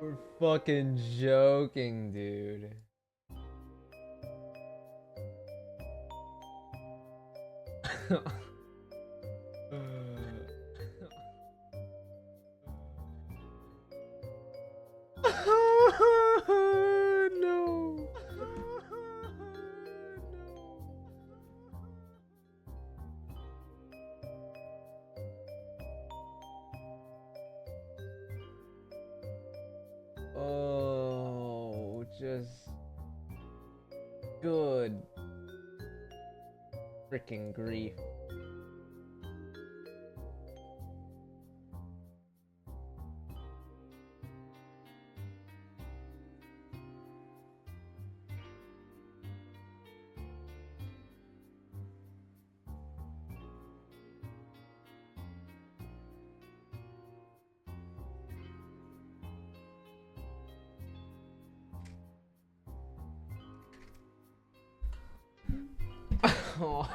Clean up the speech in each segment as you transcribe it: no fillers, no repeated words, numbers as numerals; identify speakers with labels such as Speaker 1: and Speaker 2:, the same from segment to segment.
Speaker 1: We're fucking joking, dude. No. Oh, just good freaking grief. Oh.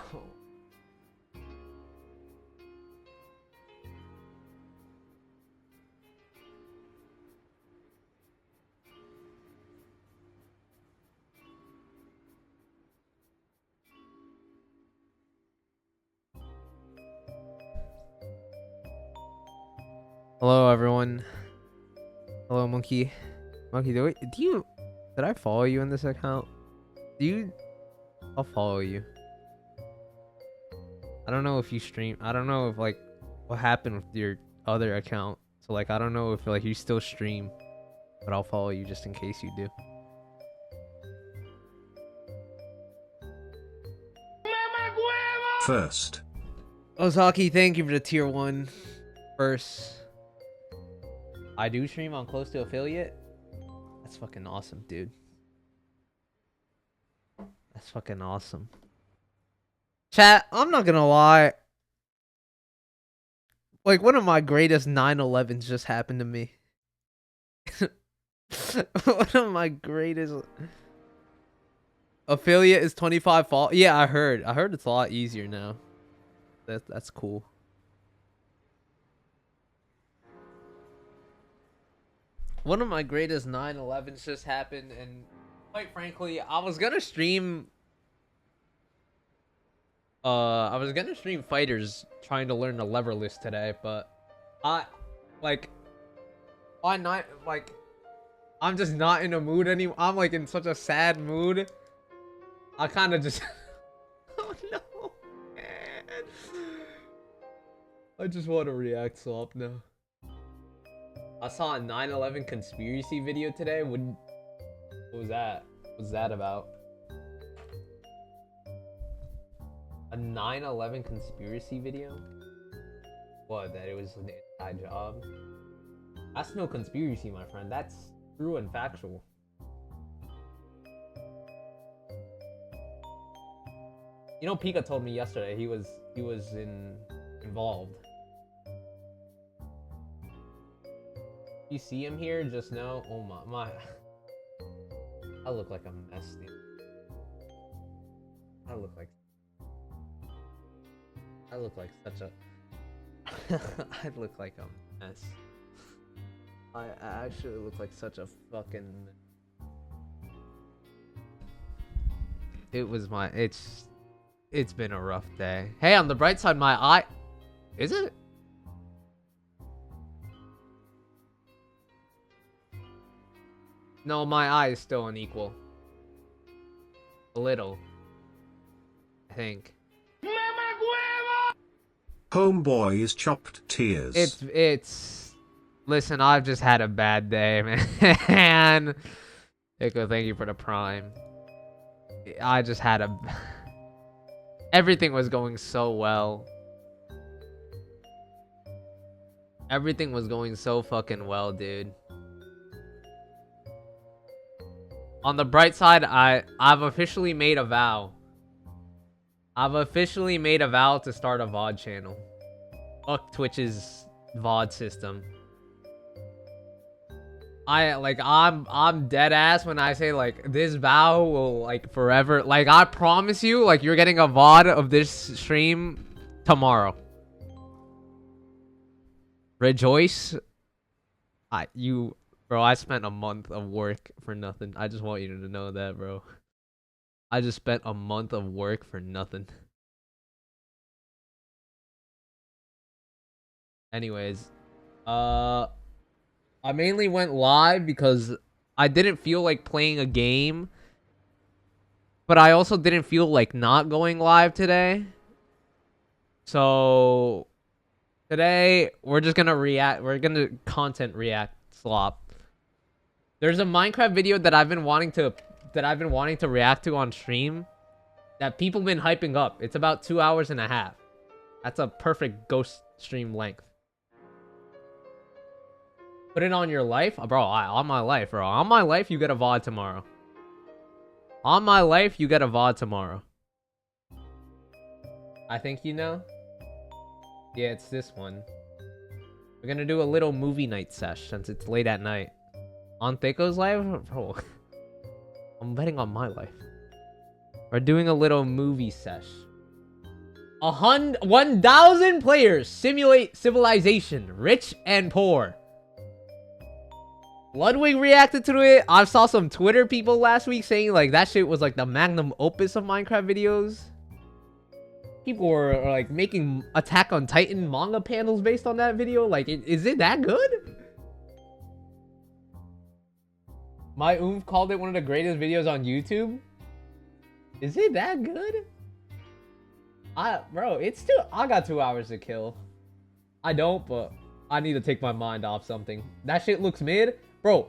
Speaker 1: Hello, everyone. Hello, Monkey. Monkey, did I follow you in this account? I'll follow you. I don't know if you stream. I don't know if like what happened with your other account. So like I don't know if like you still stream, but I'll follow you just in case you do.
Speaker 2: First.
Speaker 1: Ozaki, thank you for the tier 1 first. I do stream on Close to Affiliate. That's fucking awesome, dude. That's fucking awesome. Chat, I'm not gonna lie. Like, one of my greatest 9/11s just happened to me. One of my greatest... Affiliate is 25 fall. Yeah, I heard it's a lot easier now. That's cool. One of my greatest 9/11s just happened, and quite frankly, I was gonna stream fighters trying to learn the lever list today, but I'm just not in a mood anymore. I'm like in such a sad mood. I kind of just oh no, man. I just want to react swap now. I saw a 9/11 conspiracy video today. What was that? What's that about? A 9/11 conspiracy video? What, that it was an inside job? That's no conspiracy, my friend. That's true and factual. You know, Pika told me yesterday he was involved. You see him here? Just know. Oh my. I look like a mess, dude. I look like such a... I look like a mess. I actually look like such a fucking... It's been a rough day. Hey, on the bright side, my eye... Is it? No, my eye is still unequal. A little. I think.
Speaker 2: Homeboy is chopped tears.
Speaker 1: It's listen, I've just had a bad day, man. Echo, thank you for the prime. I just had a everything was going so well. Everything was going so fucking well, dude. On the bright side, I've officially made a vow. I've officially made a vow to start a VOD channel. Fuck Twitch's VOD system. I'm dead ass when I say like this vow will like forever. Like I promise you, like you're getting a VOD of this stream tomorrow. Rejoice. Bro, I spent a month of work for nothing. I just want you to know that, bro. I just spent a month of work for nothing. Anyways, I mainly went live because I didn't feel like playing a game, but I also didn't feel like not going live today. So today we're just gonna react. We're gonna content react slop. There's a Minecraft video that I've been wanting to react to on stream that people been hyping up. It's about 2 hours and a half. That's a perfect ghost stream length. Put it on your life, bro. On my life, bro. On my life, you get a VOD tomorrow. On my life, you get a VOD tomorrow. I think you know. Yeah, it's this one. We're gonna do a little movie night sesh since it's late at night. On Thicko's live? Bro. I'm betting on my life. We're doing a little movie sesh. 1,000 players simulate civilization, rich and poor. Ludwig reacted to it. I saw some Twitter people last week saying like that shit was like the magnum opus of Minecraft videos. People were like making Attack on Titan manga panels based on that video. Like, is it that good? My oomph called it one of the greatest videos on YouTube. Is it that good? Bro, it's still. I got 2 hours to kill. I don't, but I need to take my mind off something. That shit looks mid. Bro,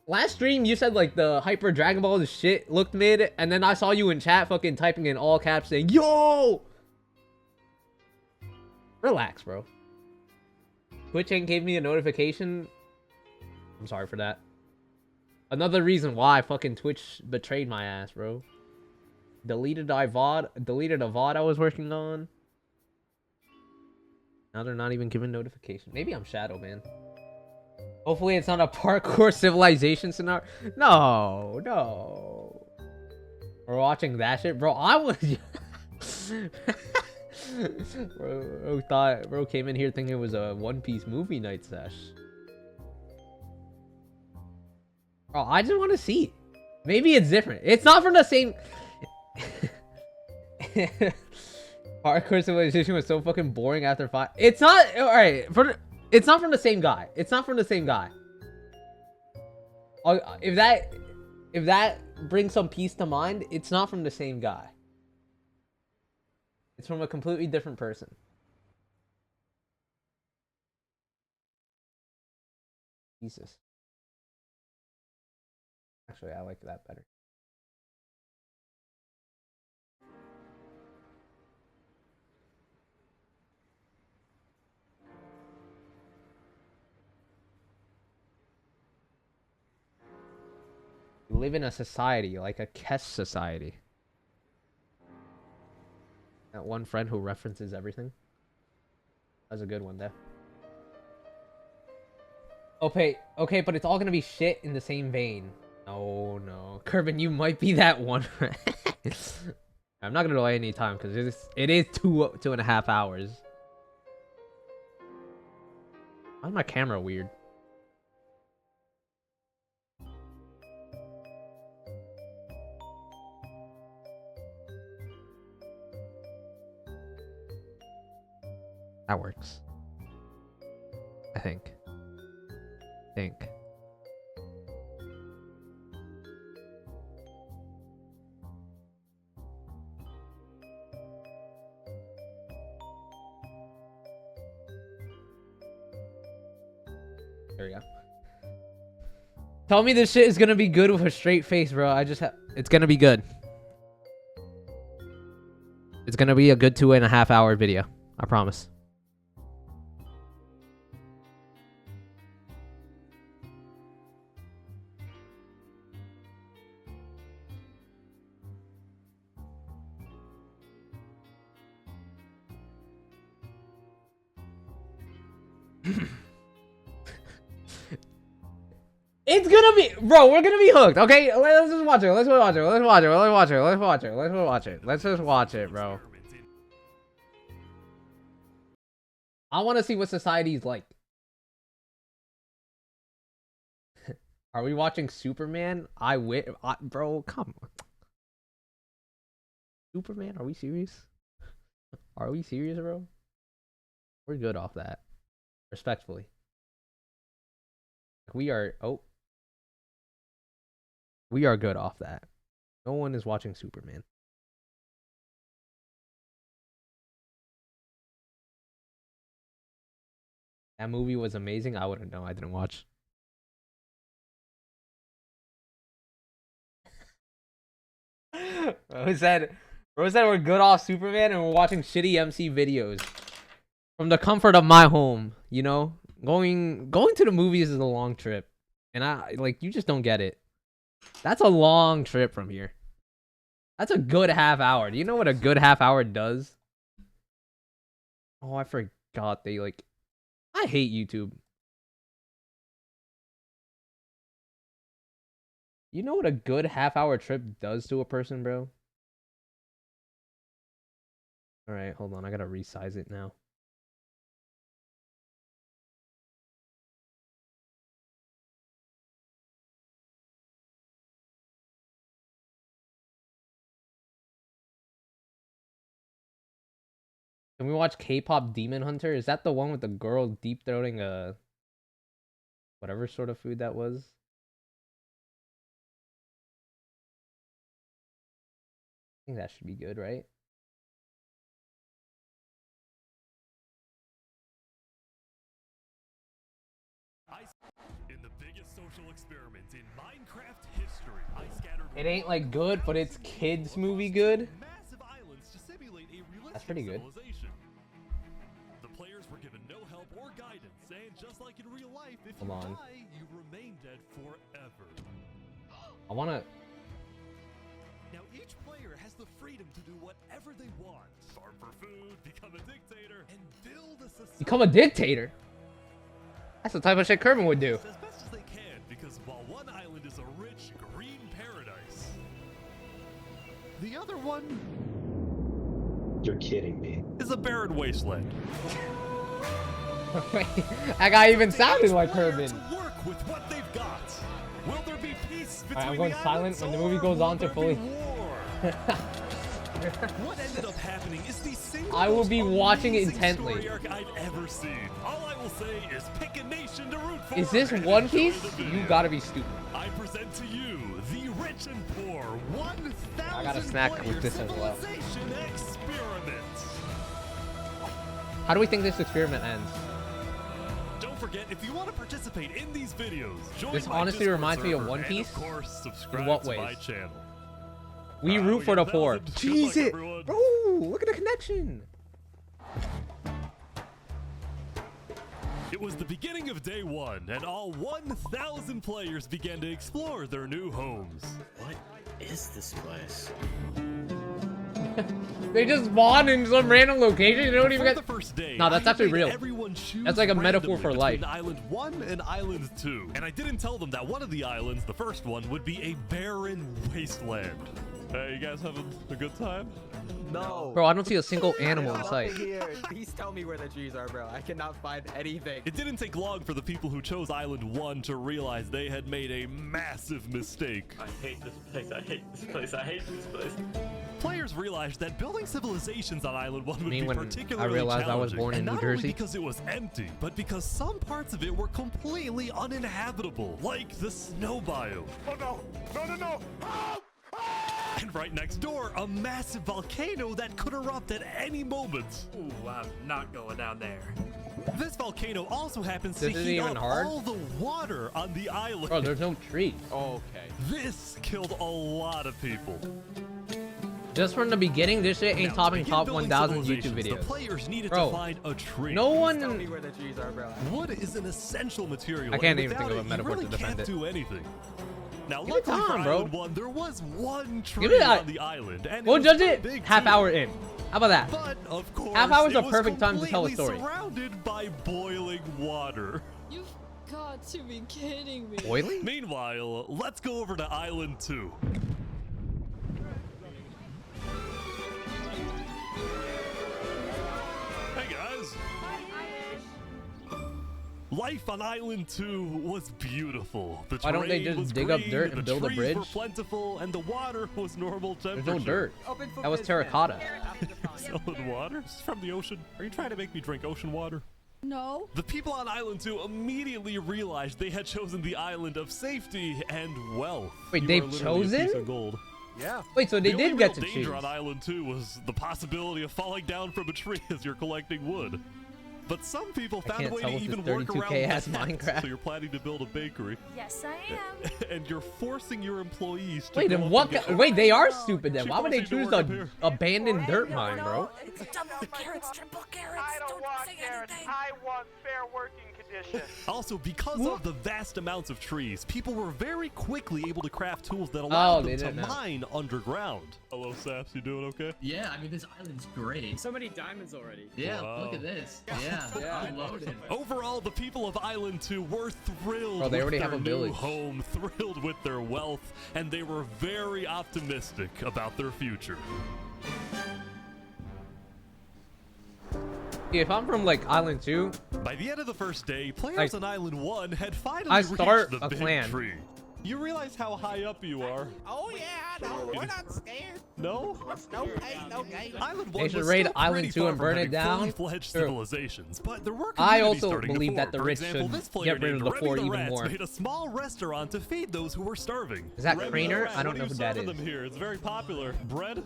Speaker 1: last stream you said like the Hyper Dragon Ball shit looked mid, and then I saw you in chat fucking typing in all caps saying, yo! Relax, bro. Twitch ain't gave me a notification. I'm sorry for that. Another reason why fucking Twitch betrayed my ass, bro. Deleted a VOD I was working on. Now they're not even giving notification. Maybe I'm Shadow, man. Hopefully it's not a parkour civilization scenario. No. We're watching that shit, bro. I was bro came in here thinking it was a One Piece movie night sesh. Bro, I just want to see. Maybe it's different. It's not from the same. Parkour civilization was so fucking boring after 5. It's not alright. It's not from the same guy. It's not from the same guy. If that brings some peace to mind, it's not from the same guy. It's from a completely different person. Jesus. Actually, I like that better. We live in a society, like a Kess society. That one friend who references everything. That's a good one, there. Okay, but it's all gonna be shit in the same vein. No. Kerbin, you might be that one. I'm not gonna delay any time because it is 2.5 hours. Why is my camera weird? That works. I think. There we go. Tell me this shit is gonna be good with a straight face, bro. It's gonna be good. It's gonna be a good 2.5 hour video. I promise. It's gonna be, bro. We're gonna be hooked. Okay, let's just watch it. Let's watch it, bro. I want to see what society's like. Are we watching Superman? Bro, come on. Superman? Are we serious? Are we serious, bro? We're good off that. Respectfully. We are. Oh. We are good off that. No one is watching Superman. That movie was amazing. I wouldn't know. I didn't watch. Bro said we're good off Superman and we're watching shitty MC videos from the comfort of my home. You know, going to the movies is a long trip, and you just don't get it. That's a long trip from here. That's a good half hour. Do you know what a good half hour does? Oh, I forgot I hate YouTube. You know what a good half hour trip does to a person, bro? Alright, hold on. I gotta resize it now. Can we watch K-pop Demon Hunter? Is that the one with the girl deep throating a whatever sort of food that was? I think that should be good, right?
Speaker 3: In the biggest social experiment in Minecraft history, I scattered
Speaker 1: It ain't like good, but it's kids movie good.
Speaker 3: massive islands to simulate a realistic
Speaker 1: That's pretty good.
Speaker 3: civilization. The players were given no help or guidance, and just like in real life, if
Speaker 1: Hold
Speaker 3: you
Speaker 1: on.
Speaker 3: die, you remain dead forever.
Speaker 1: I wanna.
Speaker 3: Now each player has the freedom to do whatever they want. Farm for food, become a dictator, and build a society.
Speaker 1: Become a dictator? That's the type of shit Kermit would do.
Speaker 3: As best as they can, because while one island is a rich green paradise, the other one
Speaker 4: You're kidding me.
Speaker 3: is a barren wasteland.
Speaker 1: Wait, that guy even sounded like Kermit.
Speaker 3: To work with what they've got. Will there be peace between
Speaker 1: Alright, I'm going
Speaker 3: the
Speaker 1: silent
Speaker 3: islands,
Speaker 1: when the movie
Speaker 3: or
Speaker 1: goes
Speaker 3: will
Speaker 1: on to
Speaker 3: there
Speaker 1: fully.
Speaker 3: be war? What ended up happening is the single
Speaker 1: I will
Speaker 3: most
Speaker 1: be watching it
Speaker 3: amazing
Speaker 1: intently.
Speaker 3: story arc I've ever seen. All I will say is pick a nation to root for.
Speaker 1: Is this
Speaker 3: and
Speaker 1: One
Speaker 3: enjoy
Speaker 1: Piece?
Speaker 3: the
Speaker 1: You
Speaker 3: video.
Speaker 1: gotta be stupid.
Speaker 3: I present to you the rich and poor 1,000
Speaker 1: I got a snack with
Speaker 3: player
Speaker 1: this as well.
Speaker 3: civilization experiment.
Speaker 1: How do we think this experiment ends?
Speaker 3: Don't forget, if you want to participate in these videos, join
Speaker 1: This
Speaker 3: my
Speaker 1: honestly
Speaker 3: Discord
Speaker 1: reminds me of
Speaker 3: server,
Speaker 1: One
Speaker 3: and
Speaker 1: Piece.
Speaker 3: of course, subscribe
Speaker 1: In what
Speaker 3: to my
Speaker 1: ways?
Speaker 3: channel.
Speaker 1: We root for the
Speaker 3: got
Speaker 1: poor.
Speaker 3: 1,000. Good
Speaker 1: Jeez
Speaker 3: luck,
Speaker 1: it,
Speaker 3: everyone.
Speaker 1: bro! Look at the connection.
Speaker 3: It was the beginning of day one, and all 1,000 players began to explore their new homes.
Speaker 4: What is this place?
Speaker 1: They just spawn in some random location. You don't even
Speaker 3: For
Speaker 1: get.
Speaker 3: the first day,
Speaker 1: No, that's
Speaker 3: I
Speaker 1: actually
Speaker 3: made
Speaker 1: real.
Speaker 3: everyone choose
Speaker 1: That's like a metaphor for
Speaker 3: randomly
Speaker 1: life.
Speaker 3: between Island 1 and Island 2. And I didn't tell them that one of the islands, the first one, would be a barren wasteland. Hey, you guys having a good time?
Speaker 5: No.
Speaker 1: Bro, I don't see a single animal in
Speaker 5: There's
Speaker 1: sight.
Speaker 5: nothing here. Please tell me where the trees are, bro. I cannot find anything.
Speaker 3: It didn't take long for the people who chose Island 1 to realize they had made a massive mistake.
Speaker 4: I hate this place. I hate this place. I hate this place.
Speaker 3: Players realized that building civilizations on Island 1 would
Speaker 1: Me
Speaker 3: be
Speaker 1: when
Speaker 3: particularly
Speaker 1: I realized I was
Speaker 3: challenging.
Speaker 1: born in
Speaker 3: And
Speaker 1: New
Speaker 3: not
Speaker 1: Jersey.
Speaker 3: only because it was empty, but because some parts of it were completely uninhabitable, like the snow biome. Oh no! No, no, no! Oh! And right next door, a massive volcano that could erupt at any moment.
Speaker 4: Ooh, I'm not going down there.
Speaker 3: This volcano also happens to
Speaker 1: This isn't
Speaker 3: heat
Speaker 1: even
Speaker 3: up
Speaker 1: hard?
Speaker 3: all the water on the island.
Speaker 1: Bro, there's no tree.
Speaker 5: Okay.
Speaker 3: This killed a lot of people.
Speaker 1: Just from the beginning, this shit ain't
Speaker 3: Now, to
Speaker 1: topping
Speaker 3: begin
Speaker 1: top
Speaker 3: building
Speaker 1: 1,000 YouTube
Speaker 3: civilizations,
Speaker 1: videos.
Speaker 3: The players needed
Speaker 1: Bro,
Speaker 3: to find a tree.
Speaker 1: No
Speaker 5: Tell me
Speaker 1: one.
Speaker 5: where the trees are, bro.
Speaker 3: Wood is an essential material.
Speaker 1: I can't
Speaker 3: and
Speaker 1: even think
Speaker 3: without
Speaker 1: of a
Speaker 3: it,
Speaker 1: metaphor
Speaker 3: you really
Speaker 1: to defend
Speaker 3: can't
Speaker 1: it.
Speaker 3: do anything. Now,
Speaker 1: Give it
Speaker 3: luckily for
Speaker 1: time, bro.
Speaker 3: Island 1, there was one tree
Speaker 1: Give it
Speaker 3: on
Speaker 1: a-
Speaker 3: the island, and
Speaker 1: We'll
Speaker 3: it was
Speaker 1: judge
Speaker 3: pretty
Speaker 1: it
Speaker 3: big
Speaker 1: half
Speaker 3: too.
Speaker 1: hour in. How about that?
Speaker 3: But of course,
Speaker 1: Half hour's
Speaker 3: it
Speaker 1: a
Speaker 3: was
Speaker 1: perfect time to tell a
Speaker 3: completely
Speaker 1: story.
Speaker 3: Surrounded by boiling water.
Speaker 6: You've got to be kidding me.
Speaker 1: Boiling?
Speaker 3: Meanwhile, let's go over to Island 2. Hey guys. Life on Island 2 was beautiful. The
Speaker 1: Why don't they
Speaker 3: terrain
Speaker 1: just
Speaker 3: was
Speaker 1: dig up
Speaker 3: green,
Speaker 1: dirt and
Speaker 3: the
Speaker 1: build a
Speaker 3: trees
Speaker 1: bridge?
Speaker 3: were plentiful, and the water was normal temperature.
Speaker 1: There's no dirt.
Speaker 5: Open for
Speaker 1: That was
Speaker 5: business.
Speaker 1: terracotta.
Speaker 3: Solid water? This is from the ocean. Are you trying to make me drink ocean water?
Speaker 6: No.
Speaker 3: The people on Island 2 immediately realized they had chosen the island of safety and wealth.
Speaker 1: Wait,
Speaker 3: You
Speaker 1: they've
Speaker 3: are literally a piece
Speaker 1: chosen?
Speaker 3: of gold.
Speaker 5: Yeah.
Speaker 1: Wait, so they
Speaker 3: The
Speaker 1: did
Speaker 3: only
Speaker 1: get
Speaker 3: real
Speaker 1: to
Speaker 3: danger
Speaker 1: choose.
Speaker 3: on Island 2 was the possibility of falling down from a tree as you're collecting wood. But some people found a
Speaker 1: can't
Speaker 3: way
Speaker 1: tell
Speaker 3: to
Speaker 1: with
Speaker 3: even
Speaker 1: this
Speaker 3: work around
Speaker 1: 32K ass
Speaker 3: that.
Speaker 1: Minecraft.
Speaker 3: So you're planning to build a bakery,
Speaker 6: Yes, I am.
Speaker 3: and you're forcing your employees to
Speaker 1: Wait,
Speaker 3: go
Speaker 1: then
Speaker 3: up
Speaker 1: what?
Speaker 3: and get-
Speaker 1: Wait, they are stupid then.
Speaker 3: She
Speaker 1: Why would they
Speaker 3: forced you to
Speaker 1: choose
Speaker 3: work up
Speaker 1: the
Speaker 3: here.
Speaker 1: abandoned dirt mine, bro?
Speaker 6: It's double carrots, triple carrots.
Speaker 7: I don't want
Speaker 6: say
Speaker 7: carrots.
Speaker 6: anything.
Speaker 7: I want fair working conditions.
Speaker 3: Also, because of the vast amounts of trees, people were very quickly able to craft tools that
Speaker 1: Oh,
Speaker 3: allowed
Speaker 1: they
Speaker 3: them to
Speaker 1: didn't know.
Speaker 3: mine underground. Hello, Saps. You doing okay?
Speaker 8: Yeah, I mean, this island's great.
Speaker 5: So many diamonds already.
Speaker 8: Yeah,
Speaker 3: Wow.
Speaker 8: look at this. Yeah, I'm loaded.
Speaker 3: Overall, the people of Island 2 were thrilled
Speaker 1: Oh, they already
Speaker 3: with
Speaker 1: have
Speaker 3: their
Speaker 1: a
Speaker 3: new
Speaker 1: village.
Speaker 3: home, thrilled with their wealth, and they were very optimistic about their future.
Speaker 1: Yeah, if I'm from like Island 2,
Speaker 3: By the end of the first day, players
Speaker 1: Like,
Speaker 3: on Island 1 had finally
Speaker 1: I
Speaker 3: reached
Speaker 1: start
Speaker 3: the
Speaker 1: a
Speaker 3: big
Speaker 1: clan.
Speaker 3: tree. You realize how high up you are?
Speaker 7: Oh yeah, no, we're not scared.
Speaker 3: No?
Speaker 7: No pain, no gain.
Speaker 3: Island 1
Speaker 1: They should
Speaker 3: was
Speaker 1: raid
Speaker 3: still
Speaker 1: Island
Speaker 3: pretty
Speaker 1: 2
Speaker 3: far
Speaker 1: and
Speaker 3: from
Speaker 1: burn it
Speaker 3: having
Speaker 1: down.
Speaker 3: fully-fledged
Speaker 1: Sure.
Speaker 3: civilizations, but there were
Speaker 1: I
Speaker 3: communities
Speaker 1: also
Speaker 3: starting to
Speaker 1: believe that
Speaker 3: form.
Speaker 1: the
Speaker 3: For
Speaker 1: rich
Speaker 3: example,
Speaker 1: should
Speaker 3: this player
Speaker 1: get rid of
Speaker 3: named
Speaker 1: the
Speaker 3: Remy
Speaker 1: poor
Speaker 3: the
Speaker 1: even
Speaker 3: Rats
Speaker 1: more.
Speaker 3: made a small restaurant to feed those who were starving.
Speaker 1: Is that
Speaker 3: Remy the
Speaker 1: Craner?
Speaker 3: Rat,
Speaker 1: I don't
Speaker 3: what
Speaker 1: know
Speaker 3: are
Speaker 1: who
Speaker 3: you
Speaker 1: that
Speaker 3: serving
Speaker 1: is.
Speaker 3: them here? It's very popular. Bread?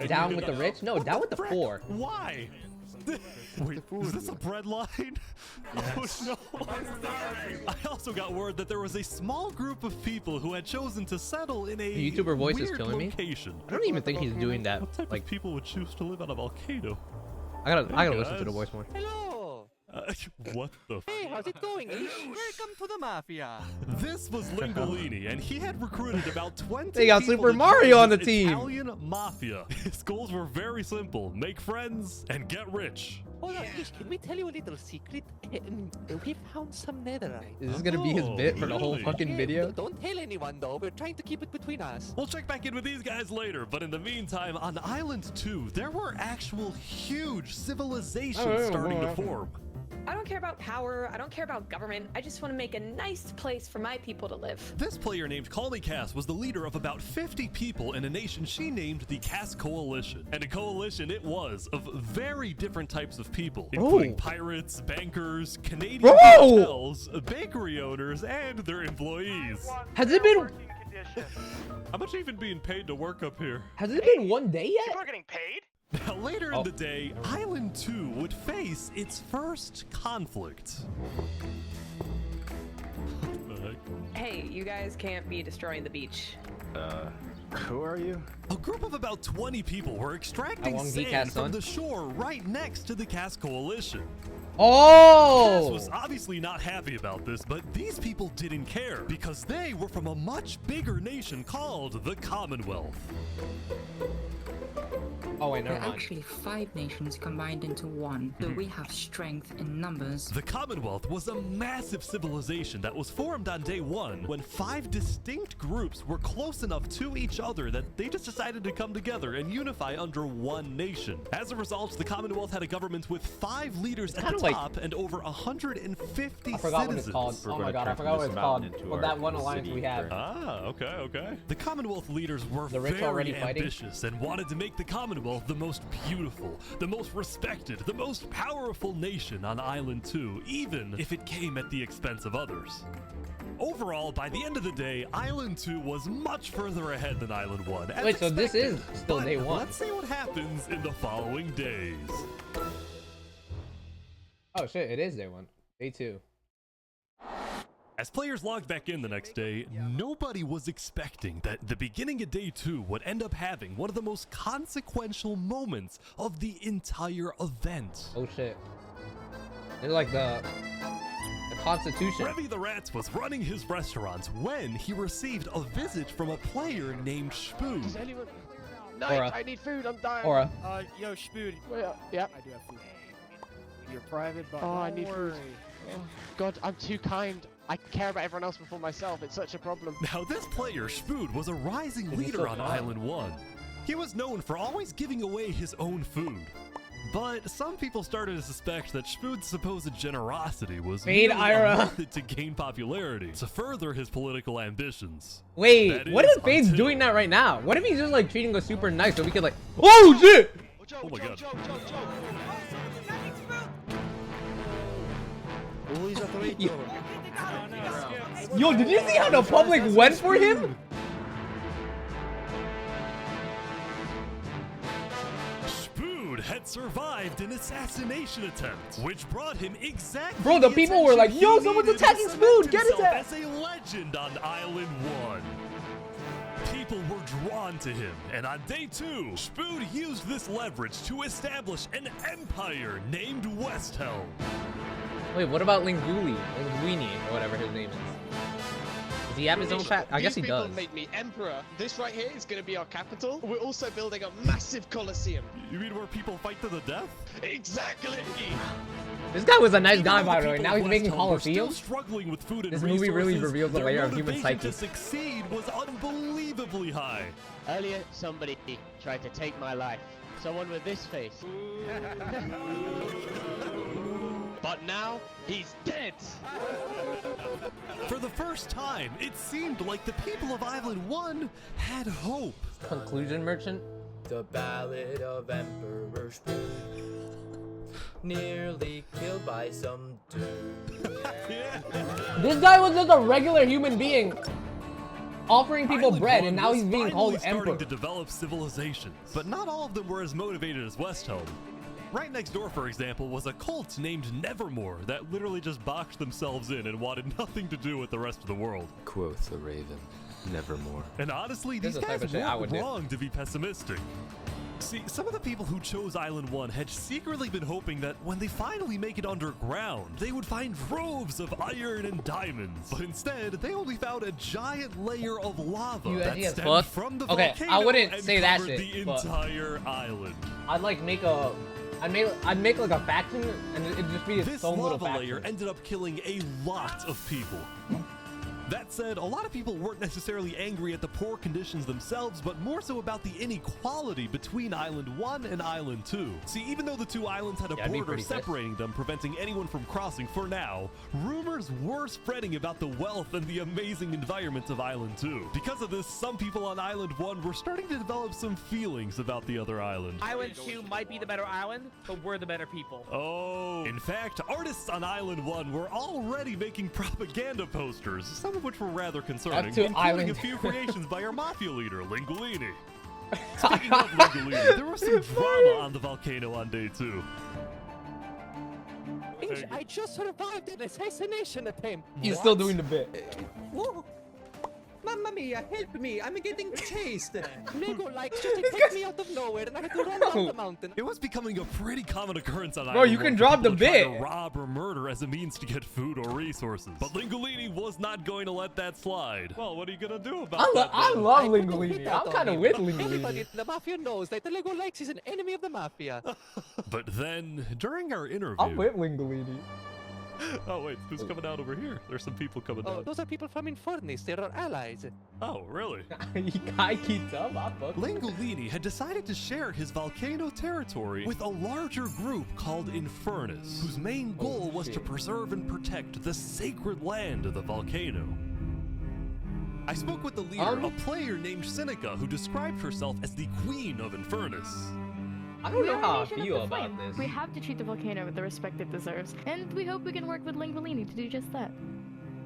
Speaker 1: Down with the rich? No, down with the
Speaker 3: Frick?
Speaker 1: poor.
Speaker 3: Why? Wait, is this a bread line? Oh no! I also got word that there was a small group of people who had chosen to settle in a
Speaker 1: The YouTuber voice is
Speaker 3: weird
Speaker 1: killing me.
Speaker 3: location.
Speaker 1: I don't even think he's doing that.
Speaker 3: What type
Speaker 1: Like,
Speaker 3: of people would choose to live on a volcano?
Speaker 1: I gotta
Speaker 3: Hey,
Speaker 1: listen to the
Speaker 3: guys.
Speaker 1: voice more.
Speaker 7: Hello.
Speaker 3: What the?
Speaker 7: Hey, how's it going? Welcome to the mafia.
Speaker 3: This was Lingolini, and he had recruited about 20
Speaker 1: They got
Speaker 3: people
Speaker 1: Super
Speaker 3: to
Speaker 1: Mario
Speaker 3: join
Speaker 1: on the
Speaker 3: his
Speaker 1: team.
Speaker 3: Italian mafia. His goals were very simple: make friends and get rich.
Speaker 7: Hold on, Ish, can we tell you a little secret? We found some netherite.
Speaker 1: Is this gonna be his
Speaker 3: Oh,
Speaker 1: bit for the whole
Speaker 3: really?
Speaker 1: fucking video?
Speaker 7: Don't tell anyone though. We're trying to keep it between us.
Speaker 3: We'll check back in with these guys later, but in the meantime, on Island 2, there were actual huge civilizations
Speaker 1: Oh,
Speaker 3: starting to
Speaker 1: wow.
Speaker 3: form.
Speaker 9: I don't care about power. I don't care about government. I just want to make a nice place for my people to live.
Speaker 3: This player named Call Me Cass was the leader of about 50 people in a nation she named the Cass Coalition. And a coalition it was of very different types of people, including pirates, bankers, Canadian
Speaker 1: Bro!
Speaker 3: hotels, bakery owners, and their employees.
Speaker 1: Has it been?
Speaker 3: How much even being paid to work up here?
Speaker 1: Has it been one day yet?
Speaker 7: People are getting paid?
Speaker 3: Now, later
Speaker 1: Oh.
Speaker 3: in the day, Island 2 would face its first conflict. What the heck?
Speaker 9: Hey, you guys can't be destroying the beach.
Speaker 5: Who are you?
Speaker 3: A group of about 20 people were extracting
Speaker 1: Wong Di
Speaker 3: sand
Speaker 1: Cass,
Speaker 3: from
Speaker 1: son.
Speaker 3: the shore right next to the Cass Coalition. Cass
Speaker 1: Oh!
Speaker 3: was obviously not happy about this, but these people didn't care because they were from a much bigger nation called the Commonwealth.
Speaker 1: Oh wait,
Speaker 10: There
Speaker 1: never
Speaker 10: are
Speaker 1: mind.
Speaker 10: actually 5 nations combined into one, so we have strength in numbers.
Speaker 3: The Commonwealth was a massive civilization that was formed on day 1 when 5 distinct groups were close enough to each other that they just decided to come together and unify under one nation. As a result, the Commonwealth had a government with 5 leaders at
Speaker 1: kind
Speaker 3: the
Speaker 1: of like-
Speaker 3: top and over 150
Speaker 1: I forgot what
Speaker 3: citizens.
Speaker 1: it's called. Oh my god, I forgot what it's called. Well, that one alliance we have.
Speaker 3: Ah, okay. The Commonwealth leaders were
Speaker 1: The rich
Speaker 3: very
Speaker 1: already fighting?
Speaker 3: ambitious and wanted to make the Commonwealth the most beautiful, the most respected, the most powerful nation on Island 2, even if it came at the expense of others. Overall, by the end of the day, Island 2 was much further ahead than Island 1. as
Speaker 1: Wait, so this is
Speaker 3: expected.
Speaker 1: still
Speaker 3: But
Speaker 1: day 1.
Speaker 3: Let's see what happens in the following days.
Speaker 1: Oh shit, it is day 1. Day 2.
Speaker 3: As players logged back in the next day, nobody was expecting that the beginning of day 2 would end up having one of the most consequential moments of the entire event.
Speaker 1: Oh shit. It's like the Constitution.
Speaker 3: Revy the Rats was running his restaurant when he received a visit from a player named Spoon.
Speaker 7: No,
Speaker 1: Aura.
Speaker 7: I need food. I'm dying.
Speaker 1: Aura.
Speaker 5: Yo, Spood.
Speaker 7: Yep.
Speaker 5: I do have food. You're private, but
Speaker 7: Oh, I
Speaker 5: don't
Speaker 7: need food.
Speaker 5: worry.
Speaker 7: Oh, God, I'm too kind. I care about everyone else before myself. It's such a problem.
Speaker 3: Now this player, Spoon, was a rising
Speaker 1: He's
Speaker 3: leader
Speaker 1: so
Speaker 3: on
Speaker 1: fun.
Speaker 3: Island 1. He was known for always giving away his own food. But some people started to suspect that Spood's supposed generosity was
Speaker 1: Fade
Speaker 3: merely a
Speaker 1: Ira.
Speaker 3: method to gain popularity, to further his political ambitions.
Speaker 1: Wait,
Speaker 3: That
Speaker 1: what
Speaker 3: is
Speaker 1: if Fade's
Speaker 3: until-
Speaker 1: doing that right now? What if he's just like treating us super nice so we could like, oh shit!
Speaker 3: Oh my god.
Speaker 1: Yo, did you see how the public went for him?
Speaker 3: Spood had survived an assassination attempt, which brought him exactly
Speaker 1: Bro, the people were like, yo, someone's attacking Spood, get his
Speaker 3: himself
Speaker 1: ass!
Speaker 3: as a legend on Island 1. People were drawn to him, and on day 2, Spood used this leverage to establish an empire named Westhelm.
Speaker 1: Wait, what about Linguini, or whatever his name is? Does he have his own fat? I guess he does.
Speaker 7: These people made me emperor. This right here is going to be our capital. We're also building a massive coliseum.
Speaker 3: You mean where people fight to the death?
Speaker 7: Exactly.
Speaker 1: This guy was a nice guy,
Speaker 3: Even
Speaker 1: by
Speaker 3: though
Speaker 1: the way.
Speaker 3: people
Speaker 1: Now he's
Speaker 3: of
Speaker 1: making
Speaker 3: Westhelm were still
Speaker 1: coliseums.
Speaker 3: struggling with food and
Speaker 1: This movie really
Speaker 3: resources,
Speaker 1: reveals the
Speaker 3: their
Speaker 1: layer of human
Speaker 3: motivation
Speaker 1: psyche.
Speaker 3: to succeed was unbelievably high.
Speaker 7: Earlier, somebody tried to take my life. Someone with this face. But now, he's dead.
Speaker 3: For the first time, it seemed like the people of Island 1 had hope.
Speaker 1: Conclusion merchant.
Speaker 11: The Ballad of Emperor Spood. Nearly killed by some dude.
Speaker 1: This guy was just a regular human being offering people
Speaker 3: Island
Speaker 1: bread,
Speaker 3: 1
Speaker 1: and now
Speaker 3: was
Speaker 1: he's being
Speaker 3: finally
Speaker 1: called
Speaker 3: starting
Speaker 1: emperor.
Speaker 3: to develop civilizations, but not all of them were as motivated as Westhelm. Right next door, for example, was a cult named Nevermore that literally just boxed themselves in and wanted nothing to do with the rest of the world.
Speaker 11: Quoth the raven, nevermore.
Speaker 3: And honestly,
Speaker 1: This
Speaker 3: these
Speaker 1: is the type
Speaker 3: guys
Speaker 1: of shit I would
Speaker 3: weren't
Speaker 1: do.
Speaker 3: wrong to be pessimistic. See, some of the people who chose Island 1 had secretly been hoping that when they finally make it underground, they would find troves of iron and diamonds. But instead, they only found a giant layer of lava
Speaker 1: You
Speaker 3: that
Speaker 1: idea as
Speaker 3: stemmed
Speaker 1: fuck.
Speaker 3: from the
Speaker 1: Okay,
Speaker 3: volcano
Speaker 1: I wouldn't
Speaker 3: and
Speaker 1: say that
Speaker 3: covered
Speaker 1: shit,
Speaker 3: the
Speaker 1: but-
Speaker 3: entire island.
Speaker 1: I'd like make a, I'd make like a faction, and it'd just be its
Speaker 3: This
Speaker 1: own little
Speaker 3: lava layer
Speaker 1: faction.
Speaker 3: ended up killing a lot of people. That said, a lot of people weren't necessarily angry at the poor conditions themselves, but more so about the inequality between Island 1 and Island 2. See, even though the two islands had a
Speaker 1: Yeah, I'd be
Speaker 3: border
Speaker 1: pretty pissed.
Speaker 3: separating them, preventing anyone from crossing for now, rumors were spreading about the wealth and the amazing environment of Island 2. Because of this, some people on Island 1 were starting to develop some feelings about the other island.
Speaker 4: Island 2 might be the better island, but we're the better people.
Speaker 3: Oh. In fact, artists on Island 1 were already making propaganda posters, some of which were rather concerning,
Speaker 1: Up to
Speaker 3: including
Speaker 1: Island
Speaker 3: a few creations by our mafia leader, Linguini. Speaking of Linguini, there was some drama on the volcano on day 2.
Speaker 5: I just survived an assassination attempt.
Speaker 1: He's still doing the bit.
Speaker 5: Whoa. Mamma mia, help me! I'm getting chased! Lego likes just attacked me out of nowhere and I had to run down the mountain.
Speaker 3: It was becoming a pretty common occurrence on
Speaker 1: Bro,
Speaker 3: Island
Speaker 1: you
Speaker 3: 1
Speaker 1: can
Speaker 3: for
Speaker 1: drop the
Speaker 3: people to try to
Speaker 1: bit.
Speaker 3: rob or murder as a means to get food or resources. But Linguini was not going to let that slide. Well, what are you gonna do about that?
Speaker 1: I
Speaker 3: then?
Speaker 1: love
Speaker 5: I put the
Speaker 1: Linguini.
Speaker 5: hit out
Speaker 1: I'm
Speaker 5: on
Speaker 1: kind of
Speaker 5: him.
Speaker 1: with
Speaker 5: Everybody
Speaker 1: Linguini.
Speaker 5: in the mafia knows that the Lego likes is an enemy of the mafia.
Speaker 3: But then, during our interview...
Speaker 1: I'm with Linguini.
Speaker 3: Oh wait, who's coming out over here? There's some people coming
Speaker 5: Oh,
Speaker 3: down.
Speaker 5: those are people from Infernus. They're our allies.
Speaker 3: Oh, really?
Speaker 1: I keep up. I fuck.
Speaker 3: Linguini had decided to share his volcano territory with a larger group called Infernus, whose main goal was to
Speaker 1: shit.
Speaker 3: preserve and protect the sacred land of the volcano. I spoke with the leader, a player named Seneca, who described herself as the Queen of Infernus.
Speaker 1: I don't
Speaker 6: We
Speaker 1: know
Speaker 6: are a
Speaker 1: how I
Speaker 6: nation of
Speaker 1: feel
Speaker 6: the
Speaker 1: about
Speaker 6: flame.
Speaker 1: this.
Speaker 6: We have to treat the volcano with the respect it deserves, and we hope we can work with Linguini to do just that.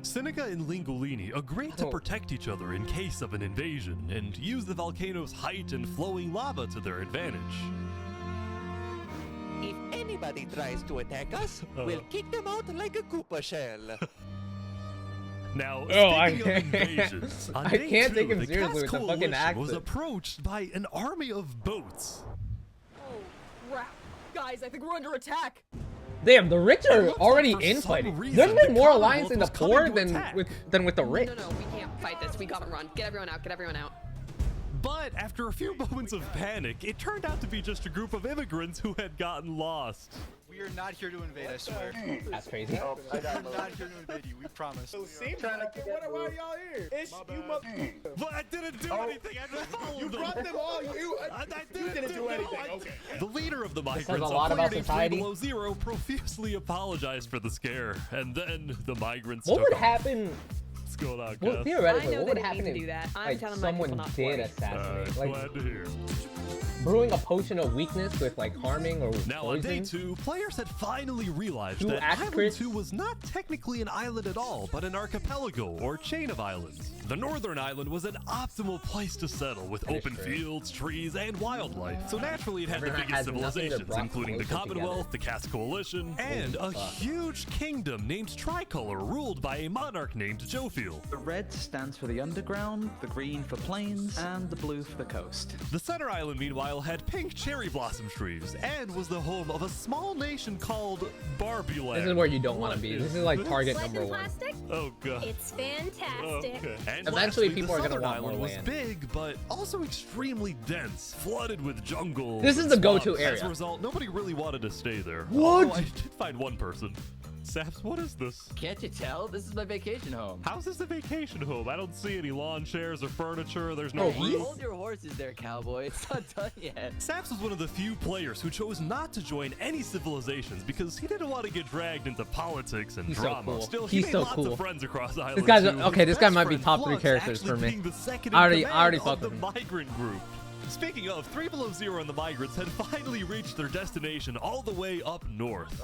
Speaker 3: Seneca and Linguini agreed to
Speaker 1: Oh.
Speaker 3: protect each other in case of an invasion, and use the volcano's height and flowing lava to their advantage.
Speaker 5: If anybody tries to attack us, we'll kick them out like a Koopa shell.
Speaker 3: Now,
Speaker 1: Oh,
Speaker 3: speaking of invasions, on
Speaker 1: I
Speaker 3: day
Speaker 1: can't
Speaker 3: 2,
Speaker 1: take him
Speaker 3: the
Speaker 1: seriously
Speaker 3: Cast
Speaker 1: with the fucking
Speaker 3: Coalition was
Speaker 1: accent.
Speaker 3: approached by an army of boats.
Speaker 9: Oh, crap. Guys, I think we're under attack.
Speaker 1: Damn, the rich
Speaker 3: It
Speaker 1: are
Speaker 3: looks
Speaker 1: already
Speaker 3: like for some
Speaker 1: infighting.
Speaker 3: reason,
Speaker 1: There's been
Speaker 3: the
Speaker 1: more
Speaker 3: Commonwealth
Speaker 1: alliance in the
Speaker 3: was coming
Speaker 1: poor
Speaker 3: to
Speaker 1: than
Speaker 3: attack.
Speaker 1: with the rich.
Speaker 9: No, we can't fight this. We gotta run. Get everyone out. Get everyone out.
Speaker 3: But after a few moments of panic, it turned out to be just a group of immigrants who had gotten lost.
Speaker 12: We are not here to invade, I swear.
Speaker 1: That's crazy.
Speaker 12: We are not here to invade you, we promise.
Speaker 5: Why are y'all here? It's you must.
Speaker 3: But I didn't do anything. I just followed them.
Speaker 5: You brought them all. You didn't do anything. Okay.
Speaker 3: The leader of the
Speaker 1: says
Speaker 3: migrants,
Speaker 1: a lot about
Speaker 3: named
Speaker 1: society.
Speaker 3: 3 Below Zero, profusely apologized for the scare, and then the migrants
Speaker 1: What
Speaker 3: took
Speaker 1: would
Speaker 3: off.
Speaker 1: happen?
Speaker 3: What's going on,
Speaker 1: Well,
Speaker 3: Gus?
Speaker 1: theoretically,
Speaker 9: I know
Speaker 1: what would
Speaker 9: they didn't
Speaker 1: happen
Speaker 9: mean to
Speaker 1: if
Speaker 9: do that. I'm
Speaker 1: like
Speaker 9: telling my
Speaker 1: someone
Speaker 9: people not to
Speaker 1: did
Speaker 9: worry.
Speaker 1: assassinate? Like
Speaker 3: Glad to hear.
Speaker 1: brewing a potion of weakness with like harming or
Speaker 3: Now on day
Speaker 1: poison.
Speaker 3: 2, players had finally realized
Speaker 1: Two
Speaker 3: that
Speaker 1: axe
Speaker 3: Island
Speaker 1: crits?
Speaker 3: 2 was not technically an island at all, but an archipelago or chain of islands. The northern island was an optimal place to settle with
Speaker 1: That is
Speaker 3: open
Speaker 1: true.
Speaker 3: fields, trees, and wildlife. So naturally it had
Speaker 1: Everyone
Speaker 3: the biggest
Speaker 1: has nothing to
Speaker 3: civilizations,
Speaker 1: brought
Speaker 3: including the
Speaker 1: closer
Speaker 3: Commonwealth, the Caste Coalition, and a huge kingdom named Tricolor ruled by a monarch named Jophiel.
Speaker 5: The red stands for the underground, the green for plains, and the blue for the coast.
Speaker 3: The center island, meanwhile, had pink cherry blossom trees and was the home of a small nation called Barbuland.
Speaker 1: This is where you don't want to be. This is like target
Speaker 9: Life
Speaker 1: number
Speaker 9: in
Speaker 1: 1.
Speaker 9: plastic?
Speaker 3: Oh god.
Speaker 9: It's fantastic.
Speaker 3: Okay. And
Speaker 1: Eventually
Speaker 3: lastly,
Speaker 1: people
Speaker 3: the
Speaker 1: are gonna
Speaker 3: southern
Speaker 1: want
Speaker 3: island
Speaker 1: more
Speaker 3: was
Speaker 1: land.
Speaker 3: big, but also extremely dense, flooded with jungle.
Speaker 1: This is
Speaker 3: and
Speaker 1: the go-to
Speaker 3: swamps. As
Speaker 1: area.
Speaker 3: a result, nobody really wanted to stay there.
Speaker 1: What?
Speaker 3: Although I did find one person. Saps, what is this?
Speaker 11: Can't you tell? This is my vacation home.
Speaker 3: How's this a vacation home? I don't see any lawn chairs or furniture. There's no
Speaker 1: Oh,
Speaker 3: roof.
Speaker 11: Hold your horses there, cowboy. It's not done yet.
Speaker 3: Saps was one of the few players who chose not to join any civilizations because he didn't want to get dragged into politics and
Speaker 1: He's so
Speaker 3: drama.
Speaker 1: cool.
Speaker 3: Still,
Speaker 1: He's
Speaker 3: he made
Speaker 1: so
Speaker 3: lots
Speaker 1: cool.
Speaker 3: of friends across the island.
Speaker 1: This guy's
Speaker 3: too,
Speaker 1: okay.
Speaker 3: his
Speaker 1: This guy
Speaker 3: best
Speaker 1: might be
Speaker 3: friend
Speaker 1: top 3
Speaker 3: Flux
Speaker 1: characters
Speaker 3: actually
Speaker 1: for me.
Speaker 3: being the second
Speaker 1: I
Speaker 3: in
Speaker 1: already
Speaker 3: command
Speaker 1: fucked
Speaker 3: of
Speaker 1: with
Speaker 3: the
Speaker 1: him.
Speaker 3: migrant group. Speaking of, 3 Below Zero and the migrants had finally reached their destination all the way up north.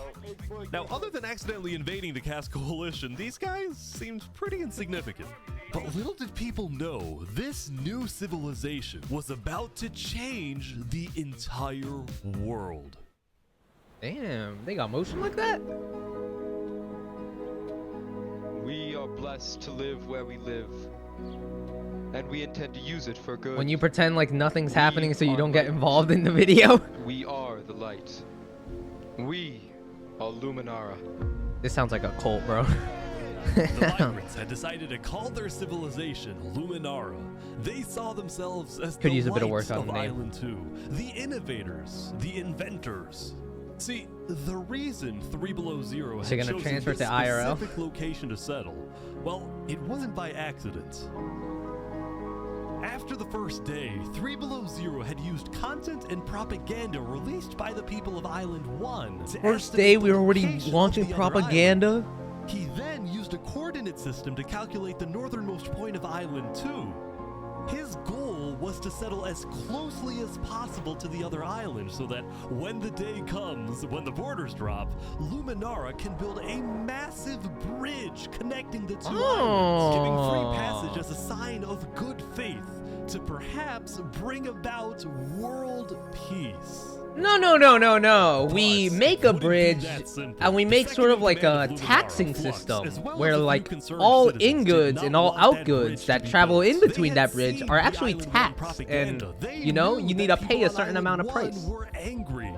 Speaker 3: Now, other than accidentally invading the Caste Coalition, these guys seemed pretty insignificant. But little did people know, this new civilization was about to change the entire world.
Speaker 1: Damn, they got motion like that?
Speaker 5: We are blessed to live where we live, and we intend to use it for good.
Speaker 1: When you pretend like nothing's happening so you don't get involved in the video.
Speaker 5: We are the light. We are Luminara.
Speaker 1: This sounds like a cult, bro.
Speaker 3: The migrants had decided to call their civilization Luminara. They saw themselves as
Speaker 1: Could
Speaker 3: the
Speaker 1: use a bit of
Speaker 3: lights
Speaker 1: work on the name.
Speaker 3: Island 2, the innovators, the inventors. See, the reason 3 Below Zero
Speaker 1: Is
Speaker 3: had
Speaker 1: it gonna
Speaker 3: chosen
Speaker 1: transfer
Speaker 3: this
Speaker 1: to IRL?
Speaker 3: specific location to settle, well, it wasn't by accident. After the first day, 3 Below Zero had used content and propaganda released by the people of Island 1. to
Speaker 1: First
Speaker 3: estimate
Speaker 1: day
Speaker 3: the
Speaker 1: we were already
Speaker 3: location of
Speaker 1: launching
Speaker 3: the other island.
Speaker 1: propaganda.
Speaker 3: He then used a coordinate system to calculate the northernmost point of Island 2. His goal was to settle as closely as possible to the other island so that when the day comes, when the borders drop, Luminara can build a massive bridge connecting the two islands, giving free passage as a sign of good faith to perhaps bring about world peace.
Speaker 1: No. We make a
Speaker 3: wouldn't be
Speaker 1: bridge
Speaker 3: that simple.
Speaker 1: and we
Speaker 3: The
Speaker 1: make sort of
Speaker 3: second in
Speaker 1: like a
Speaker 3: command of Luminara,
Speaker 1: taxing
Speaker 3: Flux,
Speaker 1: system
Speaker 3: as well as
Speaker 1: where
Speaker 3: a few
Speaker 1: like
Speaker 3: concerned
Speaker 1: all
Speaker 3: citizens
Speaker 1: in
Speaker 3: did
Speaker 1: goods
Speaker 3: not
Speaker 1: and all
Speaker 3: want
Speaker 1: out
Speaker 3: that
Speaker 1: goods
Speaker 3: bridge to
Speaker 1: that
Speaker 3: be
Speaker 1: travel
Speaker 3: built.
Speaker 1: in
Speaker 3: They
Speaker 1: between
Speaker 3: had
Speaker 1: that bridge
Speaker 3: seen
Speaker 1: are
Speaker 3: the
Speaker 1: actually
Speaker 3: Island 1
Speaker 1: taxed.
Speaker 3: propaganda.
Speaker 1: And
Speaker 3: They
Speaker 1: you know,
Speaker 3: knew
Speaker 1: you need
Speaker 3: that
Speaker 1: to
Speaker 3: people
Speaker 1: pay a
Speaker 3: on
Speaker 1: certain amount of
Speaker 3: Island
Speaker 1: price.
Speaker 3: 1 were angry.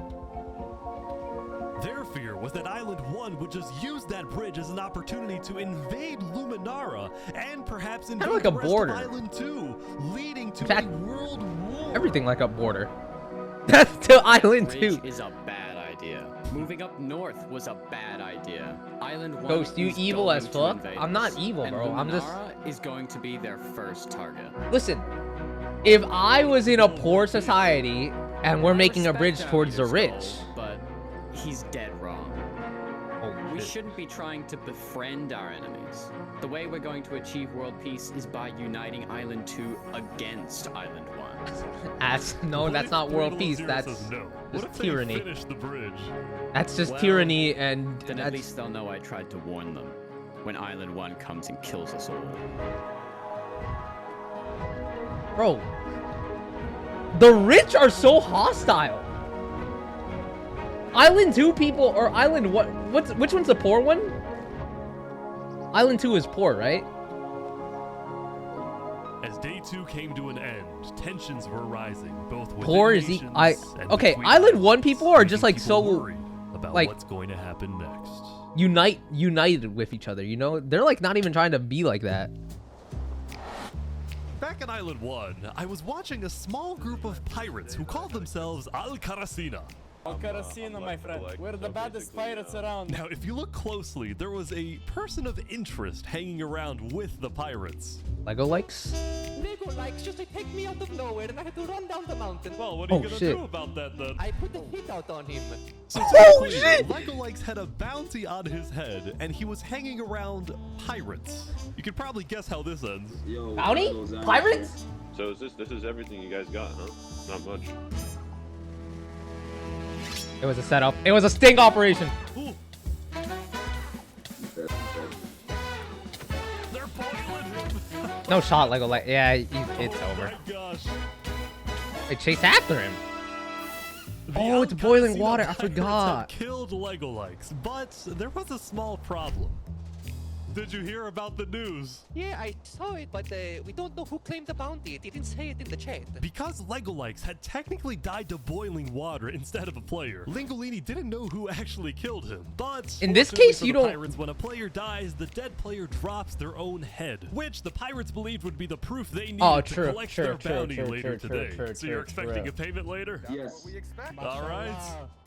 Speaker 3: Their fear was that Island 1 would just use that bridge as an opportunity to invade Luminara and perhaps invade
Speaker 1: like
Speaker 3: the
Speaker 1: a
Speaker 3: rest
Speaker 1: border.
Speaker 3: of Island 2, leading to
Speaker 1: In fact,
Speaker 3: a world war.
Speaker 1: everything like a border. That's to Island 2.
Speaker 11: Is a bad idea. Moving up north was a bad idea. Island 1
Speaker 1: Ghost, you
Speaker 11: is
Speaker 1: evil
Speaker 11: going
Speaker 1: as
Speaker 11: to
Speaker 1: fuck?
Speaker 11: invade
Speaker 1: I'm not
Speaker 11: us,
Speaker 1: evil,
Speaker 11: and
Speaker 1: bro. I'm just...
Speaker 11: Luminara is going to be their first target.
Speaker 1: Listen, if I was in a poor society and we're making a bridge towards the rich...
Speaker 11: But he's dead wrong.
Speaker 1: Oh,
Speaker 11: We
Speaker 1: shit.
Speaker 11: shouldn't be trying to befriend our enemies. The way we're going to achieve world peace is by uniting Island 2 against Island 1.
Speaker 1: No,
Speaker 3: What
Speaker 1: that's
Speaker 3: if
Speaker 1: not
Speaker 3: 3
Speaker 1: world
Speaker 3: Below
Speaker 1: peace.
Speaker 3: Zero
Speaker 1: That's
Speaker 3: says no? What
Speaker 1: just
Speaker 3: if they
Speaker 1: tyranny.
Speaker 3: finish the bridge?
Speaker 1: That's just
Speaker 11: Well,
Speaker 1: tyranny, and
Speaker 11: Then at
Speaker 1: that's...
Speaker 11: least they'll know I tried to warn them when Island 1 comes and kills us all.
Speaker 1: Bro, the rich are so hostile. Island 2 people or Island what? Which one's the poor one? Island 2 is poor, right?
Speaker 3: As day 2 came to an end, tensions were rising, both within
Speaker 1: Poor is
Speaker 3: nations and
Speaker 1: okay.
Speaker 3: between
Speaker 1: Island 1
Speaker 3: islands,
Speaker 1: people are
Speaker 3: making
Speaker 1: just like
Speaker 3: people
Speaker 1: so
Speaker 3: worried about
Speaker 1: like
Speaker 3: what's going to happen next.
Speaker 1: united with each other. You know, they're like not even trying to be like that.
Speaker 3: back on Island 1, I was watching a small group of pirates who called themselves Al-Karasina.
Speaker 5: Carasina, my friend. We're the baddest pirates around.
Speaker 3: Now, if you look closely, there was a person of interest hanging around with the pirates.
Speaker 1: Lego likes?
Speaker 5: Lego likes just to take me out of nowhere and I had to run down the mountain.
Speaker 3: Well, what are you gonna do about that then?
Speaker 5: I put the hit out on him.
Speaker 3: So to be clear, Lego Likes had a bounty on his head, and he was hanging around pirates. You can probably guess how this ends.
Speaker 1: Bounty? Pirates?
Speaker 13: So this is everything you guys got, huh? Not much.
Speaker 1: It was a setup. It was a sting operation.
Speaker 3: Ooh. They're boiling him.
Speaker 1: No shot, Lego like. Yeah, it's over.
Speaker 3: Oh my gosh.
Speaker 1: They chased after him.
Speaker 3: The
Speaker 1: it's boiling
Speaker 3: Al-Karasina
Speaker 1: water. I
Speaker 3: pirates
Speaker 1: forgot.
Speaker 3: had killed Lego Likes, but there was a small problem. Did you hear about the news?
Speaker 5: Yeah, I saw it, but we don't know who claimed the bounty. It didn't say it in the chat.
Speaker 3: Because Lego Likes had technically died to boiling water instead of a player, Lingolini didn't know who actually killed him. But
Speaker 1: in this
Speaker 3: fortunately
Speaker 1: case,
Speaker 3: for
Speaker 1: you
Speaker 3: the
Speaker 1: don't.
Speaker 3: Pirates, when a player dies, the dead player drops their own head, which the pirates believed would be the proof they needed to collect their bounty later today. So you're expecting a payment later?
Speaker 12: Yes. We expect.
Speaker 3: All right.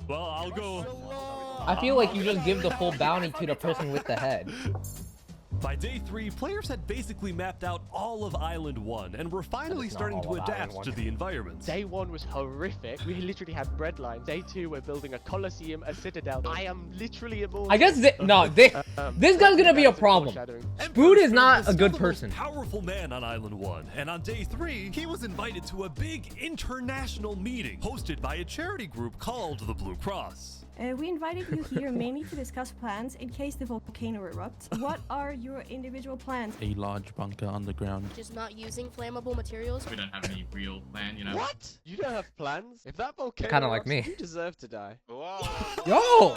Speaker 3: Well, I'll go.
Speaker 1: I feel like you just give the full bounty to the person with the head.
Speaker 3: By day 3, players had basically mapped out all of Island 1 and were finally starting to adapt to the enviorment.
Speaker 7: Day 1 was horrific. We literally had bread lines. Day 2, we're building a coliseum, a citadel. I am literally immortal.
Speaker 1: I guess this guy's gonna be a problem. Spood is not a good person.
Speaker 3: Powerful man on Island 1, and on day 3, he was invited to a big international meeting hosted by a charity group called the Blue Cross.
Speaker 14: We invited you here mainly to discuss plans in case the volcano erupts. What are your individual plans?
Speaker 15: A large bunker underground.
Speaker 16: Just not using flammable materials.
Speaker 8: We don't have any real plan, you know.
Speaker 7: What? You don't have plans? If that volcano
Speaker 1: Kinda like
Speaker 7: erupts,
Speaker 1: me.
Speaker 7: You deserve to die.
Speaker 1: Yo!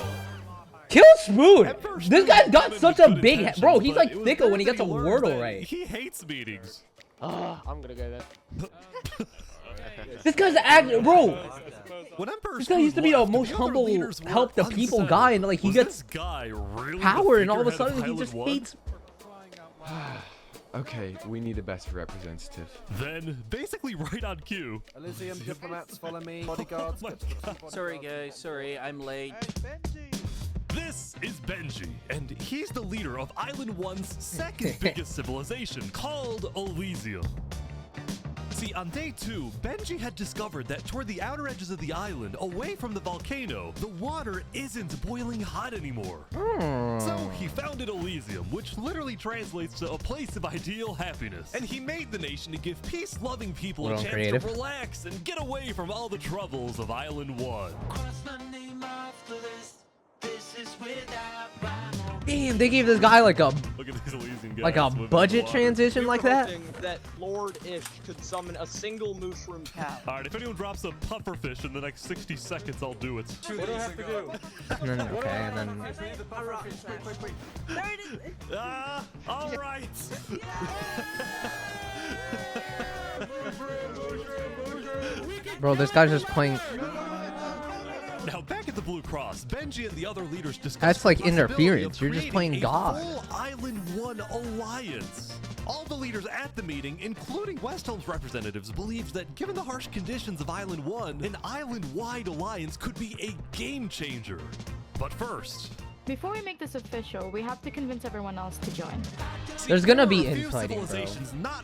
Speaker 1: Kill Spood! This guy's got such a big head. Bro, he's like thicker when he gets a Wordle right.
Speaker 3: He hates meetings.
Speaker 7: I'm gonna go there.
Speaker 1: This guy's acting, bro.
Speaker 3: When Emperor
Speaker 1: This guy used to be the most humble, help the people guy, and like he gets power, and all of a sudden he just hates.
Speaker 17: Okay, we need a better representative.
Speaker 3: Then, basically right on cue.
Speaker 5: Elysium diplomats, follow me. Bodyguards.
Speaker 15: Sorry guys, sorry, I'm late.
Speaker 3: This is Benji, and he's the leader of Island 1's second biggest civilization, called Elysium. See, on day 2, Benji had discovered that toward the outer edges of the island, away from the volcano, the water isn't boiling hot anymore. So he founded Elysium, which literally translates to a place of ideal happiness. And he made the nation to give peace-loving people a chance to relax and get away from all the troubles of Island 1.
Speaker 1: Damn, they gave this guy like a
Speaker 3: Look at these Elysian guys
Speaker 1: like a budget transition like that.
Speaker 5: That Lord Ish could summon a single mushroom cow.
Speaker 3: All right, if anyone drops a pufferfish in the next 60 seconds, I'll do it.
Speaker 5: What do I have to do?
Speaker 1: And then okay, and then
Speaker 3: all right.
Speaker 1: bro, this guy's just playing.
Speaker 3: Now back at the Blue Cross, Benji and the other leaders discussed
Speaker 1: That's like
Speaker 3: the possibility
Speaker 1: interference.
Speaker 3: of
Speaker 1: You're just
Speaker 3: creating
Speaker 1: playing God.
Speaker 3: a full Island 1 alliance. All the leaders at the meeting, including Westholme's representatives, believed that given the harsh conditions of Island 1, an island-wide alliance could be a game changer. But first,
Speaker 6: Before we make this official, we have to convince everyone else to join.
Speaker 1: There's gonna be infighting, bro.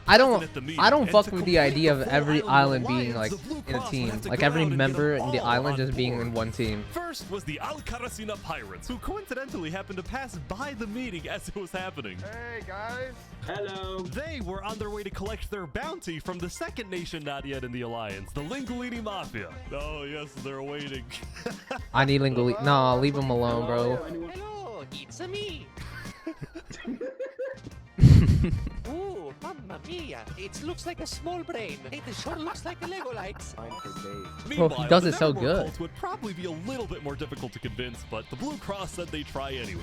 Speaker 1: I don't fuck with the idea of every island being like in a team, like every member in the island just being in one team.
Speaker 3: First was the Al-Karasina pirates, who coincidentally happened to pass by the meeting as it was happening.
Speaker 12: Hey guys.
Speaker 3: Hello. They were on their way to collect their bounty from the second nation not yet in the alliance, the Lingolini Mafia. Oh yes, they're waiting.
Speaker 1: I need Lingoli. Nah, leave him alone, bro.
Speaker 5: Hello, it's me. Ooh, mamma mia! It looks like a small brain. It sure looks like a Lego likes.
Speaker 1: Bro, he does it so good.
Speaker 3: Cults would probably be a little bit more difficult to convince, but the Blue Cross said they'd try anyway.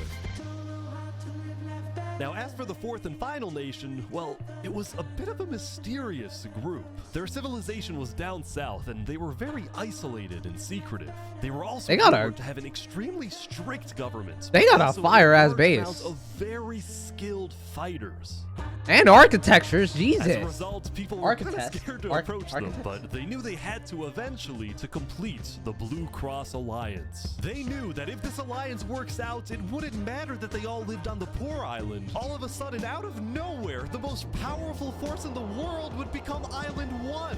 Speaker 3: Now, as for the fourth and final nation, well, it was a bit of a mysterious group. Their civilization was down south, and they were very isolated and secretive. They were also rumored to have an extremely strict government.
Speaker 1: They got a fire-ass base.
Speaker 3: Of very skilled fighters.
Speaker 1: And architectures, Jesus.
Speaker 3: As a result, people were kind of
Speaker 1: Architects.
Speaker 3: scared to approach them, but they knew they had to eventually to complete the Blue Cross Alliance. They knew that if this alliance works out, it wouldn't matter that they all lived on the poor island. All of a sudden, out of nowhere, the most powerful force in the world would become Island 1.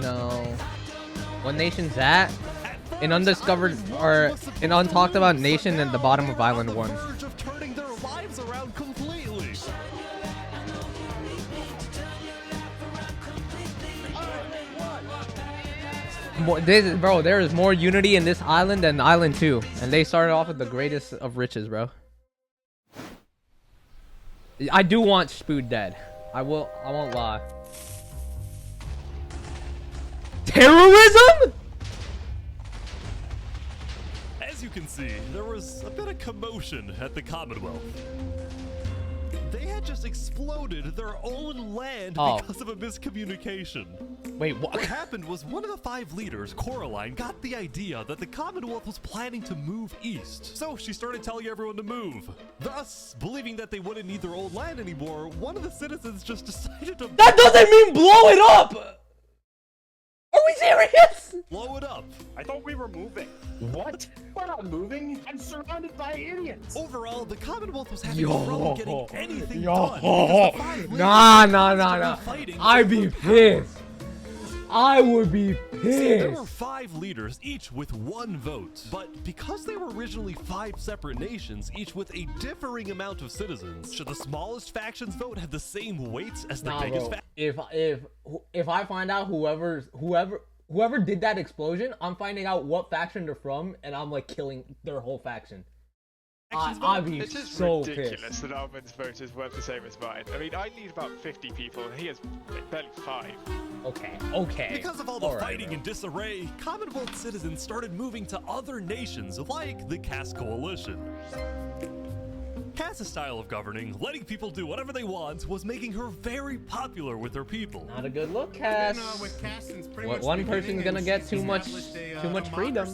Speaker 1: No. What nation's that? An undiscovered or an untalked about nation at the bottom of Island 1.
Speaker 3: Of turning their lives around completely.
Speaker 1: Bro, there is more unity in this island than Island 2, and they started off with the greatest of riches, bro. I do want Spood dead. I won't lie. Terrorism?
Speaker 3: As you can see, there was a bit of commotion at the Commonwealth. They had just exploded their own land because of a miscommunication.
Speaker 1: Wait, what?
Speaker 3: What happened was one of the 5 leaders, Coraline, got the idea that the Commonwealth was planning to move east. So she started telling everyone to move. Thus, believing that they wouldn't need their own land anymore, one of the citizens just decided to—
Speaker 1: That doesn't mean blow it up! Are we serious?
Speaker 3: Blow it up.
Speaker 12: I thought we were moving.
Speaker 5: What? We're not moving. I'm surrounded by idiots.
Speaker 3: Overall, the Commonwealth was having trouble getting anything done.
Speaker 1: Nah. I'd be pissed. I would be pissed.
Speaker 3: See, there were 5 leaders, each with 1 vote. But because they were originally 5 separate nations, each with a differing amount of citizens, should the smallest faction's vote have the same weight as the biggest faction?
Speaker 1: If I find out whoever did that explosion, I'm finding out what faction they're from, and I'm like killing their whole faction. I'd be so pissed.
Speaker 18: It's ridiculous that Armin's vote is worth the same as mine. I mean, I need about 50 people, and he has barely 5.
Speaker 1: Okay.
Speaker 3: Because of all the fighting and disarray, Commonwealth citizens started moving to other nations like the Cass Coalition. Cass's style of governing, letting people do whatever they want, was making her very popular with her people.
Speaker 1: Not a good look, Cass. One person's gonna get too much freedom.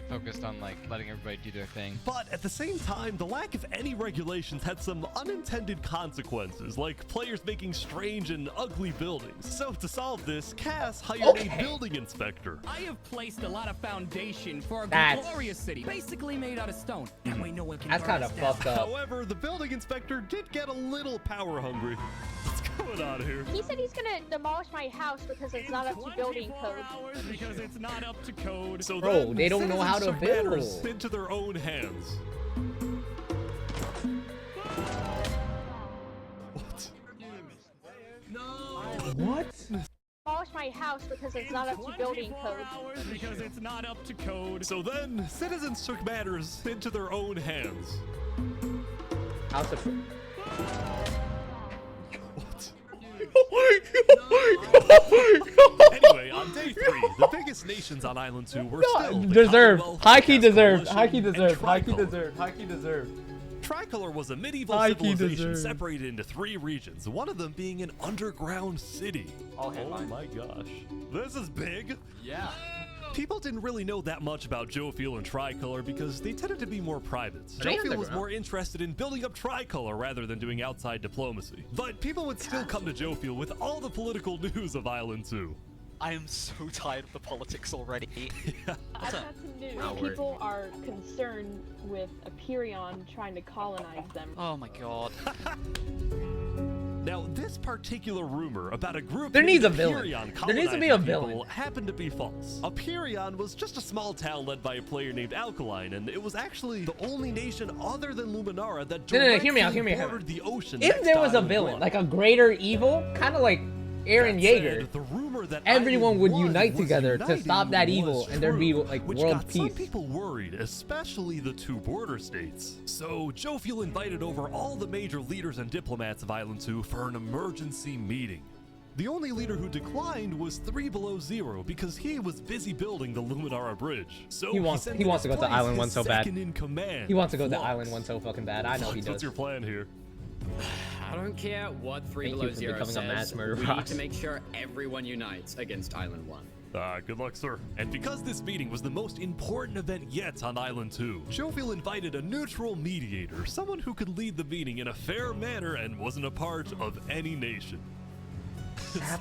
Speaker 19: Focused on like letting everybody do their thing.
Speaker 3: But at the same time, the lack of any regulations had some unintended consequences, like players making strange and ugly buildings. So to solve this, Cass hired a building inspector.
Speaker 20: I have placed a lot of foundation for a glorious city, basically made out of stone. That way no one can.
Speaker 1: That's kind of fucked up.
Speaker 3: However, the building inspector did get a little power hungry. What's going on here?
Speaker 16: He said he's gonna demolish my house because it's not up to building code.
Speaker 20: Because it's not up to code.
Speaker 3: So
Speaker 1: bro, they don't know how to
Speaker 3: citizens took matters
Speaker 1: build.
Speaker 3: into their own hands. What?
Speaker 1: What?
Speaker 16: Demolish my house because it's not up to building code.
Speaker 20: Because it's not up to code.
Speaker 3: So then, citizens took matters into their own hands.
Speaker 1: House of...
Speaker 3: What? Anyway, on day 3, the biggest nations on Island 2 were still the
Speaker 1: deserved.
Speaker 3: Commonwealth,
Speaker 1: High key
Speaker 3: Cass
Speaker 1: deserved.
Speaker 3: Coalition,
Speaker 1: High key
Speaker 3: and
Speaker 1: deserved. High key
Speaker 3: Tricolor.
Speaker 1: deserved. High key deserved.
Speaker 3: Tricolor was a medieval
Speaker 1: High key
Speaker 3: civilization
Speaker 1: deserved.
Speaker 3: separated into 3 regions, one of them being an underground city.
Speaker 1: Oh
Speaker 3: my gosh. This is big.
Speaker 19: Yeah.
Speaker 3: People didn't really know that much about Jofiel and Tricolor because they tended to be more private.
Speaker 1: Are they
Speaker 3: Jofiel was
Speaker 1: underground?
Speaker 3: more interested in building up Tricolor rather than doing outside diplomacy. But people would still come to Jofiel with all the political news of Island 2.
Speaker 12: I am so tired of the politics already.
Speaker 16: I've got some news. People are concerned with Aperion trying to colonize them.
Speaker 12: Oh my god.
Speaker 3: Now, this particular rumor about a group
Speaker 1: There needs
Speaker 3: named
Speaker 1: a villain.
Speaker 3: Aperion
Speaker 1: There needs to be a
Speaker 3: colonizing
Speaker 1: villain.
Speaker 3: people happened to be false. Aperion was just a small town led by a player named Alkaline, and it was actually the only nation other than Luminara that
Speaker 1: No,
Speaker 3: directly
Speaker 1: hear me out, hear me out.
Speaker 3: bordered the ocean.
Speaker 1: If
Speaker 3: next
Speaker 1: there
Speaker 3: to
Speaker 1: was a
Speaker 3: Island
Speaker 1: villain,
Speaker 3: 1.
Speaker 1: like a greater evil, kind of like Eren
Speaker 3: That
Speaker 1: Yeager,
Speaker 3: said, the rumor that
Speaker 1: everyone
Speaker 3: Island
Speaker 1: would
Speaker 3: 1
Speaker 1: unite
Speaker 3: was
Speaker 1: together to
Speaker 3: uniting
Speaker 1: stop that
Speaker 3: was
Speaker 1: evil, and there'd be
Speaker 3: true,
Speaker 1: like
Speaker 3: which
Speaker 1: world
Speaker 3: got some
Speaker 1: peace.
Speaker 3: people worried, especially the 2 border states. So Jofiel invited over all the major leaders and diplomats of Island 2 for an emergency meeting. The only leader who declined was 3 Below Zero because he was busy building the Luminara Bridge. So
Speaker 1: He wants
Speaker 3: sent
Speaker 1: to
Speaker 3: in
Speaker 1: go
Speaker 3: his
Speaker 1: to
Speaker 3: place
Speaker 1: Island 1
Speaker 3: his
Speaker 1: so bad.
Speaker 3: second in command,
Speaker 1: He wants to go to
Speaker 3: Flux.
Speaker 1: Island 1 so fucking bad. I know he
Speaker 3: Flux,
Speaker 1: does.
Speaker 3: What's your plan here?
Speaker 11: I don't care what 3
Speaker 1: Thank you
Speaker 11: Below
Speaker 1: for
Speaker 11: Zero
Speaker 1: becoming a mass
Speaker 11: says.
Speaker 1: murderer,
Speaker 11: We need
Speaker 1: Ross.
Speaker 11: to make sure everyone unites against Island 1.
Speaker 3: Good luck, sir. And because this meeting was the most important event yet on Island 2, Jovial invited a neutral mediator, someone who could lead the meeting in a fair manner and wasn't a part of any nation.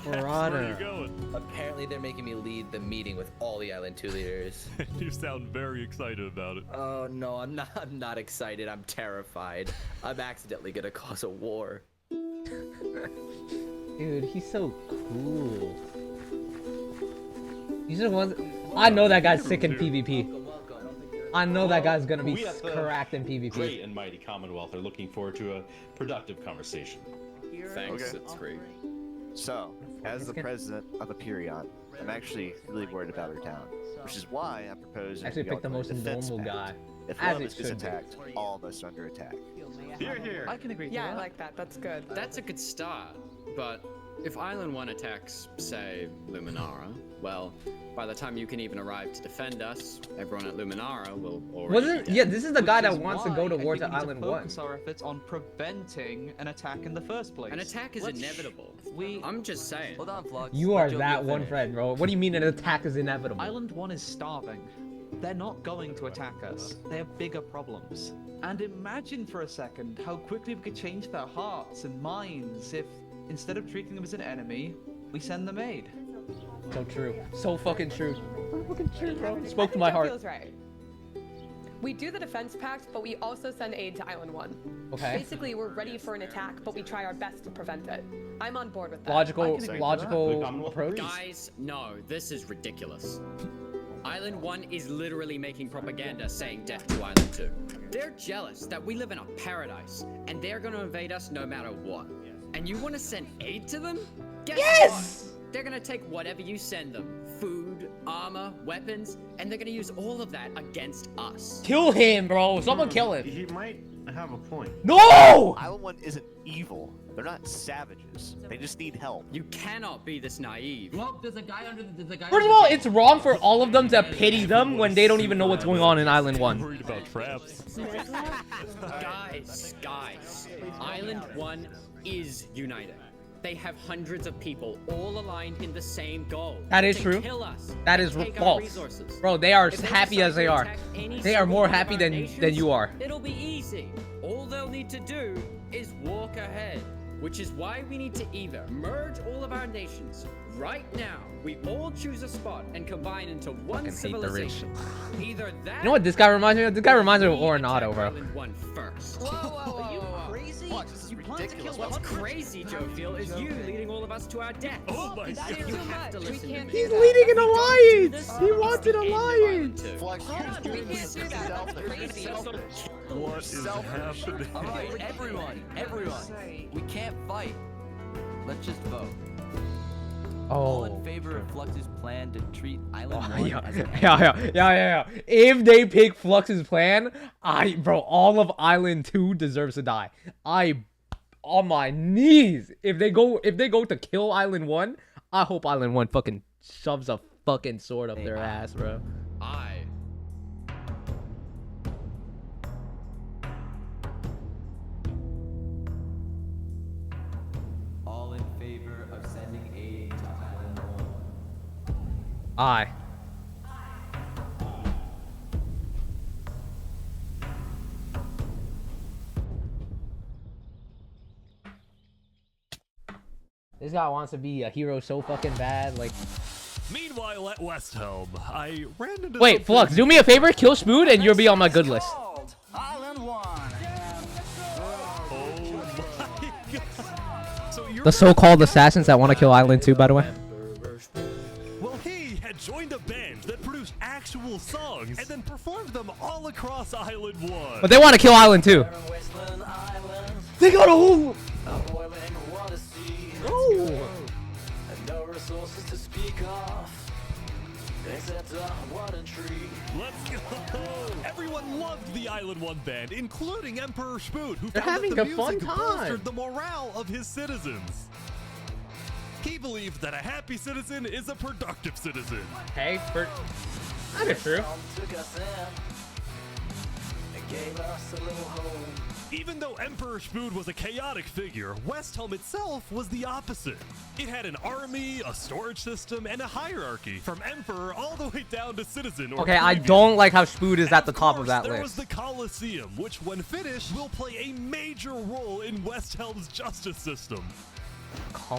Speaker 3: Where are you going?
Speaker 21: Apparently they're making me lead the meeting with all the Island 2 leaders.
Speaker 3: You sound very excited about it.
Speaker 21: Oh no, I'm not excited. I'm terrified. I'm accidentally gonna cause a war.
Speaker 1: Dude, he's so cool. He's just one. I know that guy's sick in PvP. I know that guy's gonna be
Speaker 22: We at the
Speaker 1: cracked in PvP.
Speaker 22: Great and mighty Commonwealth are looking forward to a productive conversation.
Speaker 11: Thanks, it's great.
Speaker 23: So, as the president of Aperion, I'm actually really worried about our town, which is why I'm proposing
Speaker 1: Actually
Speaker 23: we all
Speaker 1: picked the
Speaker 23: join
Speaker 1: most
Speaker 23: a defense
Speaker 1: normal
Speaker 23: pact.
Speaker 1: guy,
Speaker 23: If
Speaker 1: as
Speaker 23: one of
Speaker 1: it
Speaker 23: us gets
Speaker 1: should be.
Speaker 23: attacked, all of us are under attack.
Speaker 18: Here, here.
Speaker 16: I can agree.
Speaker 9: Yeah, I like that. That's good.
Speaker 11: That's a good start, but if Island 1 attacks, say, Luminara, well, by the time you can even arrive to defend us, everyone at Luminara will already be dead.
Speaker 1: Yeah, this is the guy that
Speaker 24: Which is
Speaker 1: wants to
Speaker 24: why
Speaker 1: go to
Speaker 24: I
Speaker 1: war
Speaker 24: think
Speaker 1: to
Speaker 24: we need
Speaker 1: Island
Speaker 24: focus
Speaker 1: 1.
Speaker 24: our efforts on preventing an attack in the first place.
Speaker 11: An attack is inevitable. I'm just saying.
Speaker 24: Hold on, Vlog.
Speaker 1: You are that one friend, bro. What do you mean an attack is inevitable?
Speaker 24: Island 1 is starving. They're not going to attack us. They have bigger problems. And imagine for a second how quickly we could change their hearts and minds if, instead of treating them as an enemy, we send them aid.
Speaker 1: So true. So fucking true. So fucking true, bro. Spoke to
Speaker 9: I
Speaker 1: my
Speaker 9: think
Speaker 1: heart.
Speaker 9: That feels right. We do the defense pact, but we also send aid to Island 1.
Speaker 1: Okay.
Speaker 9: Basically, we're ready for an attack, but we try our best to prevent it. I'm on board with that.
Speaker 1: Logical approach.
Speaker 11: Guys, no, this is ridiculous. Island 1 is literally making propaganda saying death to Island 2. They're jealous that we live in a paradise, and they're gonna invade us no matter what. And you wanna send aid to them? Guess what? They're gonna take whatever you send them. Food, armor, weapons, and they're gonna use all of that against us.
Speaker 1: Kill him, bro. Someone kill him.
Speaker 22: He might have a point.
Speaker 1: No!
Speaker 23: Island 1 isn't evil. They're not savages. They just need help.
Speaker 11: You cannot be this naive.
Speaker 10: Well, there's a guy under the guy.
Speaker 1: First of all, it's wrong for all of them to pity them when they don't even know what's going on in Island 1.
Speaker 3: Worried about traps.
Speaker 11: Guys, Island 1 is united. They have hundreds of people all aligned in the same goal.
Speaker 1: That is
Speaker 11: to
Speaker 1: true.
Speaker 11: Kill us,
Speaker 1: That is
Speaker 11: take our
Speaker 1: false.
Speaker 11: resources.
Speaker 1: Bro, they are
Speaker 11: If they
Speaker 1: happy
Speaker 11: decide
Speaker 1: as they
Speaker 11: to
Speaker 1: are.
Speaker 11: attack any
Speaker 1: They are
Speaker 11: single
Speaker 1: more
Speaker 11: one of
Speaker 1: happy
Speaker 11: our
Speaker 1: than
Speaker 11: nations,
Speaker 1: you are.
Speaker 11: It'll be easy. All they'll need to do is walk ahead. Which is why we need to either merge all of our nations right now. We all choose a spot and combine into one
Speaker 1: Fucking hate the rich.
Speaker 11: civilization. Either that.
Speaker 1: You know what this guy reminds me of? This guy reminds me of Ornato, bro.
Speaker 11: Island 1 first.
Speaker 7: Are you crazy?
Speaker 11: You plan to kill What's crazy, Jovial, is you leading all of us to our death.
Speaker 3: Oh my
Speaker 11: God. You have to listen to me.
Speaker 1: He's leading an alliance! He wants an alliance!
Speaker 23: Flex,
Speaker 9: We can't do that. That's crazy.
Speaker 3: What is happening?
Speaker 15: Alright, everyone. We can't fight. Let's just vote. All in favor of Flux's plan to treat Island 1 as an
Speaker 1: Yeah. If they pick Flux's plan, bro, all of Island 2 deserves to die. On my knees. If they go to kill Island 1, I hope Island 1 fucking shoves a fucking sword up their ass, bro.
Speaker 15: All in favor of sending aid to Island 1.
Speaker 1: Aye. This guy wants to be a hero so fucking bad, like.
Speaker 3: Meanwhile, at West Helm, I ran into.
Speaker 1: Wait, Flux, do me a favor, kill Smoot, and you'll be on my good list.
Speaker 15: Island 1.
Speaker 1: The so-called assassins that want to kill Island 2, by the way.
Speaker 3: Well, he had joined a band that produced actual songs and then performed them all across Island 1.
Speaker 1: But they want to kill Island 2. They got a whole. Oh.
Speaker 15: No resources to speak of, except a water tree.
Speaker 3: Let's go! Everyone loved the Island 1 band, including Emperor Spoot, who
Speaker 1: They're
Speaker 3: found
Speaker 1: having
Speaker 3: that
Speaker 1: a
Speaker 3: the
Speaker 1: fun
Speaker 3: music
Speaker 1: time.
Speaker 3: bolstered the morale of his citizens. He believed that a happy citizen is a productive citizen.
Speaker 1: Hey, that is true.
Speaker 15: Took us in and gave us a little home.
Speaker 3: Even though Emperor Spood was a chaotic figure, Westhelm itself was the opposite. It had an army, a storage system, and a hierarchy, from Emperor all the way down to citizen. Or
Speaker 1: Okay, I
Speaker 3: plebeian.
Speaker 1: don't like how Spood is at the top of that
Speaker 3: There was
Speaker 1: list.
Speaker 3: the Colosseum, which when finished will play a major role in Westhelm's justice system.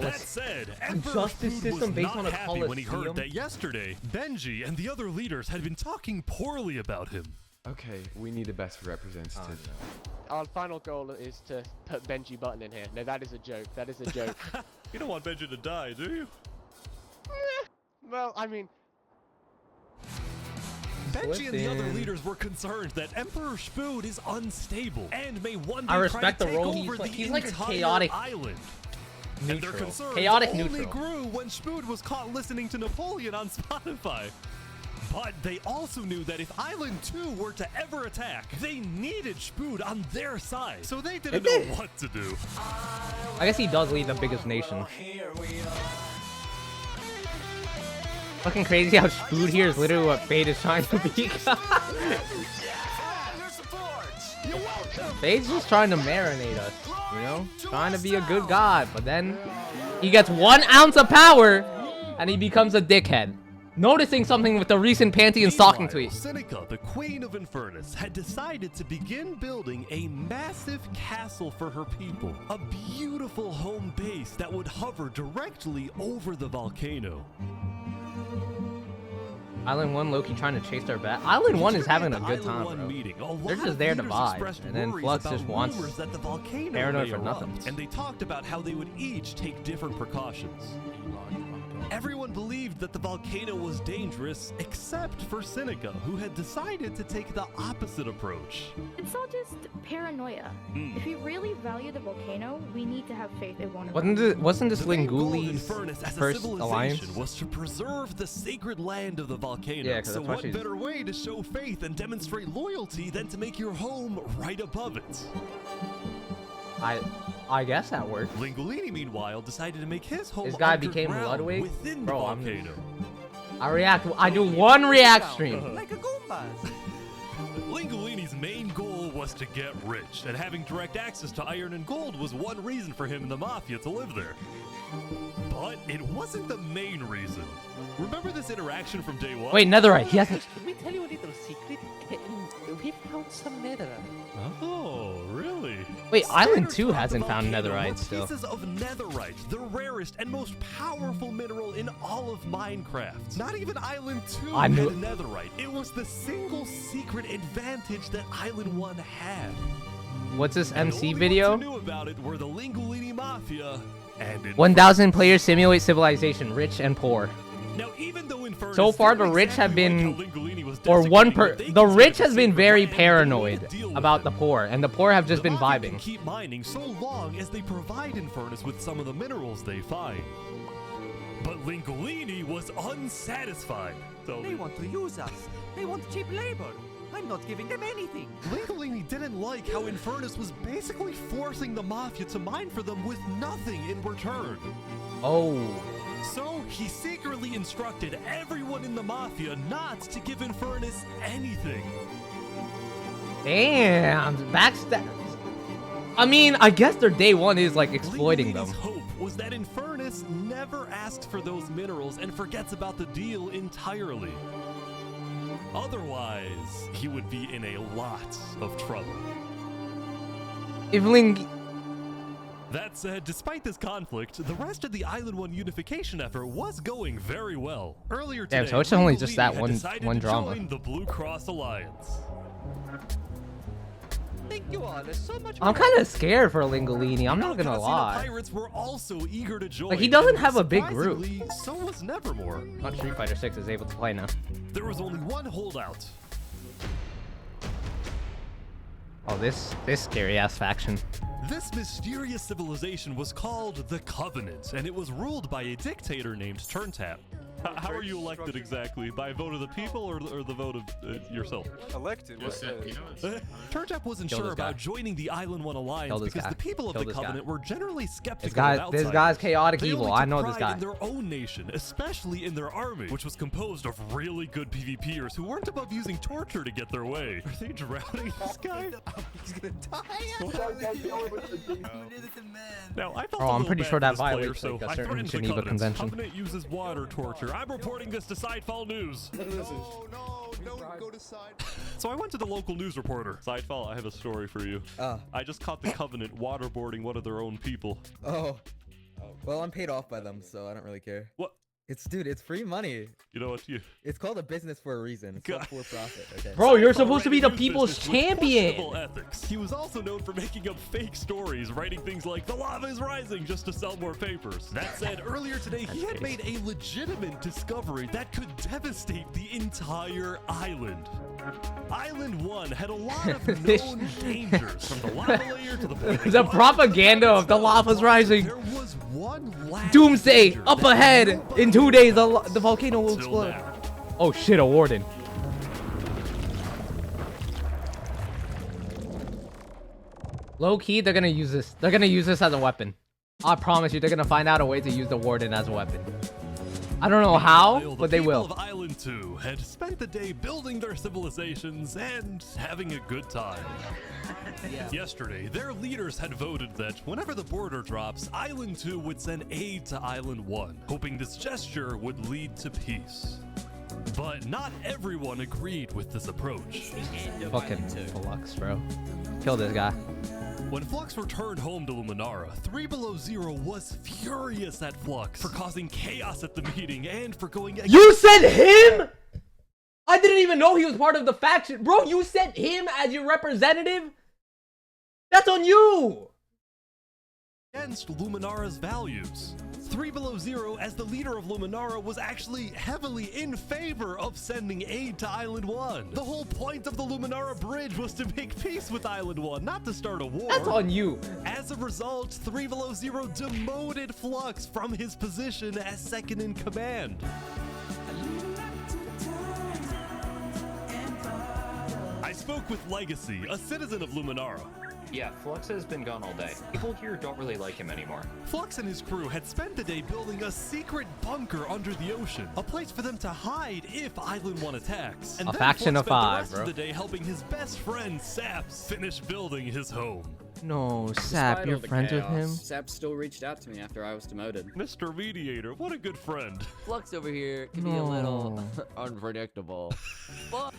Speaker 3: That said, Emperor
Speaker 1: justice
Speaker 3: Spood
Speaker 1: system
Speaker 3: was
Speaker 1: based
Speaker 3: not
Speaker 1: on a
Speaker 3: happy when he heard
Speaker 1: Colosseum?
Speaker 3: that yesterday, Benji and the other leaders had been talking poorly about him.
Speaker 17: Okay, we need a best representative.
Speaker 7: Our final goal is to put Benji Button in here. No, that is a joke. That is a joke.
Speaker 3: You don't want Benji to die, do you?
Speaker 7: Well, I mean...
Speaker 3: Benji and the other leaders were concerned that Emperor Spood is unstable and may one day
Speaker 1: I
Speaker 3: try
Speaker 1: respect
Speaker 3: to
Speaker 1: the
Speaker 3: take
Speaker 1: role.
Speaker 3: over
Speaker 1: He's
Speaker 3: the
Speaker 1: like a
Speaker 3: entire
Speaker 1: chaotic
Speaker 3: island. And their
Speaker 1: neutral.
Speaker 3: concerns
Speaker 1: Chaotic
Speaker 3: only
Speaker 1: neutral.
Speaker 3: grew when Spood was caught listening to Napoleon on Spotify. But they also knew that if Island 2 were to ever attack, they needed Spood on their side, so they didn't know what to do.
Speaker 1: I guess he does lead the biggest nation. Fucking crazy how Spood here is literally what Fate is trying to be. Fate's just trying to marinate us, you know? Trying to be a good god, but then he gets 1 ounce of power and he becomes a dickhead. Noticing something with the recent panty and stocking tweet.
Speaker 3: Seneca, the Queen of Infernus, had decided to begin building a massive castle for her people. A beautiful home base that would hover directly over the volcano.
Speaker 1: Island 1 Loki trying to chase their bat. Island 1 is having a good time, bro. They're just there to vibe, and then Flux just wants paranoid for nothing.
Speaker 3: And they talked about how they would each take different precautions. Everyone believed that the volcano was dangerous, except for Seneca, who had decided to take the opposite approach.
Speaker 6: It's all just paranoia. If we really value the volcano, we need to have faith it won't.
Speaker 1: Wasn't this Linguli's
Speaker 3: Infernus as a
Speaker 1: first
Speaker 3: civilization
Speaker 1: alliance?
Speaker 3: was to preserve the sacred land of the volcano.
Speaker 1: Yeah, 'cause
Speaker 3: so
Speaker 1: that's why
Speaker 3: what
Speaker 1: she's-
Speaker 3: better way to show faith and demonstrate loyalty than to make your home right above it?
Speaker 1: I guess that worked.
Speaker 3: Lingolini, meanwhile, decided to make his home
Speaker 1: This guy became
Speaker 3: underground
Speaker 1: Ludwig?
Speaker 3: within
Speaker 1: Bro,
Speaker 3: the
Speaker 1: I'm-
Speaker 3: volcano.
Speaker 1: I do 1 react stream.
Speaker 3: Like a Goombas. Lingolini's main goal was to get rich, and having direct access to iron and gold was one reason for him and the Mafia to live there. But it wasn't the main reason. Remember this interaction from day 1?
Speaker 1: Wait, Netherite. He hasn't.
Speaker 5: Let me tell you a little secret. We found some netherite.
Speaker 3: Oh, really?
Speaker 1: Wait, Island
Speaker 3: Scattered
Speaker 1: 2
Speaker 3: throughout
Speaker 1: hasn't
Speaker 3: the
Speaker 1: found
Speaker 3: volcano
Speaker 1: netherite
Speaker 3: were
Speaker 1: still.
Speaker 3: Pieces of netherite, the rarest and most powerful mineral in all of Minecraft. Not even Island 2
Speaker 1: I
Speaker 3: had
Speaker 1: knew-
Speaker 3: netherite. It was the single secret advantage that Island 1 had.
Speaker 1: What's this
Speaker 3: And
Speaker 1: MC
Speaker 3: only
Speaker 1: video?
Speaker 3: ones who knew about it were the Lingolini Mafia and
Speaker 1: 1,000 players simulate civilization, rich and poor.
Speaker 3: Now, even though Infernus
Speaker 1: So far, the
Speaker 3: didn't
Speaker 1: rich have
Speaker 3: exactly
Speaker 1: been,
Speaker 3: like how Lingolini was
Speaker 1: or one
Speaker 3: desecrating
Speaker 1: per.
Speaker 3: it, they
Speaker 1: The rich
Speaker 3: considered
Speaker 1: has been
Speaker 3: sacred
Speaker 1: very
Speaker 3: land and
Speaker 1: paranoid
Speaker 3: wanted to deal with
Speaker 1: about
Speaker 3: it.
Speaker 1: the poor, and the poor have just been
Speaker 3: Mafia can
Speaker 1: vibing.
Speaker 3: keep mining so long as they provide Infernus with some of the minerals they find. But Lingolini was unsatisfied. So
Speaker 5: They want to use us. They want cheap labor. I'm not giving them anything.
Speaker 3: Lingolini didn't like how Infernus was basically forcing the Mafia to mine for them with nothing in return.
Speaker 1: Oh.
Speaker 3: So he secretly instructed everyone in the Mafia not to give Infernus anything.
Speaker 1: Damn, backstab. I mean, I guess their day 1 is like exploiting them.
Speaker 3: Lingolini's hope was that Infernus never asked for those minerals and forgets about the deal entirely. Otherwise, he would be in a lot of trouble.
Speaker 1: If Ling.
Speaker 3: That said, despite this conflict, the rest of the Island 1 unification effort was going very well. Earlier today,
Speaker 1: Damn, so it's only just
Speaker 3: Lingolini
Speaker 1: that
Speaker 3: had
Speaker 1: one
Speaker 3: decided to
Speaker 1: drama.
Speaker 3: join the Blue Cross Alliance.
Speaker 5: Thank you all. There's so much.
Speaker 1: I'm kind of scared for Lingolini. I'm not gonna
Speaker 3: The
Speaker 1: lie.
Speaker 3: Pirates were also eager to join.
Speaker 1: Like, he doesn't
Speaker 3: and
Speaker 1: have a big group.
Speaker 3: surprisingly, So was Nevermore.
Speaker 1: Not Street Fighter 6 is able to play now.
Speaker 3: There was only one holdout.
Speaker 1: Oh, this scary ass faction.
Speaker 3: This mysterious civilization was called the Covenant, and it was ruled by a dictator named Turntap. How are you elected exactly? By a vote of the people or the vote of yourself?
Speaker 18: Elected?
Speaker 3: Turntap wasn't
Speaker 1: Kill
Speaker 3: sure
Speaker 1: this guy.
Speaker 3: about joining the Island One Alliance
Speaker 1: Kill this
Speaker 3: because
Speaker 1: guy.
Speaker 3: the people of
Speaker 1: Kill
Speaker 3: the
Speaker 1: this guy.
Speaker 3: Covenant were generally skeptical of
Speaker 1: This
Speaker 3: outsiders.
Speaker 1: guy's chaotic
Speaker 3: They
Speaker 1: evil.
Speaker 3: only
Speaker 1: I
Speaker 3: took
Speaker 1: know this
Speaker 3: pride
Speaker 1: guy.
Speaker 3: in their own nation, especially in their army, which was composed of really good PvPers who weren't above using torture to get their way. Are they drowning this guy?
Speaker 15: He's gonna die.
Speaker 3: Now, I felt
Speaker 1: Oh,
Speaker 3: a
Speaker 1: I'm
Speaker 3: little
Speaker 1: pretty
Speaker 3: bad
Speaker 1: sure
Speaker 3: for
Speaker 1: that
Speaker 3: this player,
Speaker 1: violates,
Speaker 3: so
Speaker 1: like, a
Speaker 3: I
Speaker 1: certain
Speaker 3: threatened the
Speaker 1: Geneva
Speaker 3: Covenant.
Speaker 1: Convention.
Speaker 3: Covenant uses water torture. I'm reporting this to Sidefall News. So I went to the local news reporter. Sidefall, I have a story for you. I just caught the Covenant waterboarding one of their own people.
Speaker 2: Oh. Well, I'm paid off by them, so I don't really care.
Speaker 3: What?
Speaker 2: Dude, it's free money.
Speaker 3: You know what?
Speaker 2: It's called a business for a reason. It's not for profit, okay?
Speaker 1: Bro, you're supposed to be the
Speaker 3: News
Speaker 1: people's
Speaker 3: business with
Speaker 1: champion.
Speaker 3: questionable ethics. He was also known for making up fake stories, writing things like "the lava is rising" just to sell more papers. That said, earlier today he had made a legitimate discovery that could devastate the entire island. Island 1 had a lot of known dangers, from the lava layer to the boiling
Speaker 1: The
Speaker 3: water.
Speaker 1: propaganda of the lava's rising.
Speaker 3: There was one last
Speaker 1: Doomsday
Speaker 3: danger
Speaker 1: up
Speaker 3: that
Speaker 1: ahead. In 2 days, the volcano will
Speaker 3: Till
Speaker 1: explode.
Speaker 3: now.
Speaker 1: Oh shit, a warden. Low key, they're gonna use this. They're gonna use this as a weapon. I promise you, they're gonna find out a way to use the warden as a weapon. I don't know how, but they will.
Speaker 3: The people of Island 2 had spent the day building their civilizations and having a good time. Yesterday, their leaders had voted that whenever the border drops, Island 2 would send aid to Island 1, hoping this gesture would lead to peace. But not everyone agreed with this approach.
Speaker 1: Fucking Flux, bro. Kill this guy.
Speaker 3: When Flux returned home to Luminara, 3 Below Zero was furious at Flux for causing chaos at the meeting and for going against—
Speaker 1: You sent him? I didn't even know he was part of the faction. Bro, you sent him as your representative? That's on you!
Speaker 3: against Luminara's values. 3 Below Zero, as the leader of Luminara, was actually heavily in favor of sending aid to Island 1. The whole point of the Luminara Bridge was to make peace with Island 1, not to start a war.
Speaker 1: That's on you.
Speaker 3: As a result, 3 Below Zero demoted Flux from his position as second in command. I spoke with Legacy, a citizen of Luminara.
Speaker 4: Yeah, Flux has been gone all day. People here don't really like him anymore.
Speaker 3: Flux and his crew had spent the day building a secret bunker under the ocean, a place for them to hide if Island 1 attacks. And
Speaker 1: A
Speaker 3: then
Speaker 1: faction
Speaker 3: Flux
Speaker 1: of
Speaker 3: spent the
Speaker 1: 5,
Speaker 3: rest
Speaker 1: bro.
Speaker 3: of the day helping his best friend Saps finish building his home.
Speaker 1: No, Sap,
Speaker 11: Despite
Speaker 1: you're
Speaker 11: all the
Speaker 1: friends with
Speaker 11: chaos,
Speaker 1: him?
Speaker 11: Sap still reached out to me after I was demoted.
Speaker 3: Mr. Mediator, what a good friend.
Speaker 21: Flux over here can be a little unpredictable, but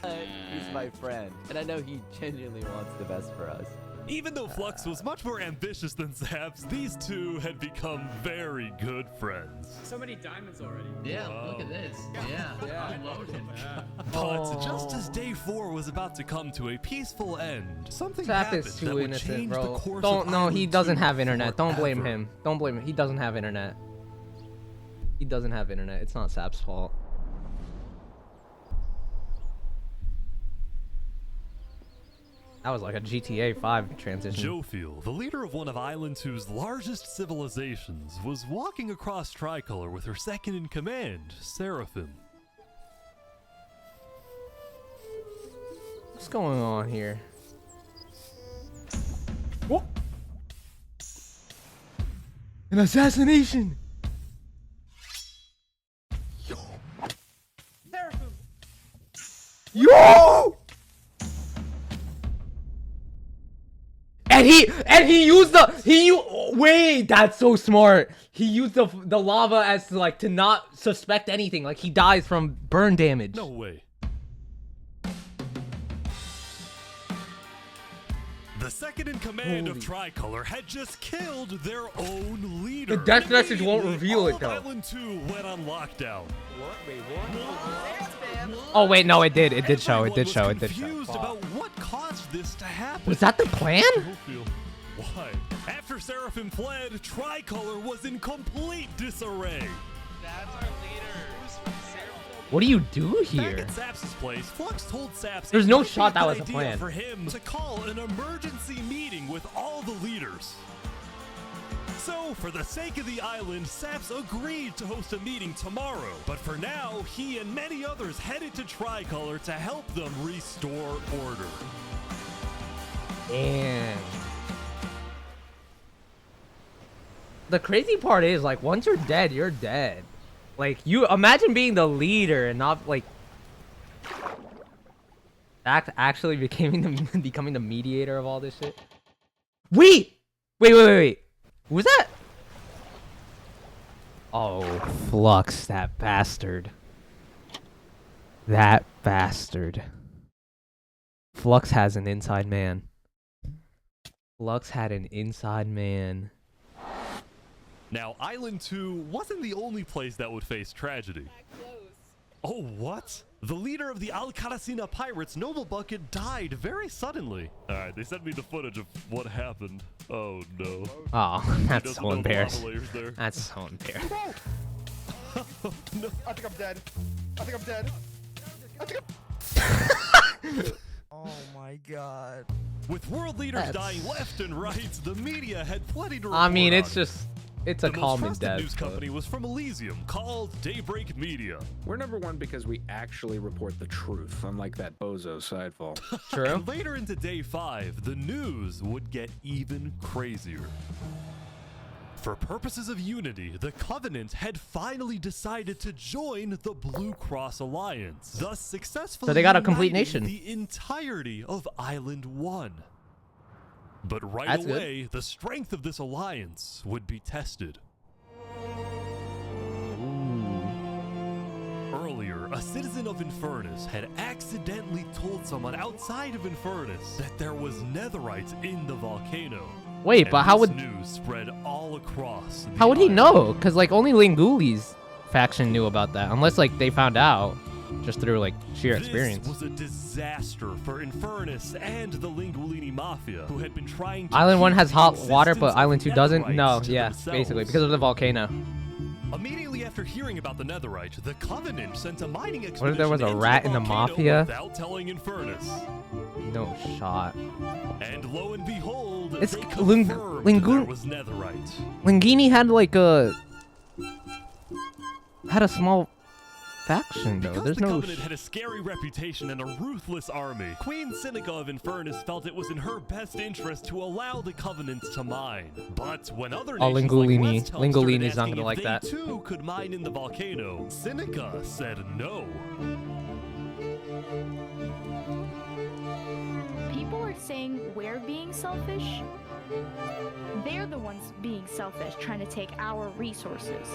Speaker 21: he's my friend, and I know he genuinely wants the best for us.
Speaker 3: Even though Flux was much more ambitious than Saps, these two had become very good friends.
Speaker 11: So many diamonds already.
Speaker 8: Yeah, look at this. Yeah, I'm loaded.
Speaker 3: But just as day 4 was about to come to a peaceful end, something
Speaker 1: Sap
Speaker 3: happened
Speaker 1: is
Speaker 3: that
Speaker 1: too
Speaker 3: would
Speaker 1: innocent,
Speaker 3: change the
Speaker 1: bro.
Speaker 3: course
Speaker 1: Don't,
Speaker 3: of
Speaker 1: no, he
Speaker 3: Island
Speaker 1: doesn't
Speaker 3: 2
Speaker 1: have internet. Don't blame
Speaker 3: forever.
Speaker 1: him. Don't blame him. He doesn't have internet. He doesn't have internet. It's not Sap's fault. That was like a GTA 5 transition.
Speaker 3: Jofiel, the leader of one of Island 2's largest civilizations, was walking across Tricolor with her second in command, Seraphim.
Speaker 1: What's going on here? What? An assassination! Yo! And he used wait, that's so smart. He used the lava as like to not suspect anything. Like he dies from burn damage.
Speaker 3: No way. The second in command of Tricolor had just killed their own leader.
Speaker 1: The death message won't reveal it though.
Speaker 3: Island 2 went on lockdown.
Speaker 1: Oh wait, no, it did. It did show. It did show. It did show.
Speaker 3: Confused about what caused this to happen.
Speaker 1: Was that the plan?
Speaker 3: Why? After Seraphim fled, Tricolor was in complete disarray.
Speaker 12: That's our leader.
Speaker 1: What do you do
Speaker 3: Back
Speaker 1: here?
Speaker 3: at Saps' place, Flux told Saps
Speaker 1: There's
Speaker 3: it
Speaker 1: no
Speaker 3: might be
Speaker 1: shot that
Speaker 3: good
Speaker 1: was a
Speaker 3: idea
Speaker 1: plan.
Speaker 3: for him to call an emergency meeting with all the leaders. So, for the sake of the island, Saps agreed to host a meeting tomorrow. But for now, he and many others headed to Tricolor to help them restore order.
Speaker 1: And the crazy part is, like, once you're dead, you're dead. Like, you imagine being the leader and not, like, actually becoming the mediator of all this shit. Wait! Who's that? Oh, Flux, that bastard. That bastard. Flux has an inside man. Flux had an inside man.
Speaker 3: Now, Island 2 wasn't the only place that would face tragedy. Oh, what? The leader of the Alcaracina Pirates, Noble Bucket, died very suddenly. Alright, they sent me the footage of what happened. Oh, no.
Speaker 1: Oh, that's so embarrassing. That's so embarrassing.
Speaker 18: No. I think I'm dead.
Speaker 2: Oh my god.
Speaker 3: With world leaders dying left and right, the media had plenty to report
Speaker 1: I mean, it's
Speaker 3: on.
Speaker 1: just... It's a common death.
Speaker 3: The most trusted news company was from Elysium, called Daybreak Media.
Speaker 13: We're #1 because we actually report the truth, unlike that bozo sidefall.
Speaker 1: True.
Speaker 3: And later into day 5, the news would get even crazier. For purposes of unity, the Covenant had finally decided to join the Blue Cross Alliance, thus successfully
Speaker 1: So they got a complete nation.
Speaker 3: the entirety of Island 1. But right
Speaker 1: That's
Speaker 3: away, the strength of this alliance would be tested. Earlier, a citizen of Infernus had accidentally told someone outside of Infernus that there was netherite in the volcano.
Speaker 1: Wait,
Speaker 3: And
Speaker 1: but how
Speaker 3: this
Speaker 1: would...
Speaker 3: news spread all across the
Speaker 1: How would he
Speaker 3: island.
Speaker 1: know? Because, like, only Linguli's faction knew about that. Unless, like, they found out just through, like, sheer experience.
Speaker 3: This was a disaster for Infernus and the Linguini Mafia, who had been trying to
Speaker 1: Island 1
Speaker 3: keep
Speaker 1: has
Speaker 3: the
Speaker 1: hot water,
Speaker 3: existence
Speaker 1: but Island
Speaker 3: of
Speaker 1: 2 doesn't?
Speaker 3: netherite
Speaker 1: No,
Speaker 3: to
Speaker 1: yeah,
Speaker 3: themselves.
Speaker 1: basically, because of the volcano.
Speaker 3: Immediately after hearing about the netherite, the Covenant sent a mining expedition
Speaker 1: What if there was a
Speaker 3: into
Speaker 1: rat in the
Speaker 3: volcano
Speaker 1: mafia?
Speaker 3: without telling Infernus.
Speaker 1: No shot.
Speaker 3: And lo and behold,
Speaker 1: It's
Speaker 3: they confirmed there was netherite.
Speaker 1: Linguini had, like, a... Had a small... faction, though.
Speaker 3: Because
Speaker 1: There's
Speaker 3: the
Speaker 1: no...
Speaker 3: Covenant had a scary reputation and a ruthless army, Queen Seneca of Infernus felt it was in her best interest to allow the Covenant to mine. But when other
Speaker 1: Oh,
Speaker 3: nations
Speaker 1: Lingolini.
Speaker 3: like West Helm started
Speaker 1: Lingolini's not
Speaker 3: asking
Speaker 1: gonna
Speaker 3: if
Speaker 1: like
Speaker 3: they
Speaker 1: that.
Speaker 3: too could mine in the volcano, Seneca said no.
Speaker 6: People are saying we're being selfish. They're the ones being selfish, trying to take our resources.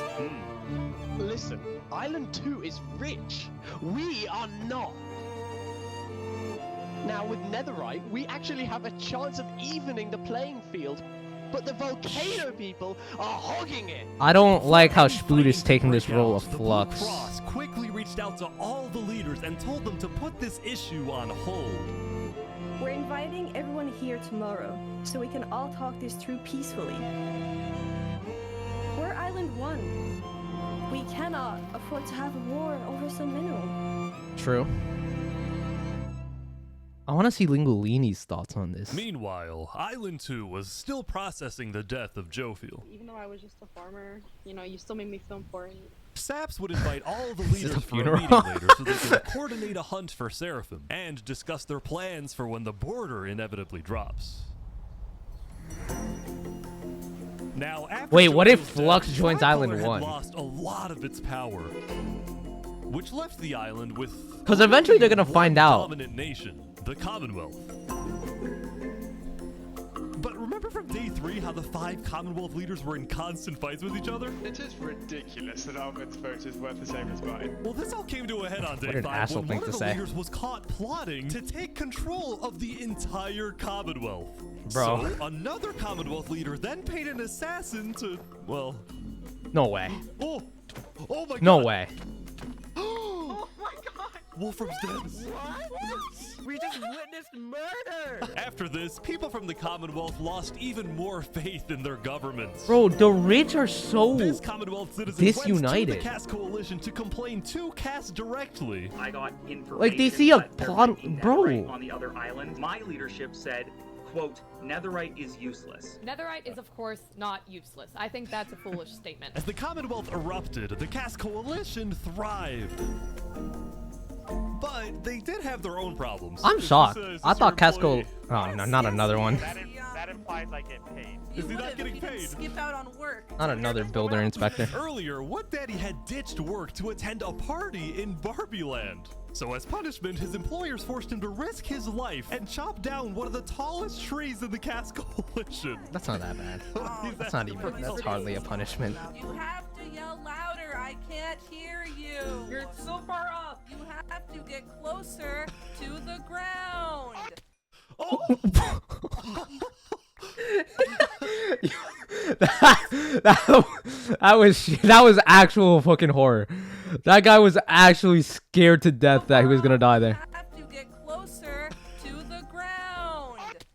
Speaker 7: Listen, Island 2 is rich. We are not. Now, with netherite, we actually have a chance of evening the playing field. But the volcano people are hogging it.
Speaker 1: I don't like how Spoot is taking this role of
Speaker 3: The
Speaker 1: Flux.
Speaker 3: Blue Cross quickly reached out to all the leaders and told them to put this issue on hold.
Speaker 14: We're inviting everyone here tomorrow, so we can all talk this through peacefully. We're Island 1. We cannot afford to have a war over some mineral.
Speaker 1: True. I want to see Lingolini's thoughts on this.
Speaker 3: Meanwhile, Island 2 was still processing the death of Jofiel.
Speaker 16: Even though I was just a farmer, you know, you still made me feel important.
Speaker 3: Saps would invite all the
Speaker 1: This is a
Speaker 3: leaders for a
Speaker 1: funeral.
Speaker 3: meeting later so they could coordinate a hunt for Seraphim and discuss their plans for when the border inevitably drops. Now, after
Speaker 1: Wait, what if
Speaker 3: Jofiel's
Speaker 1: Flux
Speaker 3: death,
Speaker 1: joins
Speaker 3: Tricolor
Speaker 1: Island
Speaker 3: had
Speaker 1: 1?
Speaker 3: lost a lot of its power, which left the island with
Speaker 1: 'Cause eventually they're gonna find out.
Speaker 3: dominant nation, the Commonwealth. But remember from day 3 how the 5 Commonwealth leaders were in constant fights with each other?
Speaker 18: It is ridiculous that Alvin's vote is worth the same as mine.
Speaker 3: Well, this all came to a head on day
Speaker 1: What an
Speaker 3: 5
Speaker 1: asshole
Speaker 3: when
Speaker 1: thing
Speaker 3: one
Speaker 1: to
Speaker 3: of the
Speaker 1: say.
Speaker 3: leaders was caught plotting to take control of the entire Commonwealth.
Speaker 1: Bro.
Speaker 3: So another Commonwealth leader then paid an assassin to, well...
Speaker 1: No way.
Speaker 3: Oh my god!
Speaker 1: No way.
Speaker 3: Oh my god! Wolfram's dead.
Speaker 2: What? We just witnessed murder!
Speaker 3: After this, people from the Commonwealth lost even more faith in their governments.
Speaker 1: Bro, the rich are so
Speaker 3: This Commonwealth citizen went to the
Speaker 1: disunited.
Speaker 3: Caste Coalition to complain to Caste directly.
Speaker 19: I got information
Speaker 1: Like, they see a
Speaker 19: that they're
Speaker 1: plot-
Speaker 19: making
Speaker 1: bro.
Speaker 19: netherite on the other island. My leadership said, quote, netherite is useless.
Speaker 9: Netherite is, of course, not useless. I think that's a foolish statement.
Speaker 3: As the Commonwealth erupted, the Caste Coalition thrived. But they did have their own problems.
Speaker 1: I'm shocked. I thought Casco.
Speaker 3: employee?
Speaker 1: Oh no, not another one.
Speaker 18: That implies I get paid.
Speaker 3: Is he not getting paid?
Speaker 20: Skip out on work.
Speaker 1: Not another builder inspector.
Speaker 3: Earlier, What Daddy had ditched work to attend a party in Barbie Land. So as punishment, his employers forced him to risk his life and chop down one of the tallest trees in the Caste Coalition.
Speaker 1: That's not that bad. That's not even. That's hardly a punishment.
Speaker 20: You have to yell louder. I can't hear you. You're so far up. You have to get closer to the ground.
Speaker 1: that was actual fucking horror. That guy was actually scared to death that he was gonna die there.
Speaker 20: You have to get closer to the ground.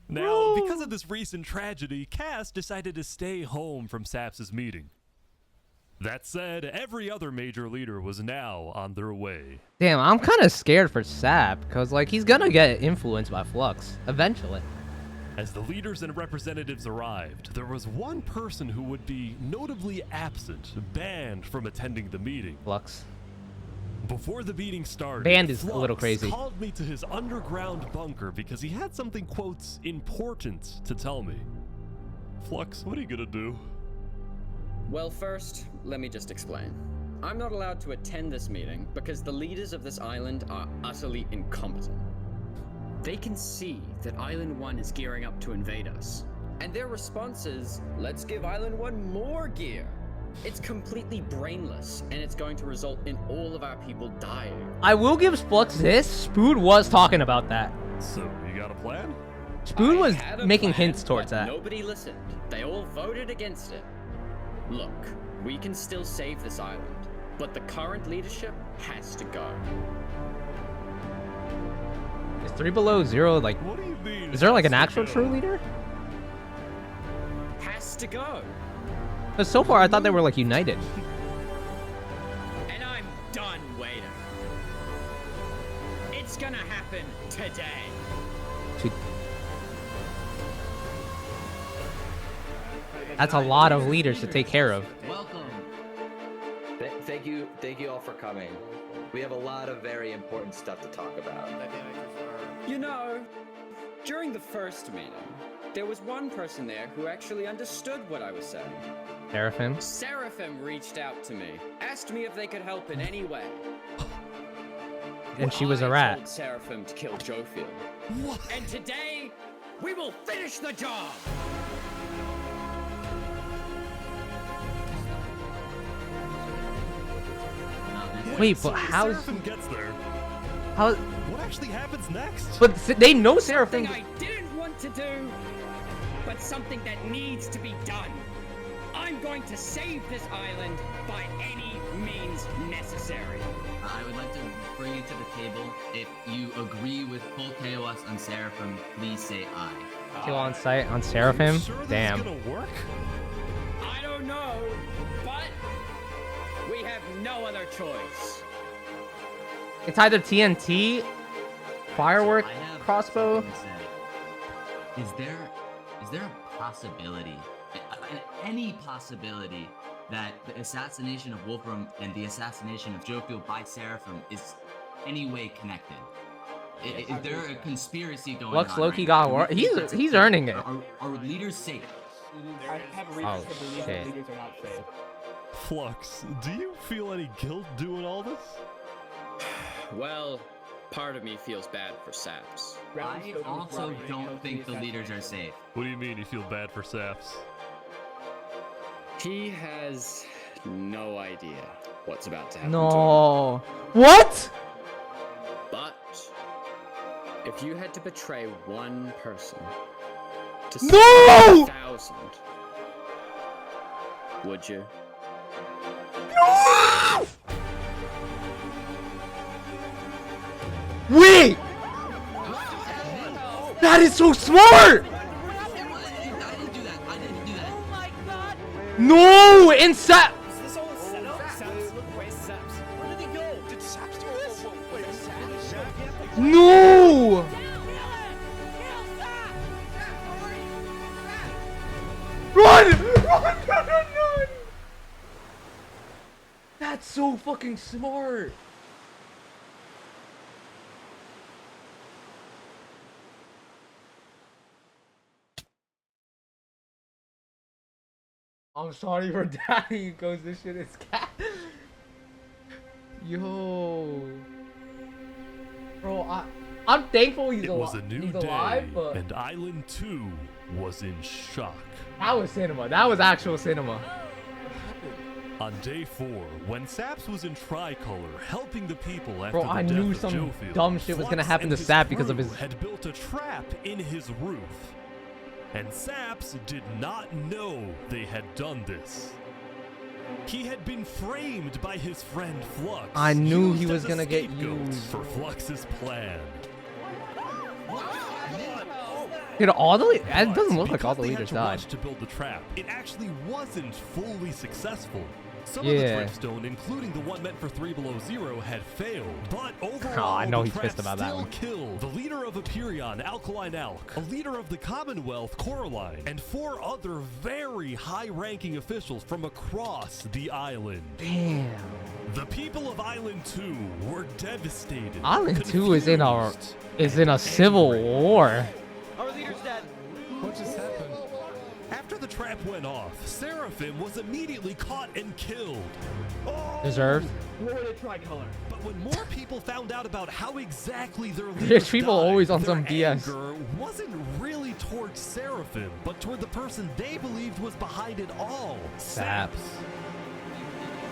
Speaker 3: Now, because of this recent tragedy, Cass decided to stay home from Saps' meeting. That said, every other major leader was now on their way.
Speaker 1: Damn, I'm kind of scared for Sap, because, like, he's gonna get influenced by Flux, eventually.
Speaker 3: As the leaders and representatives arrived, there was one person who would be notably absent, banned from attending the meeting.
Speaker 1: Flux.
Speaker 3: Before the meeting started,
Speaker 1: Banned is
Speaker 3: Flux
Speaker 1: a little crazy.
Speaker 3: called me to his underground bunker because he had something, quotes, important to tell me. Flux, what are you gonna do?
Speaker 11: Well, first, let me just explain. I'm not allowed to attend this meeting because the leaders of this island are utterly incompetent. They can see that Island 1 is gearing up to invade us. And their response is, let's give Island 1 more gear. It's completely brainless, and it's going to result in all of our people dying.
Speaker 1: I will give Flux this. Spoon was talking about that.
Speaker 3: So, you got a plan?
Speaker 1: Spoon was
Speaker 11: Had a
Speaker 1: making
Speaker 11: plan,
Speaker 1: hints towards
Speaker 11: but
Speaker 1: that.
Speaker 11: Nobody listened. They all voted against it. Look, we can still save this island, but the current leadership has to go.
Speaker 1: Is 3 Below 0 like?
Speaker 3: What do you mean?
Speaker 1: Is there like an actual true leader?
Speaker 11: Has to go.
Speaker 1: Because so far I thought they were like united.
Speaker 11: And I'm done waiting. It's gonna happen today.
Speaker 1: That's a lot of leaders to take care of.
Speaker 22: Welcome. Thank you all for coming. We have a lot of very important stuff to talk about.
Speaker 11: You know, during the first meeting, there was one person there who actually understood what I was saying.
Speaker 1: Seraphim?
Speaker 11: Seraphim reached out to me, asked me if they could help in any way.
Speaker 1: And she was a
Speaker 11: I
Speaker 1: rat.
Speaker 11: told Seraphim to kill Jofield. And today, we will finish the job!
Speaker 1: Wait, but how's...
Speaker 3: Seraphim gets there.
Speaker 1: How...
Speaker 3: What actually happens next?
Speaker 1: But they know Seraphim...
Speaker 11: Something I didn't want to do, but something that needs to be done. I'm going to save this island by any means necessary.
Speaker 22: I would like to bring it to the table. If you agree with full KOS on Seraphim, please say aye.
Speaker 1: Kill on sight on Seraphim? Damn.
Speaker 3: Work?
Speaker 11: I don't know, but we have no other choice.
Speaker 1: It's either TNT, firework, crossbow.
Speaker 22: Is there a possibility, any possibility, that the assassination of Wolfram and the assassination of Jofield by Seraphim is any way connected? Is there a conspiracy going
Speaker 1: Lux
Speaker 22: on?
Speaker 1: Loki
Speaker 22: right
Speaker 1: got
Speaker 22: now?
Speaker 1: war. He's earning it.
Speaker 22: Are leaders safe?
Speaker 5: I have reasons
Speaker 1: Oh,
Speaker 5: to believe
Speaker 1: shit.
Speaker 5: that leaders are not safe.
Speaker 3: Flux, do you feel any guilt doing all this?
Speaker 11: Well, part of me feels bad for Saps.
Speaker 22: I also don't think the leaders are safe.
Speaker 3: What do you mean you feel bad for Saps?
Speaker 11: He has no idea what's about to happen
Speaker 1: No. What?
Speaker 11: But if you had to betray one person to
Speaker 1: No!
Speaker 11: save 1,000, would you?
Speaker 1: No! Wait! That is so smart! No! No! Run! Run! Run! That's so fucking smart. I'm sorry for dying, Ghost. This shit is cat. Yo. Bro, I'm thankful he's alive.
Speaker 3: It was a new
Speaker 1: alive,
Speaker 3: day,
Speaker 1: but
Speaker 3: and Island 2 was in shock.
Speaker 1: that was cinema. That was actual cinema.
Speaker 3: On day 4, when Saps was in Tricolor helping the people after
Speaker 1: Bro,
Speaker 3: the
Speaker 1: I
Speaker 3: death
Speaker 1: knew
Speaker 3: of
Speaker 1: some
Speaker 3: Jofield,
Speaker 1: dumb shit was gonna
Speaker 3: Flux
Speaker 1: happen
Speaker 3: and
Speaker 1: to
Speaker 3: his
Speaker 1: Sap because of
Speaker 3: crew
Speaker 1: his.
Speaker 3: had built a trap in his roof. And Saps did not know they had done this. He had been framed by his friend Flux.
Speaker 1: I knew
Speaker 3: used
Speaker 1: he was
Speaker 3: as a
Speaker 1: gonna get
Speaker 3: scapegoat
Speaker 1: used.
Speaker 3: for Flux's plan.
Speaker 1: Dude, all the it doesn't look like
Speaker 3: Because
Speaker 1: all the
Speaker 3: they had
Speaker 1: leaders
Speaker 3: to
Speaker 1: died.
Speaker 3: rush to build the trap, it actually wasn't fully successful. Some
Speaker 1: Yeah.
Speaker 3: of the dripstone, including the one meant for 3 Below Zero, had failed. But overall,
Speaker 1: I know
Speaker 3: the
Speaker 1: he's
Speaker 3: trap
Speaker 1: pissed about that
Speaker 3: still
Speaker 1: one.
Speaker 3: killed the leader of Aperion, Alkaline Alk, a leader of the Commonwealth, Coraline, and 4 other very high-ranking officials from across the island.
Speaker 1: Damn.
Speaker 3: The people of Island 2 were devastated.
Speaker 1: Island 2 is in
Speaker 3: confused,
Speaker 1: a civil war.
Speaker 7: Our leader's dead.
Speaker 3: What just happened? After the trap went off, Seraphim was immediately caught and killed.
Speaker 1: Deserved.
Speaker 7: We're in a tricolor.
Speaker 3: But when more people found out about how exactly their leaders
Speaker 1: Rich people
Speaker 3: died,
Speaker 1: always on
Speaker 3: their
Speaker 1: some BS.
Speaker 3: anger wasn't really towards Seraphim, but toward the person they believed was behind it all,
Speaker 1: Saps.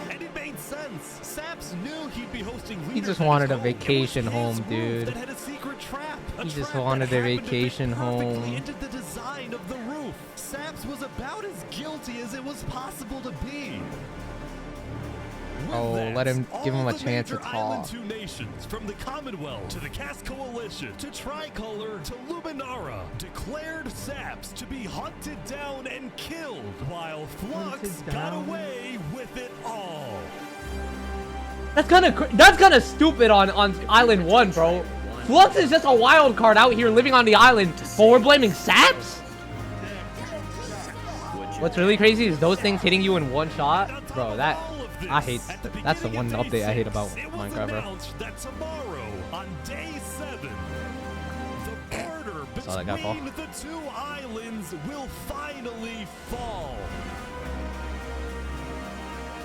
Speaker 3: And it made sense. Saps knew he'd be hosting leaders
Speaker 1: He just
Speaker 3: at
Speaker 1: wanted
Speaker 3: his
Speaker 1: a
Speaker 3: home. It was
Speaker 1: vacation
Speaker 3: his
Speaker 1: home,
Speaker 3: roof
Speaker 1: dude.
Speaker 3: That had a secret trap. A
Speaker 1: He just
Speaker 3: trap
Speaker 1: wanted
Speaker 3: that
Speaker 1: a
Speaker 3: happened to fit
Speaker 1: vacation
Speaker 3: perfectly
Speaker 1: home.
Speaker 3: into the design of the roof. Saps was about as guilty as it was possible to be. With
Speaker 1: Oh,
Speaker 3: that,
Speaker 1: let him give him
Speaker 3: all
Speaker 1: a
Speaker 3: the
Speaker 1: chance to
Speaker 3: major Island
Speaker 1: talk.
Speaker 3: 2 nations, from the Commonwealth to the Cast Coalition to Tricolor to Luminara, declared Saps to be hunted down and killed, while Flux got away with it all.
Speaker 1: That's kind of stupid on Island 1, bro. Flux is just a wild card out here living on the island, but we're blaming Saps? What's really crazy is those things hitting you in one shot. Bro, I hate, that's the one update I hate about Minecraft, bro.
Speaker 3: That tomorrow, on day 7, the border
Speaker 1: Saw that guy fall.
Speaker 3: between the 2 islands will finally fall.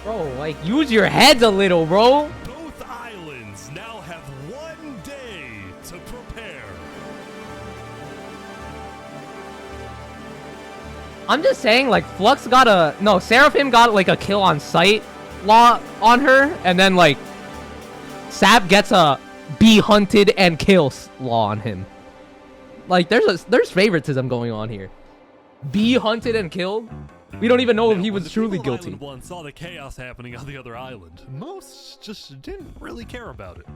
Speaker 1: Bro, like, use your heads a little, bro.
Speaker 3: Both islands now have 1 day to prepare.
Speaker 1: I'm just saying, like, Flux got Seraphim got, like, a kill on sight law on her, and then, like, Sap gets a be hunted and kill law on him. Like, there's favoritism going on here. Be hunted and killed? We don't even know if he was truly guilty.
Speaker 3: Island 1 saw the chaos happening on the other island. Most just didn't really care about it.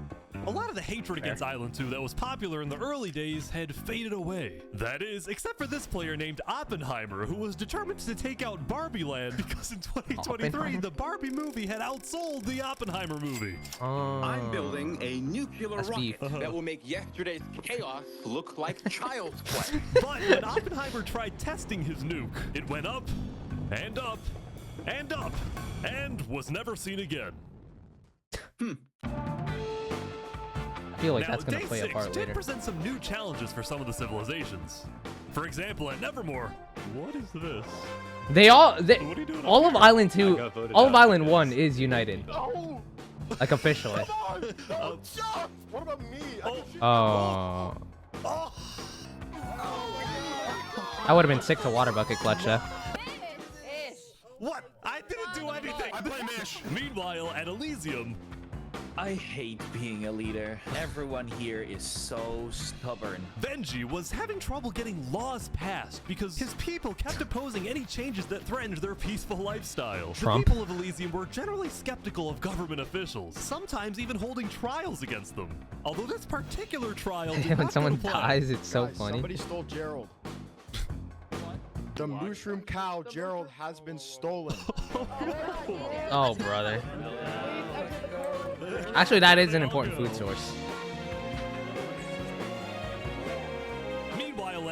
Speaker 3: A lot of the hatred against Island 2 that was popular in the early days had faded away. That is, except for this player named Oppenheimer, who was determined to take out Barbie Land because in 2023, the Barbie movie had outsold the Oppenheimer movie.
Speaker 10: I'm building a nuclear
Speaker 1: That's
Speaker 10: rocket
Speaker 1: beef.
Speaker 10: that will make yesterday's chaos look like child's play.
Speaker 3: But when Oppenheimer tried testing his nuke, it went up, and up, and up, and was never seen again.
Speaker 1: I feel like
Speaker 3: Now,
Speaker 1: that's gonna
Speaker 3: day
Speaker 1: play a
Speaker 3: 6
Speaker 1: part
Speaker 3: did
Speaker 1: later.
Speaker 3: present some new challenges for some of the civilizations. For example, at Nevermore, what is this?
Speaker 1: All of Island 2, all of Island 1 is united. Like, officially.
Speaker 10: What about me?
Speaker 1: Oh. I would have been sick to water bucket clutch,
Speaker 3: What? I didn't do anything! I blame Ish! Meanwhile, at Elysium...
Speaker 17: I hate being a leader. Everyone here is so stubborn.
Speaker 3: Benji was having trouble getting laws passed because his people kept opposing any changes that threatened their peaceful lifestyle.
Speaker 1: Trump.
Speaker 3: The people of Elysium were generally skeptical of government officials, sometimes even holding trials against them. Although this particular trial did
Speaker 1: when
Speaker 3: not
Speaker 1: someone
Speaker 3: go to plan.
Speaker 1: dies, it's so funny.
Speaker 23: Somebody stole Gerald. The mushroom cow, Gerald, has been stolen.
Speaker 1: Oh, brother. Actually, that is an important food source.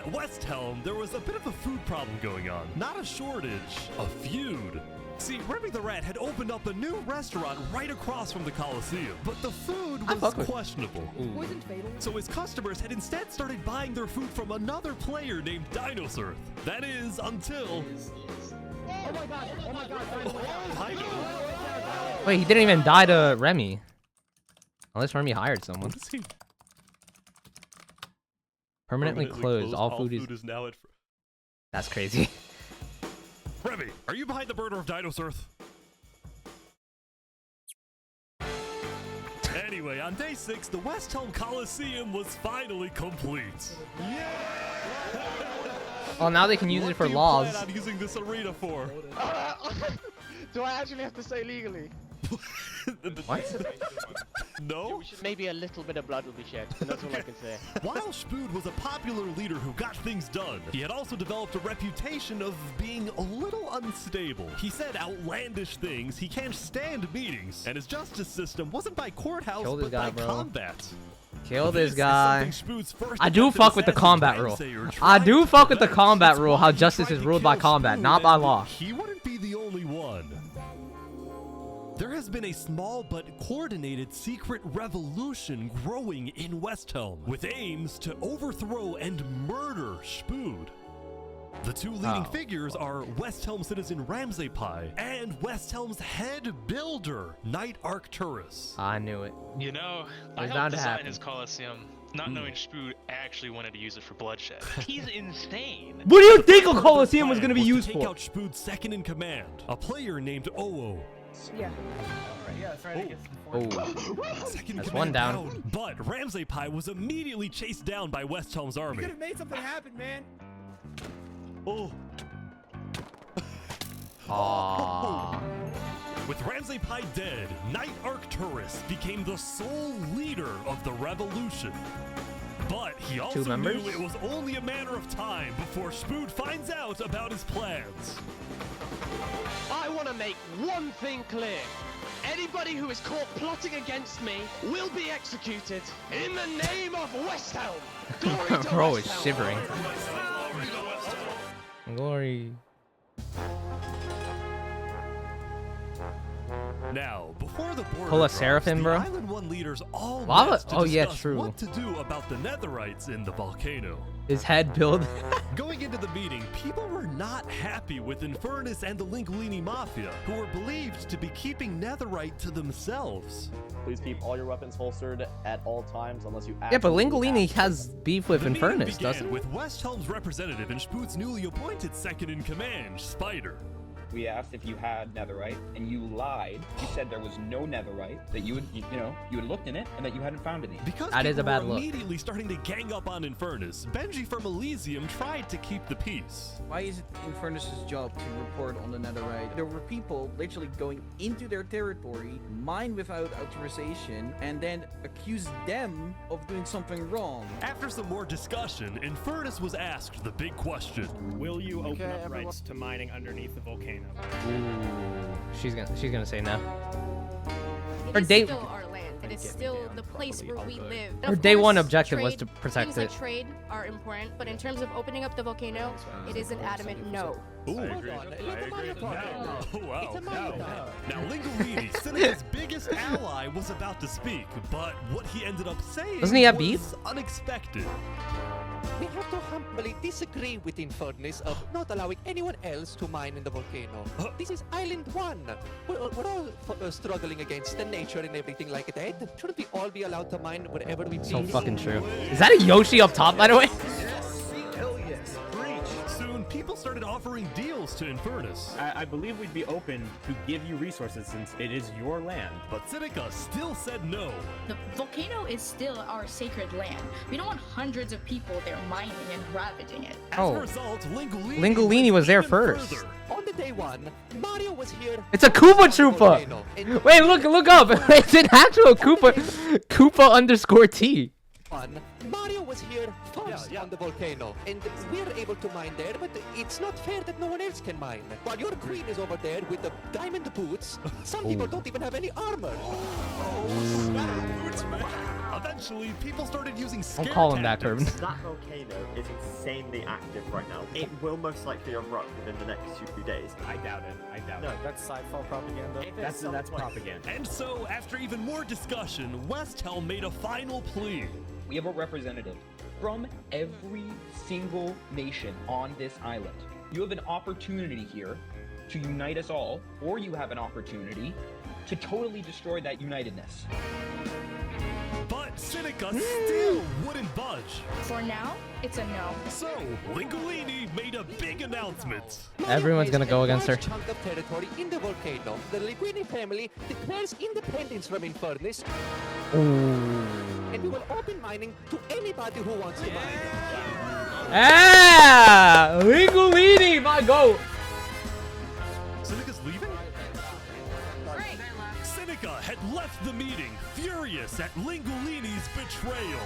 Speaker 3: At West Helm, there was a bit of a food problem going on. Not a shortage, a feud. See, Remy the Rat had opened up a new restaurant right across from the Coliseum, but the food was questionable. So his customers had instead started buying their food from another player named Dinosaur. That is, until...
Speaker 5: Oh my god! Oh my god!
Speaker 4: Wait, he didn't even die to Remy. Unless Remy hired someone.
Speaker 3: What is he?
Speaker 4: Permanently closed. All food
Speaker 3: is now at...
Speaker 4: That's crazy.
Speaker 3: Remy, are you behind the murder of Dinosaur? Anyway, on day 6, the West Helm Coliseum was finally complete. Yeah!
Speaker 4: Oh, now they can use it for laws.
Speaker 3: What do you plan on using this arena for?
Speaker 7: Do I actually have to say legally?
Speaker 4: What?
Speaker 3: No?
Speaker 7: Maybe a little bit of blood will be shed, and that's all I can say.
Speaker 3: While Spood was a popular leader who got things done, he had also developed a reputation of being a little unstable. He said outlandish things, he can't stand meetings, and his justice system wasn't by courthouse, but by combat.
Speaker 4: Kill this guy. I do fuck with the combat rule. I do fuck with the combat rule, how justice is ruled by combat, not by law.
Speaker 3: He wouldn't be the only one. There has been a small but coordinated secret revolution growing in West Helm, with aims to overthrow and murder Spood. The two leading figures are West Helm citizen Ramsey Pie and West Helm's head builder, Knight Arcturus.
Speaker 4: I knew it.
Speaker 12: You know, I helped design his Coliseum, not knowing Spood actually wanted to use it for bloodshed. He's insane.
Speaker 4: What do you think a Coliseum was going to be used
Speaker 3: take
Speaker 4: for?
Speaker 3: out Spood's second in command, a player named Oo.
Speaker 5: Yeah.
Speaker 15: Yeah, that's right.
Speaker 4: That's one down.
Speaker 3: But Ramsey Pie was immediately chased down by West Helm's army.
Speaker 5: You could have made something happen, man.
Speaker 3: Oh.
Speaker 4: Aww.
Speaker 3: With Ramsey Pie dead, Knight Arcturus became the sole leader of the revolution. But he also knew it was only a matter of time before Spood finds out about his plans.
Speaker 7: I want to make one thing clear. Anybody who is caught plotting against me will be executed in the name of West Helm. Glory to
Speaker 4: Bro
Speaker 7: West
Speaker 4: is
Speaker 7: Helm.
Speaker 4: shivering. Glory.
Speaker 3: Now, before the board
Speaker 4: Pull a Seraphim, bro.
Speaker 3: Island 1 leaders all
Speaker 4: Lava?
Speaker 3: met to
Speaker 4: Oh, yeah,
Speaker 3: discuss
Speaker 4: true.
Speaker 3: what to do about the Netherites in the volcano.
Speaker 4: His head build.
Speaker 3: Going into the meeting, people were not happy with Infernus and the Linguini Mafia, who were believed to be keeping Netherite to themselves.
Speaker 15: Please keep all your weapons holstered at all times unless you
Speaker 4: Yeah, but
Speaker 15: absolutely
Speaker 4: Linguini
Speaker 15: have
Speaker 4: has beef with
Speaker 3: The meeting
Speaker 4: Infernus,
Speaker 3: began
Speaker 4: doesn't he?
Speaker 3: with West Helm's representative and Spood's newly appointed second in command, Spider.
Speaker 21: We asked if you had netherite, and you lied. You said there was no netherite, that you had looked in it, and that you hadn't found any.
Speaker 3: Because
Speaker 4: That is a
Speaker 3: people
Speaker 4: bad
Speaker 3: were
Speaker 4: look.
Speaker 3: immediately starting to gang up on Infernus, Benji from Elysium tried to keep the peace.
Speaker 5: Why is it Infernus's job to report on the Netherite? There were people literally going into their territory, mine without authorization, and then accuse them of doing something wrong.
Speaker 3: After some more discussion, Infernus was asked the big question.
Speaker 24: Will you open up rights to mining underneath the volcano?
Speaker 4: Ooh, she's gonna say no.
Speaker 25: It is still our land. It is still the place where we live.
Speaker 4: Her
Speaker 25: Of
Speaker 4: day one
Speaker 25: course,
Speaker 4: objective was
Speaker 25: trade-
Speaker 4: to protect
Speaker 25: things
Speaker 4: it.
Speaker 25: like trade are important, but in terms of opening up the volcano, it is an adamant no.
Speaker 3: Ooh. Oh, wow. Now, Linguini, Seneca's biggest ally, was about to speak, but what he ended up saying
Speaker 4: Doesn't he have
Speaker 3: was
Speaker 4: beef?
Speaker 3: unexpected.
Speaker 5: We have to humbly disagree with Infernus of not allowing anyone else to mine in the volcano. This is Island 1. We're all struggling against the nature and everything like that. Shouldn't we all be allowed to mine wherever we please?
Speaker 4: So fucking true. Is that a Yoshi up top, by the way?
Speaker 3: Hell yes. Soon, people started offering deals to Infernus.
Speaker 15: I believe we'd be open to give you resources since it is your land.
Speaker 3: But Seneca still said no.
Speaker 6: The volcano is still our sacred land. We don't want hundreds of people there mining and ravaging it.
Speaker 3: As
Speaker 4: Oh.
Speaker 3: a result,
Speaker 4: Linguini was there first.
Speaker 5: On the day one, Mario was here.
Speaker 4: It's a Koopa Troopa. Wait, look up. It's an actual Koopa underscore T.
Speaker 5: Mario was here first on the volcano, and we're able to mine there, but it's not fair that no one else can mine. While your queen is over there with the diamond boots, some people don't even have any armor.
Speaker 3: Eventually, people started using scare
Speaker 4: Don't call him that,
Speaker 3: tactics.
Speaker 4: Kervin.
Speaker 2: That volcano is insanely active right now. It will most likely erupt within the next 2 days.
Speaker 15: I doubt it. I doubt
Speaker 2: No,
Speaker 15: it.
Speaker 2: that's sci-fi propaganda.
Speaker 15: That's propaganda.
Speaker 3: And so, after even more discussion, Westhelm made a final plea.
Speaker 21: We have a representative from every single nation on this island. You have an opportunity here to unite us all, or you have an opportunity to totally destroy that unitedness.
Speaker 3: But Seneca still wouldn't budge.
Speaker 6: For now, it's a no.
Speaker 3: So, Lingolini made a big announcement.
Speaker 4: Everyone's gonna go against her.
Speaker 5: Chunk of territory in the volcano. The Linguini family declares independence from Infernus, and we will open mining to anybody who wants to mine.
Speaker 4: Ah! Lingolini, my goat!
Speaker 3: Seneca's leaving? Seneca had left the meeting, furious at Lingolini's betrayal.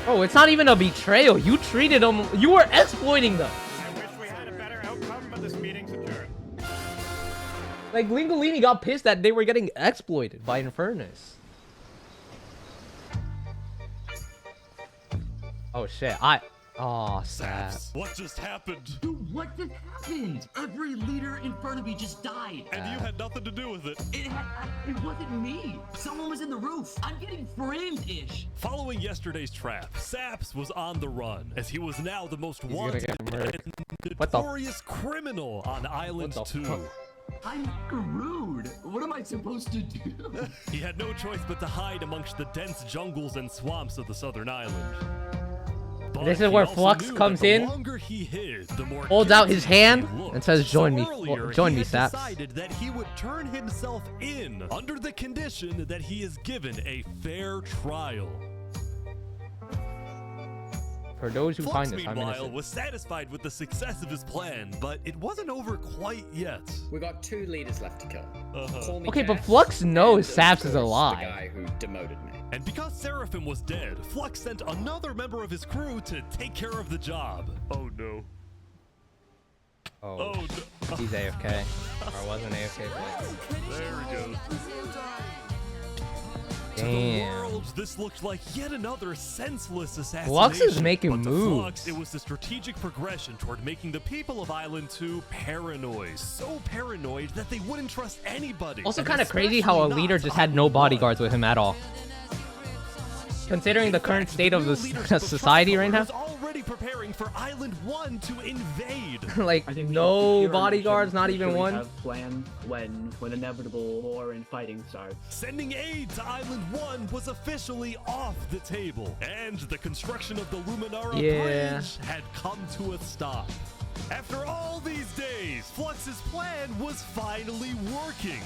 Speaker 4: Oh, it's not even a betrayal. You treated them. You were exploiting them.
Speaker 24: I wish we had a better outcome, but this meeting's adjourned.
Speaker 4: Like, Lingolini got pissed that they were getting exploited by Infernus. Oh, shit. Oh, sad.
Speaker 3: What just happened?
Speaker 22: Dude, what just happened? Every leader in front of me just died.
Speaker 3: And you had nothing to do with it.
Speaker 22: It wasn't me. Someone was in the roof. I'm getting framed-ish.
Speaker 3: Following yesterday's trap, Saps was on the run, as he was now the most wanted and notorious criminal on Island 2.
Speaker 22: I'm screwed. What am I supposed to do?
Speaker 3: He had no choice but to hide amongst the dense jungles and swamps of the southern island. But
Speaker 4: this is where Flux comes in, holds out his hand, and says, "Join me, join me, Saps."
Speaker 3: Decided that he would turn himself in under the condition that he is given a fair trial.
Speaker 4: For those who
Speaker 3: Flux,
Speaker 4: find this, I'm
Speaker 3: meanwhile,
Speaker 4: innocent.
Speaker 3: was satisfied with the success of his plan, but it wasn't over quite yet.
Speaker 11: We got 2 leaders left to kill. Call me
Speaker 4: Okay, but
Speaker 11: Cass,
Speaker 4: Flux knows
Speaker 11: and,
Speaker 4: Saps
Speaker 11: of
Speaker 4: is
Speaker 11: course,
Speaker 4: alive.
Speaker 11: The guy who demoted me.
Speaker 3: And because Seraphim was dead, Flux sent another member of his crew to take care of the job. Oh no.
Speaker 4: Oh,
Speaker 3: no.
Speaker 4: he's AFK. Or wasn't AFK.
Speaker 3: There we go.
Speaker 4: Damn.
Speaker 3: To the world, this looked like yet another senseless assassination.
Speaker 4: Flux is making
Speaker 3: but to
Speaker 4: moves.
Speaker 3: Flux, it was a strategic progression toward making the people of Island 2 paranoid. So paranoid that they wouldn't trust anybody.
Speaker 4: Also,
Speaker 3: and
Speaker 4: kind of crazy how a
Speaker 3: especially
Speaker 4: leader
Speaker 3: not
Speaker 4: just had no bodyguards with him at all. Considering the current state of the society right now.
Speaker 3: was already preparing for Island 1 to invade.
Speaker 4: Like, no bodyguards, not even one.
Speaker 8: Have planned when inevitable war and fighting starts.
Speaker 3: Sending aid to Island 1 was officially off the table, and the construction of the Luminara Bridge had come to a stop. After all these days, Flux's plan was finally working.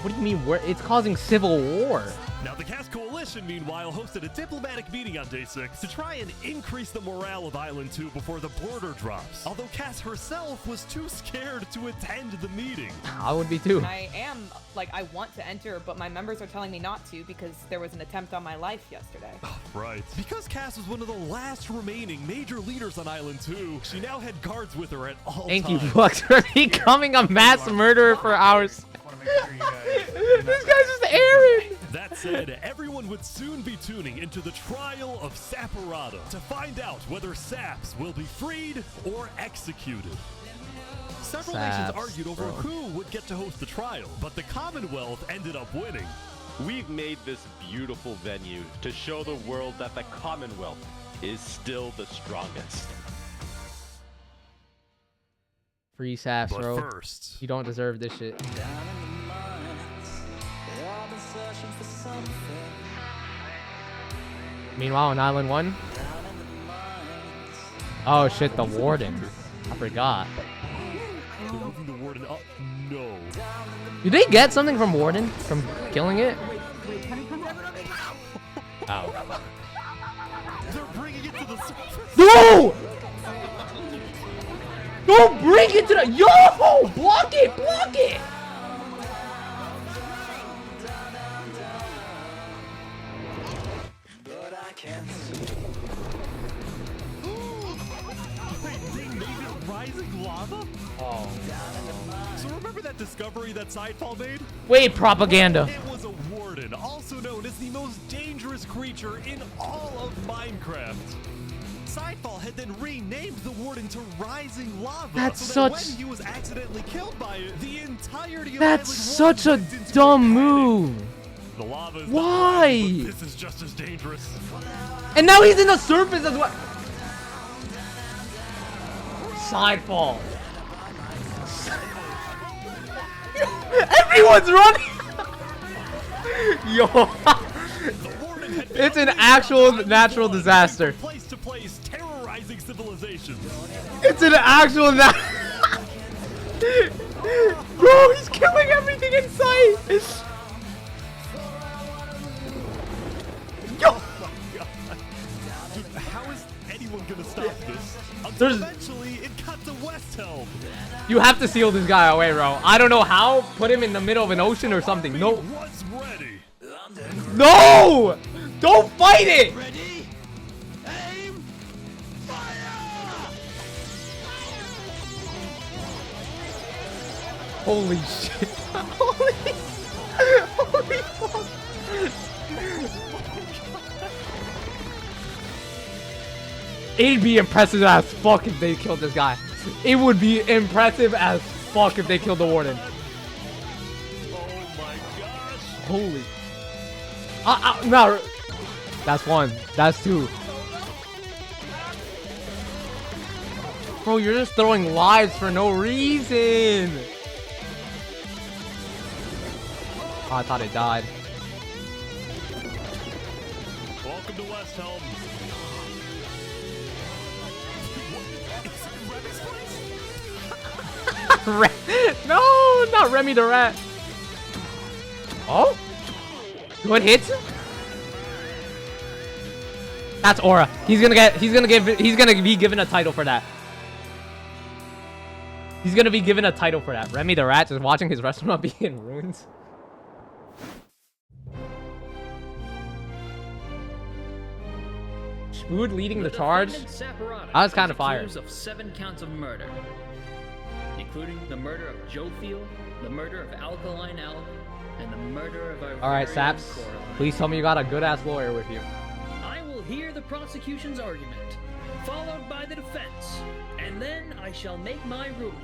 Speaker 4: What do you mean? It's causing civil war.
Speaker 3: Now, the Cass Coalition, meanwhile, hosted a diplomatic meeting on Day 6 to try and increase the morale of Island 2 before the border drops. Although Cass herself was too scared to attend the meeting.
Speaker 4: I would be too.
Speaker 13: I am, I want to enter, but my members are telling me not to because there was an attempt on my life yesterday.
Speaker 3: Right. Because Cass was one of the last remaining major leaders on Island 2, she now had guards with her at all
Speaker 4: Thank
Speaker 3: times.
Speaker 4: you, Flux, for becoming a mass murderer for hours. This guy's just Aaron.
Speaker 3: That said, everyone would soon be tuning into the trial of Saporada to find out whether Saps will be freed or executed. Several nations argued over who would get to host the trial, but the Commonwealth ended up winning.
Speaker 14: We've made this beautiful venue to show the world that the Commonwealth is still the strongest.
Speaker 4: Free Saps,
Speaker 3: But
Speaker 4: bro.
Speaker 3: first,
Speaker 4: you don't deserve this shit. Meanwhile, on Island 1. Oh shit, the Warden. I forgot.
Speaker 3: moving the Warden up. No.
Speaker 4: Did they get something from Warden from killing it? Oh.
Speaker 3: They're bringing it to the surface.
Speaker 4: No! Don't bring it to the. Yo! Block it! Block it!
Speaker 3: They made it right rising lava?
Speaker 4: Oh.
Speaker 3: So remember that discovery that Sidefall made?
Speaker 4: Wait, propaganda.
Speaker 3: It was a warden, also known as the most dangerous creature in all of Minecraft. Sidefall had then renamed the warden to Rising Lava.
Speaker 4: That's
Speaker 3: so that
Speaker 4: such.
Speaker 3: when he was accidentally killed by it, the entirety of
Speaker 4: That's
Speaker 3: Island
Speaker 4: such a
Speaker 3: 1 went into
Speaker 4: dumb
Speaker 3: panic.
Speaker 4: move.
Speaker 3: The lava is
Speaker 4: Why?
Speaker 3: not rising, but this is just as dangerous.
Speaker 4: And now he's in the surface as well. Sidefall. Everyone's running. Yo. It's an actual natural disaster.
Speaker 3: Place to place, terrorizing civilization.
Speaker 4: It's an actual Bro, he's killing everything in sight. Yo.
Speaker 3: Dude, how is anyone gonna stop this? Until
Speaker 4: There's-
Speaker 3: eventually it got to West Helm.
Speaker 4: You have to seal this guy away, bro. I don't know how. Put him in the middle of an ocean or something. No.
Speaker 3: What's ready?
Speaker 4: No! Don't fight it!
Speaker 7: Ready? Aim!
Speaker 4: Holy shit. Holy fuck. It'd be impressive as fuck if they killed this guy. It would be impressive as fuck if they killed the warden.
Speaker 3: Oh my gosh.
Speaker 4: Holy. No. That's one. That's two. Bro, you're just throwing lives for no reason. Oh, I thought it died.
Speaker 3: Welcome to West Helm.
Speaker 4: No, not Remy the Rat. Oh? Good hits? That's Aura. He's gonna be given a title for that. He's gonna be given a title for that. Remy the Rat just watching his restaurant be in ruins. Spood leading the charge. I was kind of fired.
Speaker 9: Accused of 7 counts of murder, including the murder of Joe Field, the murder of Alkaline Al, and the murder of our
Speaker 4: Alright,
Speaker 9: very
Speaker 4: Saps.
Speaker 9: own Coraline.
Speaker 4: Please tell me you got a good ass lawyer with you.
Speaker 9: I will hear the prosecution's argument, followed by the defense, and then I shall make my ruling.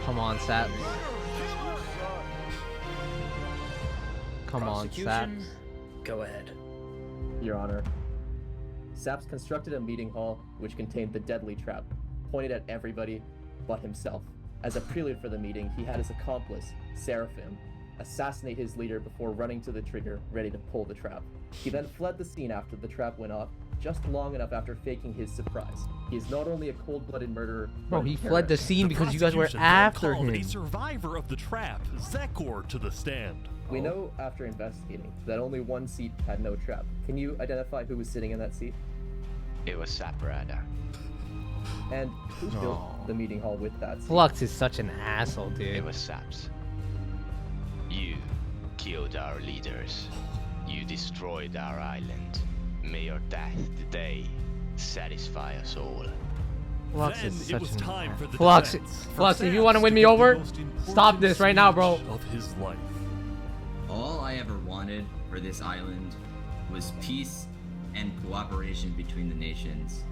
Speaker 4: Come on, Saps. Come on, Saps.
Speaker 9: Prosecution, go ahead.
Speaker 16: Your Honor, Saps constructed a meeting hall which contained the deadly trap, pointed at everybody but himself. As a prelude for the meeting, he had his accomplice, Seraphim, assassinate his leader before running to the trigger, ready to pull the trap. He then fled the scene after the trap went off, just long enough after faking his surprise. He is not only a cold-blooded murderer,
Speaker 4: Bro,
Speaker 16: but a
Speaker 4: he fled the
Speaker 16: terrorist.
Speaker 4: scene because you guys were
Speaker 3: Prosecution then
Speaker 4: after
Speaker 3: called
Speaker 4: him.
Speaker 3: a survivor of the trap, Zekor, to the stand.
Speaker 16: We know after investigating that only one seat had no trap. Can you identify who was sitting in that seat?
Speaker 18: It was Saparada.
Speaker 16: And who built the meeting hall with that seat?
Speaker 4: Flux is such an asshole, dude.
Speaker 18: It was Saps. You killed our leaders. You destroyed our island. May your death today satisfy us all.
Speaker 4: Flux
Speaker 3: Then
Speaker 4: is
Speaker 3: it
Speaker 4: such
Speaker 3: was
Speaker 4: an
Speaker 3: time for the
Speaker 4: Flux,
Speaker 3: defense.
Speaker 4: Flux,
Speaker 3: For
Speaker 4: if you want to
Speaker 3: Saps
Speaker 4: win me
Speaker 3: give the
Speaker 4: over,
Speaker 3: most
Speaker 4: stop
Speaker 3: important
Speaker 4: this right now, bro.
Speaker 3: speech of his life.
Speaker 22: All I ever wanted for this island was peace and cooperation between the nations.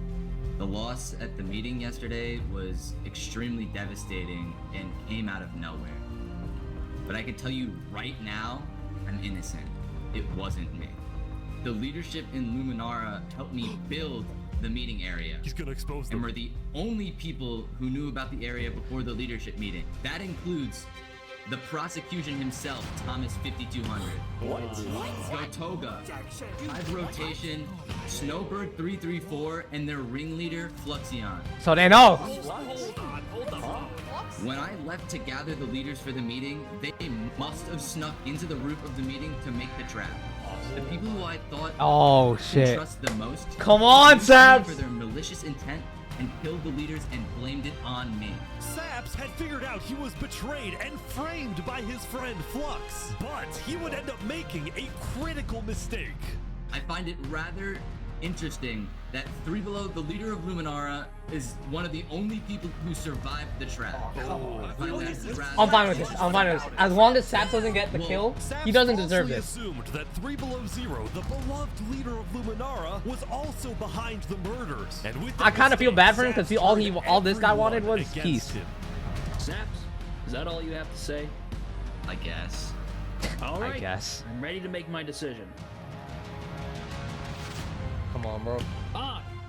Speaker 22: The loss at the meeting yesterday was extremely devastating and came out of nowhere. But I can tell you right now, I'm innocent. It wasn't me. The leadership in Luminara helped me build the meeting area.
Speaker 3: He's gonna expose them.
Speaker 22: And we're the only people who knew about the area before the leadership meeting. That includes the prosecution himself, Thomas 5200.
Speaker 16: What?
Speaker 22: Gotoga, Hive Rotation, Snowbird 334, and their ringleader, Fluxion.
Speaker 4: So they know.
Speaker 22: When I left to gather the leaders for the meeting, they must have snuck into the roof of the meeting to make the trap. The people who I thought
Speaker 4: Oh,
Speaker 22: I could
Speaker 4: shit.
Speaker 22: trust the most,
Speaker 4: Come on,
Speaker 22: used me
Speaker 4: Saps.
Speaker 22: for their malicious intent and killed the leaders and blamed it on me.
Speaker 3: Saps had figured out he was betrayed and framed by his friend Flux, but he would end up making a critical mistake.
Speaker 22: I find it rather interesting that Three Below, the leader of Luminara, is one of the only people who survived the trap.
Speaker 4: I'm fine with this. I'm fine with this. As long as Saps doesn't get the kill, he doesn't deserve this.
Speaker 3: Assumed that 3 Below Zero, the beloved leader of Luminara, was also behind the murders. And with
Speaker 4: I kind of feel bad for him because all this guy wanted was peace.
Speaker 9: Saps, is that all you have to say?
Speaker 22: I guess.
Speaker 9: All right.
Speaker 4: I guess.
Speaker 9: I'm ready to make my decision.
Speaker 4: Come on, bro.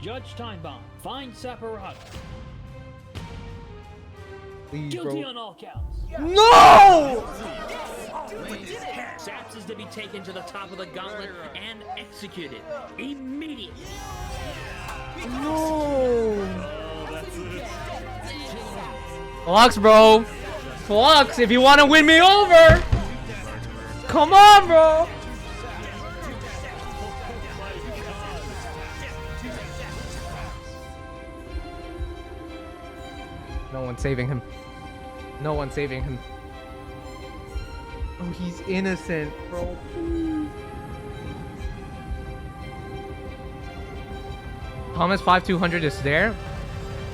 Speaker 9: Judge Timebomb. Find Saparata.
Speaker 4: Please,
Speaker 9: Guilty
Speaker 4: bro.
Speaker 9: on all counts.
Speaker 4: No!
Speaker 9: Saps is to be taken to the top of the gauntlet and executed immediately.
Speaker 4: No! Flux, bro. Flux, if you want to win me over. Come on, bro. No one's saving him. No one's saving him. Oh, he's innocent, bro. Thomas 5200 is there.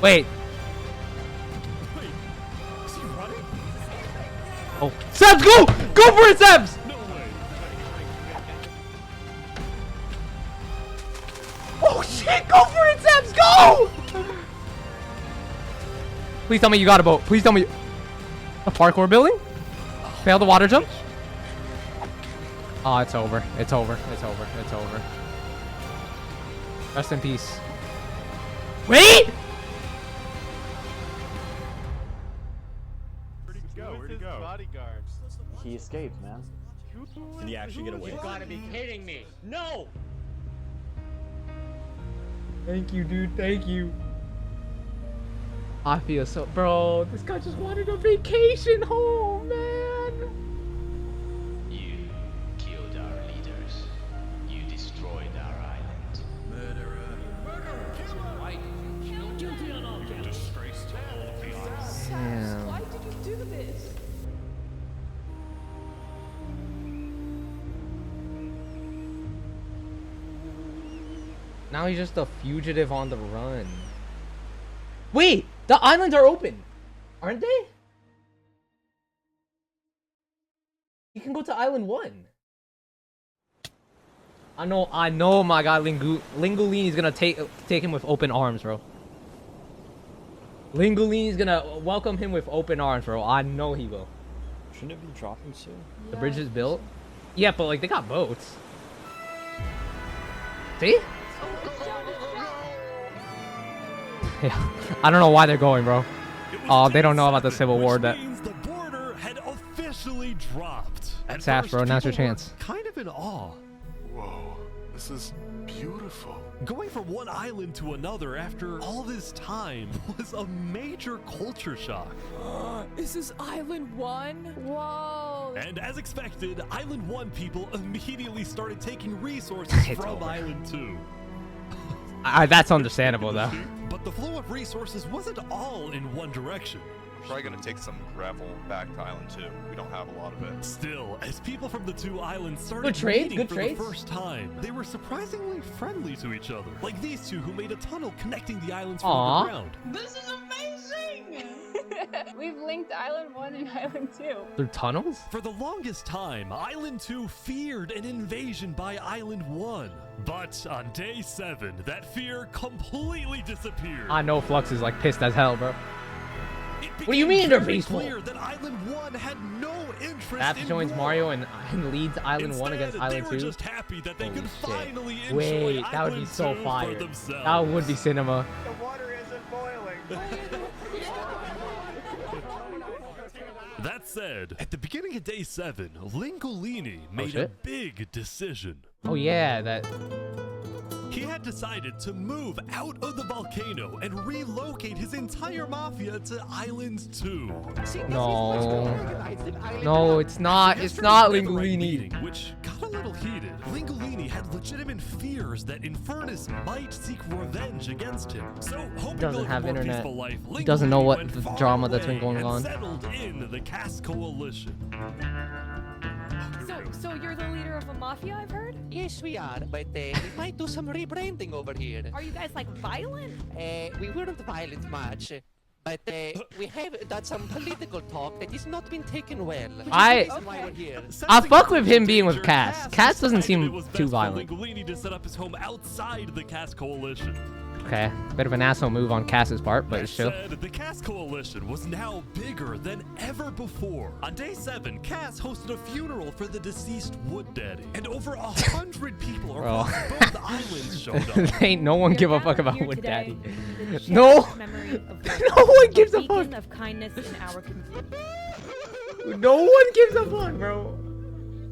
Speaker 4: Wait. Oh, Sebs, go! Go for it, Sebs! Oh shit, go for it, Sebs, go! Please tell me you got a boat. Please tell me. A parkour building? Fail the water jump? Oh, it's over. It's over. It's over. It's over. Rest in peace. Wait!
Speaker 24: Where'd he go? Bodyguards.
Speaker 10: He escaped, man.
Speaker 2: Did he actually get away?
Speaker 10: You gotta be kidding me! No!
Speaker 4: Thank you, dude. Thank you. I feel so... Bro, this guy just wanted a vacation home, man.
Speaker 18: You killed our leaders. You destroyed our island. Murderer.
Speaker 9: Guilty on all counts.
Speaker 12: Disgrace to all of the island.
Speaker 4: Damn.
Speaker 13: Why did you do this?
Speaker 4: Now he's just a fugitive on the run. Wait, the islands are open, aren't they? You can go to Island 1. I know my guy Lingolini's gonna take him with open arms, bro. Lingolini's gonna welcome him with open arms, bro. I know he will.
Speaker 2: Shouldn't it be dropping soon?
Speaker 4: The bridge is built? Yeah, but like they got boats. See? Yeah, I don't know why they're going, bro. Oh, they don't know about the Civil War. That
Speaker 3: The border had officially dropped. At
Speaker 4: Saps,
Speaker 3: first,
Speaker 4: bro. Now's your
Speaker 3: people were
Speaker 4: chance.
Speaker 3: Kind of in awe.
Speaker 17: Whoa, this is beautiful.
Speaker 3: Going from one island to another after all this time was a major culture shock.
Speaker 13: Is this Island 1? Whoa.
Speaker 3: And as expected, Island 1 people immediately started taking resources from Island 2.
Speaker 4: that's understandable, though.
Speaker 3: But the flow of resources wasn't all in one direction.
Speaker 17: We're probably gonna take some gravel back to Island 2. We don't have a lot of it.
Speaker 3: Still, as people from the two islands started
Speaker 4: Good trade,
Speaker 3: meeting
Speaker 4: good
Speaker 3: for
Speaker 4: trades.
Speaker 3: the first time, they were surprisingly friendly to each other. Like these two who made a tunnel connecting the islands from
Speaker 4: Aw.
Speaker 3: the ground.
Speaker 25: This is amazing! We've linked Island 1 and Island 2.
Speaker 4: Through tunnels?
Speaker 3: For the longest time, Island 2 feared an invasion by Island 1. But on day 7, that fear completely disappeared.
Speaker 4: I know Flux is like pissed as hell, bro. What do you mean they're peaceful?
Speaker 3: Clear that Island 1 had no interest
Speaker 4: Saps
Speaker 3: in
Speaker 4: joins
Speaker 3: war.
Speaker 4: Mario and leads Island 1 against
Speaker 3: Instead,
Speaker 4: Island
Speaker 3: they were
Speaker 4: 2.
Speaker 3: just happy that they could finally enjoy
Speaker 4: Wait, that would be
Speaker 3: Island
Speaker 4: so
Speaker 3: 2
Speaker 4: fire.
Speaker 3: for themselves.
Speaker 4: That would be cinema.
Speaker 24: The water isn't boiling.
Speaker 3: That said, at the beginning of day 7, Lingolini made a
Speaker 4: shit.
Speaker 3: big decision.
Speaker 4: Oh yeah, that.
Speaker 3: He had decided to move out of the volcano and relocate his entire mafia to Island 2.
Speaker 4: No. No, it's not. It's not Lingolini.
Speaker 3: Meeting, which got a little heated. Lingolini had legitimate fears that Infernus might seek revenge against him. So, hoping
Speaker 4: He doesn't
Speaker 3: to live
Speaker 4: have
Speaker 3: a more
Speaker 4: internet.
Speaker 3: peaceful life,
Speaker 4: He doesn't know
Speaker 3: Lingolini
Speaker 4: what
Speaker 3: went
Speaker 4: the
Speaker 3: far
Speaker 4: drama that's been
Speaker 3: away
Speaker 4: going
Speaker 3: and
Speaker 4: on.
Speaker 3: settled in the Caste Coalition.
Speaker 13: So you're the leader of a mafia, I've heard?
Speaker 5: Yes, we are, but we might do some rebranding over here.
Speaker 13: Are you guys like violent?
Speaker 5: We weren't violent much, but we have done some political talk that has not been taken well. Which is the reason why we're here.
Speaker 4: I fuck with him being with Cass. Cass doesn't seem too violent.
Speaker 3: Linguini to set up his home outside the Cass Coalition.
Speaker 4: Okay, bit of an asshole move on Cass's part, but it's true.
Speaker 3: The Cass Coalition was now bigger than ever before. On day 7, Cass hosted a funeral for the deceased Wood Daddy, and over 100 people across both islands showed up.
Speaker 4: Ain't no one give a fuck about Wood Daddy. No, no one gives a fuck.
Speaker 13: Of kindness in our community.
Speaker 4: No one gives a fuck, bro.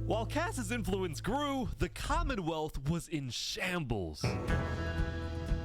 Speaker 3: While Cass's influence grew, the Commonwealth was in shambles.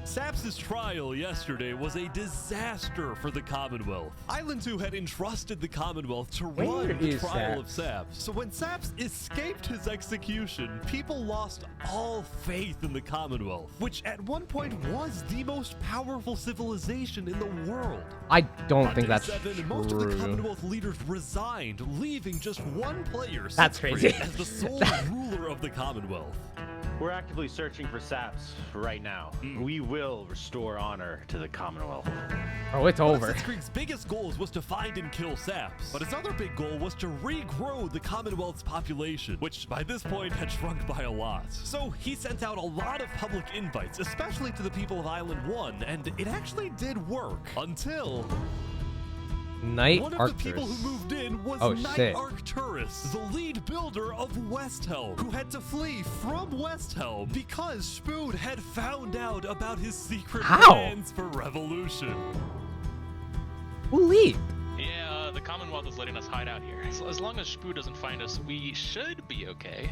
Speaker 3: Saps' trial yesterday was a disaster for the Commonwealth. Island 2 had entrusted the Commonwealth to run the trial of Saps. So when Saps escaped his execution, people lost all faith in the Commonwealth, which at one point was the most powerful civilization in the world.
Speaker 4: I don't think that's
Speaker 3: true. Most of the Commonwealth leaders resigned, leaving just one player
Speaker 4: that's crazy.
Speaker 3: as the sole ruler of the Commonwealth.
Speaker 10: We're actively searching for Saps right now. We will restore honor to the Commonwealth.
Speaker 4: Oh, it's over.
Speaker 3: Krieg's biggest goals was to find and kill Saps, but his other big goal was to regrow the Commonwealth's population, which by this point had shrunk by a lot. So he sent out a lot of public invites, especially to the people of Island 1, and it actually did work until...
Speaker 4: Night
Speaker 3: One of
Speaker 4: Arcturus.
Speaker 3: the people who moved in was Night Arcturus, the lead builder of Westhelm, who had to flee from Westhelm because Spood had found out about his secret plans for revolution.
Speaker 4: Who lead?
Speaker 12: Yeah, the Commonwealth is letting us hide out here. As long as Spood doesn't find us, we should be okay.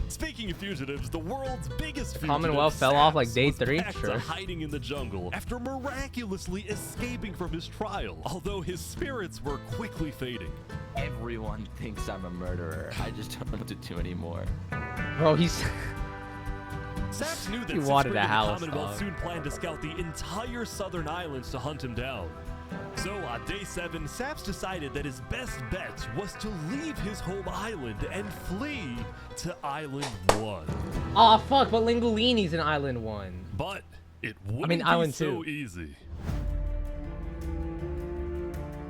Speaker 3: Speaking of fugitives, the world's biggest fugitive,
Speaker 4: Commonwealth fell off like day
Speaker 3: was
Speaker 4: 3.
Speaker 3: back to
Speaker 4: Sure.
Speaker 3: hiding in the jungle after miraculously escaping from his trial, although his spirits were quickly fading.
Speaker 22: Everyone thinks I'm a murderer. I just don't know what to do anymore.
Speaker 4: Bro, he's...
Speaker 3: Saps knew that
Speaker 4: He wanted
Speaker 3: the
Speaker 4: a house,
Speaker 3: Commonwealth
Speaker 4: dog.
Speaker 3: soon planned to scout the entire southern islands to hunt him down. So on day 7, Saps decided that his best bet was to leave his home island and flee to Island 1.
Speaker 4: Aw, fuck, but Linguini's in Island 1.
Speaker 3: But it wouldn't be
Speaker 4: Island
Speaker 3: so
Speaker 4: 2.
Speaker 3: easy.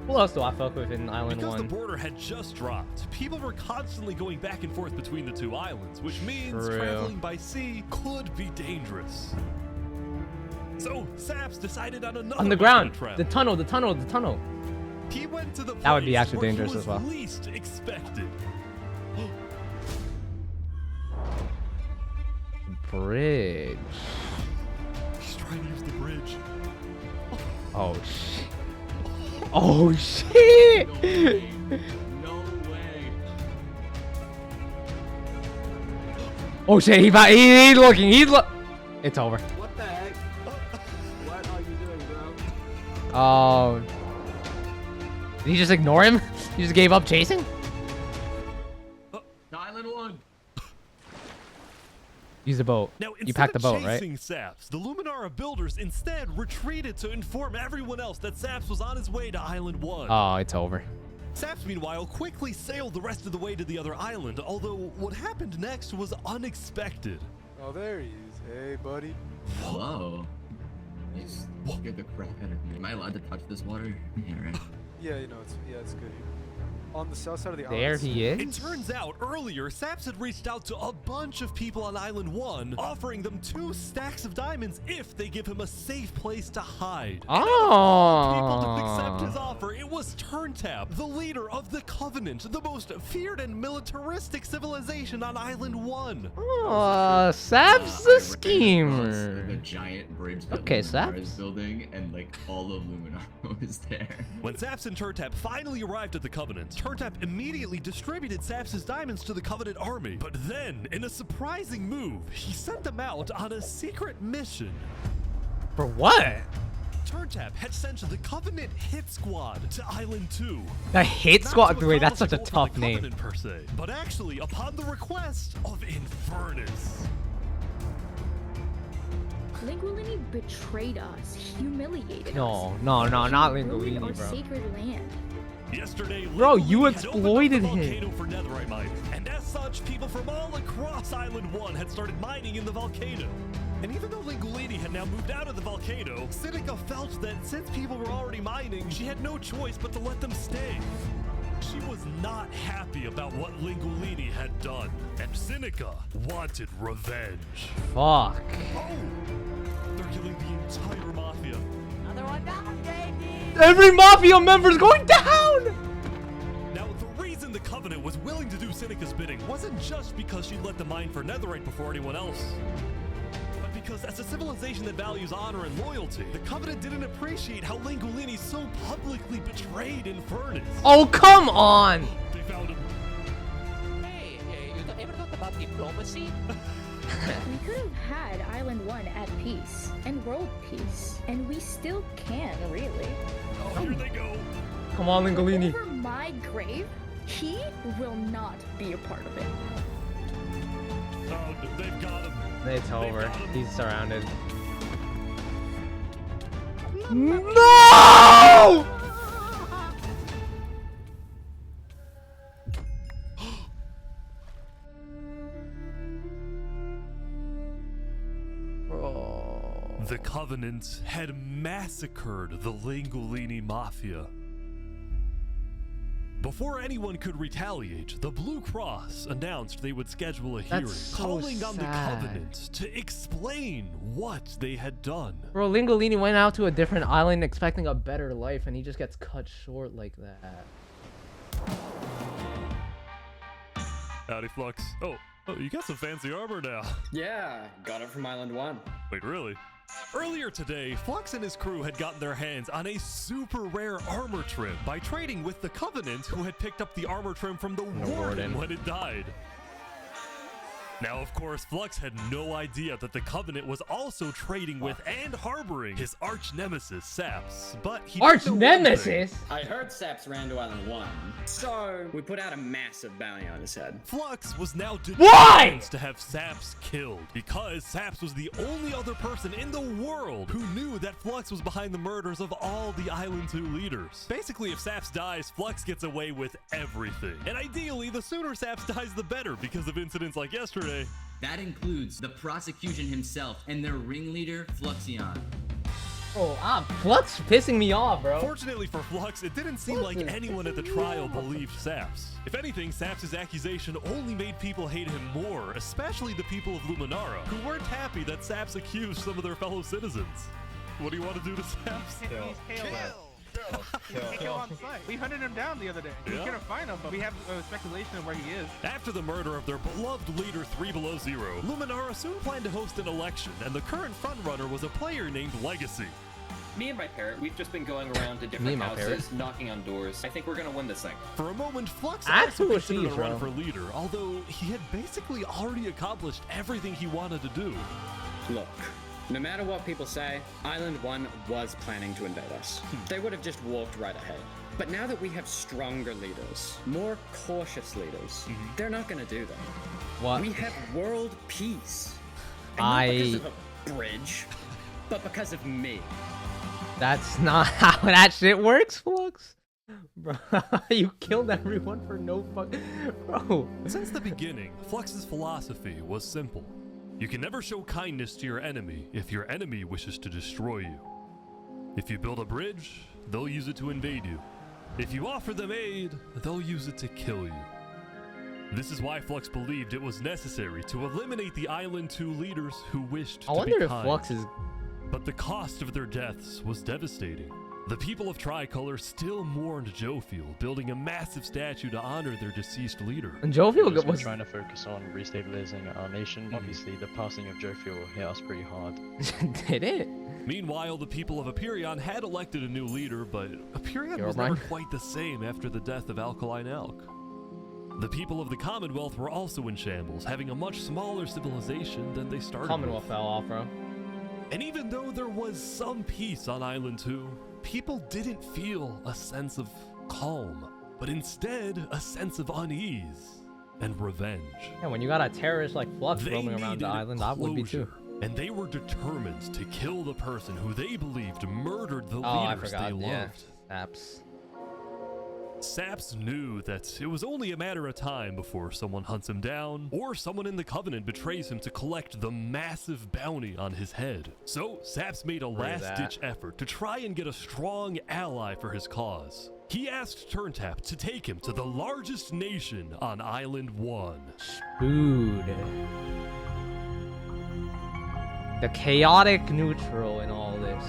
Speaker 4: Who else do I fuck with in Island
Speaker 3: Because
Speaker 4: 1?
Speaker 3: the border had just dropped, people were constantly going back and forth between the two islands, which means
Speaker 4: True.
Speaker 3: traveling by sea could be dangerous. So Saps decided on another
Speaker 4: On the
Speaker 3: way
Speaker 4: ground.
Speaker 3: to travel.
Speaker 4: The tunnel.
Speaker 3: He went to the
Speaker 4: That would be
Speaker 3: place
Speaker 4: actually
Speaker 3: where he
Speaker 4: dangerous
Speaker 3: was
Speaker 4: as well.
Speaker 3: least expected.
Speaker 4: Bridge.
Speaker 3: He's trying to use the bridge.
Speaker 4: Oh, shit. Oh, shit!
Speaker 22: No way.
Speaker 4: Oh, shit, he's looking, It's over.
Speaker 22: What the heck? What are you doing, bro?
Speaker 4: Oh. Did he just ignore him? He just gave up chasing?
Speaker 22: Island 1.
Speaker 4: Use the boat.
Speaker 3: Now,
Speaker 4: You packed the boat, right?
Speaker 3: chasing Saps, the Luminara builders instead retreated to inform everyone else that Saps was on his way to Island 1.
Speaker 4: Oh, it's over.
Speaker 3: Saps, meanwhile, quickly sailed the rest of the way to the other island, although what happened next was unexpected.
Speaker 1: Oh, there he is. Hey, buddy.
Speaker 22: Whoa. You scared the crap out of me. Am I allowed to touch this water? Yeah, right.
Speaker 1: Yeah, you know, it's good here. On the south side of the
Speaker 4: There
Speaker 1: island.
Speaker 4: he is.
Speaker 3: It turns out earlier, Saps had reached out to a bunch of people on Island 1, offering them 2 stacks of diamonds if they give him a safe place to hide. And out of all people to accept his
Speaker 4: Oh.
Speaker 3: offer, it was Turntap, the leader of the Covenant, the most feared and militaristic civilization on Island 1.
Speaker 4: Oh, Saps the schemer.
Speaker 22: Like a giant bridge that
Speaker 4: Okay,
Speaker 22: Luminara is
Speaker 4: Saps.
Speaker 22: building, and like all of Luminara is there.
Speaker 3: When Saps and Turntap finally arrived at the Covenant, Turntap immediately distributed Saps' diamonds to the Covenant army. But then, in a surprising move, he sent them out on a secret mission.
Speaker 4: For what?
Speaker 3: Turntap had sent the Covenant Hit Squad to Island 2.
Speaker 4: The Hit
Speaker 3: Not
Speaker 4: Squad?
Speaker 3: to
Speaker 4: Wait, that's such a
Speaker 3: accomplish goal for
Speaker 4: tough
Speaker 3: the
Speaker 4: name.
Speaker 3: Covenant per se, but actually upon the request of Infernus.
Speaker 6: Linguini betrayed us, humiliated us.
Speaker 4: No, not
Speaker 6: Ruined
Speaker 4: Linguini,
Speaker 6: our
Speaker 4: bro.
Speaker 6: sacred land.
Speaker 3: Yesterday,
Speaker 4: Bro, you
Speaker 3: Linguini had opened up
Speaker 4: exploited
Speaker 3: the
Speaker 4: him.
Speaker 3: volcano for netherite mining, and as such, people from all across Island 1 had started mining in the volcano. And even though Linguini had now moved out of the volcano, Sinica felt that since people were already mining, she had no choice but to let them stay. She was not happy about what Linguini had done, and Sinica wanted revenge.
Speaker 4: Fuck.
Speaker 3: Oh! They're killing the entire mafia.
Speaker 25: Another one down, JD.
Speaker 4: Every mafia member's going down!
Speaker 3: Now, the reason the Covenant was willing to do Sinica's bidding wasn't just because she let them mine for netherite before anyone else. But because as a civilization that values honor and loyalty, the Covenant didn't appreciate how Lingolini so publicly betrayed Infernus.
Speaker 4: Oh, come on!
Speaker 3: They found him.
Speaker 5: Hey, you ever thought about diplomacy?
Speaker 6: We could have had Island 1 at peace and world peace, and we still can, really.
Speaker 3: Oh, here they go.
Speaker 4: Come on, Lingolini.
Speaker 6: Over my grave, he will not be a part of it.
Speaker 3: Oh, they've got him.
Speaker 4: It's over. He's surrounded. No!
Speaker 3: The Covenant had massacred the Lingolini Mafia. Before anyone could retaliate, the Blue Cross announced they would schedule a hearing, calling on the Covenant to explain what they had done.
Speaker 4: Bro, Lingolini went out to a different island expecting a better life, and he just gets cut short like that.
Speaker 3: Howdy, Flux. Oh, you got some fancy armor now.
Speaker 11: Yeah, got it from Island 1.
Speaker 3: Wait, really? Earlier today, Flux and his crew had gotten their hands on a super rare armor trim by trading with the Covenant, who had picked up the armor trim from the Warden when it died. Now, of course, Flux had no idea that the Covenant was also trading with and harboring his arch-nemesis, Saps, but he
Speaker 4: Arch-nemesis?
Speaker 11: I heard Saps ran to Island 1, so we put out a massive bounty on his head.
Speaker 3: Flux was now
Speaker 4: Why?
Speaker 3: determined to have Saps killed, because Saps was the only other person in the world who knew that Flux was behind the murders of all the Island 2 leaders. Basically, if Saps dies, Flux gets away with everything. And ideally, the sooner Saps dies, the better, because of incidents like yesterday.
Speaker 22: That includes the prosecution himself and their ringleader, Fluxion.
Speaker 4: Oh, Flux pissing me off, bro.
Speaker 3: Fortunately for Flux, it didn't seem like anyone at the trial believed Saps. If anything, Saps' accusation only made people hate him more, especially the people of Luminara, who weren't happy that Saps accused some of their fellow citizens. What do you want to do to Saps?
Speaker 15: Kill on site. We hunted him down the other day. We couldn't find him, but we have speculation of where he is.
Speaker 3: After the murder of their beloved leader 3 Below Zero, Luminara soon planned to host an election, and the current frontrunner was a player named Legacy.
Speaker 19: Me and my parrot, we've just been going around to different houses, knocking on doors. I think we're gonna win this thing.
Speaker 3: For a moment, Flux
Speaker 4: That's
Speaker 3: also
Speaker 4: who she
Speaker 3: considered
Speaker 4: is,
Speaker 3: a run
Speaker 4: bro.
Speaker 3: for leader, although he had basically already accomplished everything he wanted to do.
Speaker 11: Look, no matter what people say, Island 1 was planning to invade us. They would have just walked right ahead. But now that we have stronger leaders, more cautious leaders, they're not gonna do that.
Speaker 4: What?
Speaker 11: We have world peace. And not because of a bridge, but because of me.
Speaker 4: That's not how that shit works, Flux. Bro, you killed everyone for no fuck. Bro.
Speaker 3: Since the beginning, Flux's philosophy was simple. You can never show kindness to your enemy if your enemy wishes to destroy you. If you build a bridge, they'll use it to invade you. If you offer them aid, they'll use it to kill you. This is why Flux believed it was necessary to eliminate the Island 2 leaders who wished to be kind.
Speaker 4: I wonder if Flux is...
Speaker 3: But the cost of their deaths was devastating. The people of Tricolor still mourned Jofiel, building a massive statue to honor their deceased leader.
Speaker 4: And Jofiel
Speaker 20: We're
Speaker 4: was
Speaker 20: trying to focus on restabilizing our nation. Obviously, the passing of Jofiel hit us pretty hard.
Speaker 4: Did it?
Speaker 3: Meanwhile, the people of Aperion had elected a new leader, but Aperion was never quite the same after the death of Alkaline Elk. The people of the Commonwealth were also in shambles, having a much smaller civilization than they started
Speaker 4: Commonwealth
Speaker 3: with.
Speaker 4: fell off, bro.
Speaker 3: And even though there was some peace on Island 2, people didn't feel a sense of calm, but instead a sense of unease and revenge.
Speaker 4: Yeah, when you got a terrorist like Flux
Speaker 3: They
Speaker 4: roaming around the
Speaker 3: needed
Speaker 4: island, I would be too.
Speaker 3: And they were determined to kill the person who they believed murdered the
Speaker 4: Oh, I
Speaker 3: leaders
Speaker 4: forgot.
Speaker 3: they
Speaker 4: Yeah,
Speaker 3: loved.
Speaker 4: Saps.
Speaker 3: Saps knew that it was only a matter of time before someone hunts him down, or someone in the Covenant betrays him to collect the massive bounty on his head. So Saps made a last-ditch effort to try and get a strong ally for his cause. He asked Turntap to take him to the largest nation on Island 1.
Speaker 4: Dude. The chaotic neutral in all this.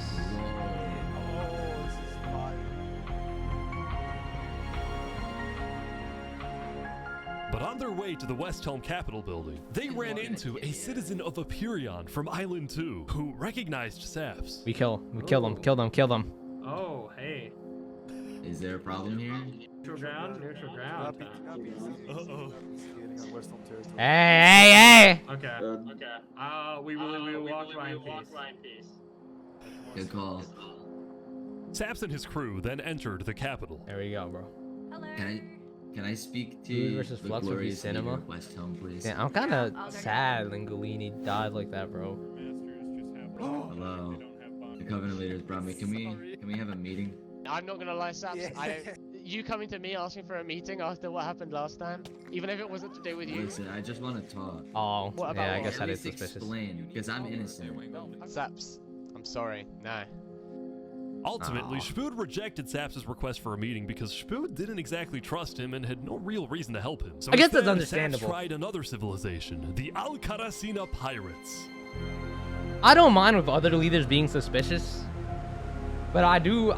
Speaker 3: But on their way to the West Helm Capitol building, they ran into a citizen of Aperion from Island 2 who recognized Saps.
Speaker 4: We killed them.
Speaker 7: Oh, hey.
Speaker 22: Is there a problem here?
Speaker 7: Neutral ground.
Speaker 1: Uh-oh.
Speaker 4: Hey!
Speaker 7: Okay. We will walk by in peace.
Speaker 22: Good call.
Speaker 3: Saps and his crew then entered the Capitol.
Speaker 4: There we go, bro.
Speaker 22: Can I speak to
Speaker 4: Dude versus
Speaker 22: the
Speaker 4: Flux would be
Speaker 22: glorious
Speaker 4: cinema.
Speaker 22: leader of West Helm, please?
Speaker 4: Yeah, I'm kind of sad Lingolini died like that, bro.
Speaker 22: Hello. The Covenant leaders brought me. Can we have a meeting?
Speaker 8: I'm not gonna lie, Saps. You coming to me asking for a meeting after what happened last time, even if it wasn't to do with you.
Speaker 22: Listen, I just want to talk.
Speaker 4: Oh,
Speaker 8: What about
Speaker 4: yeah, I
Speaker 8: what?
Speaker 4: guess that
Speaker 22: At
Speaker 4: is
Speaker 22: least
Speaker 4: suspicious.
Speaker 22: explain, because I'm innocent.
Speaker 8: Saps, I'm sorry. No.
Speaker 3: Ultimately, Shpood rejected Saps' request for a meeting because Shpood didn't exactly trust him and had no real reason to help him. So
Speaker 4: I guess that's
Speaker 3: instead,
Speaker 4: understandable.
Speaker 3: Saps tried another civilization, the Alcaracina Pirates.
Speaker 4: I don't mind with other leaders being suspicious, but I do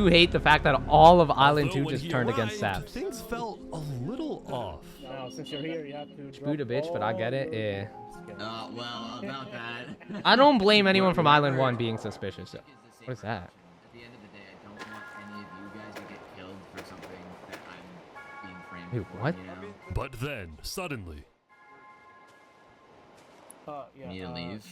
Speaker 4: hate the fact that all of Island 2 just turned against Saps.
Speaker 3: Things felt a little off.
Speaker 7: Well, since you're here, you have to.
Speaker 4: Screwed a bitch, but I get it. Yeah.
Speaker 22: Well, about that.
Speaker 4: I don't blame anyone from Island 1 being suspicious. What is that?
Speaker 22: At the end of the day, I don't want any of you guys to get killed for something that I'm being framed
Speaker 4: Wait,
Speaker 22: for,
Speaker 4: what?
Speaker 22: you know?
Speaker 3: But then, suddenly...
Speaker 22: Need to leave?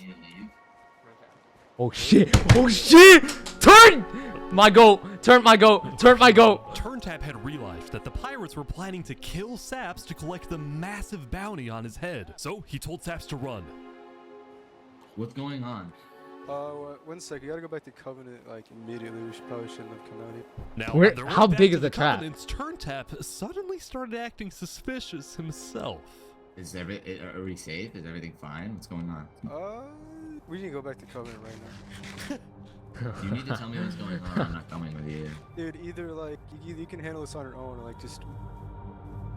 Speaker 4: Oh shit! Oh shit! Turn! My goat! Turn my goat! Turn my goat!
Speaker 3: Turntap had realized that the pirates were planning to kill Saps to collect the massive bounty on his head. So he told Saps to run.
Speaker 22: What's going on?
Speaker 1: 1 sec. You gotta go back to Covenant like immediately. We probably shouldn't have come out here.
Speaker 3: Now,
Speaker 4: Where-
Speaker 3: on their way
Speaker 4: how
Speaker 3: back
Speaker 4: big
Speaker 3: to
Speaker 4: is the trap?
Speaker 3: Covenant's Turntap suddenly started acting suspicious himself.
Speaker 22: Are we safe? Is everything fine? What's going on?
Speaker 1: We need to go back to Covenant right now.
Speaker 22: You need to tell me what's going on. I'm not coming with you.
Speaker 1: Dude, either like you can handle this on your own, or like just.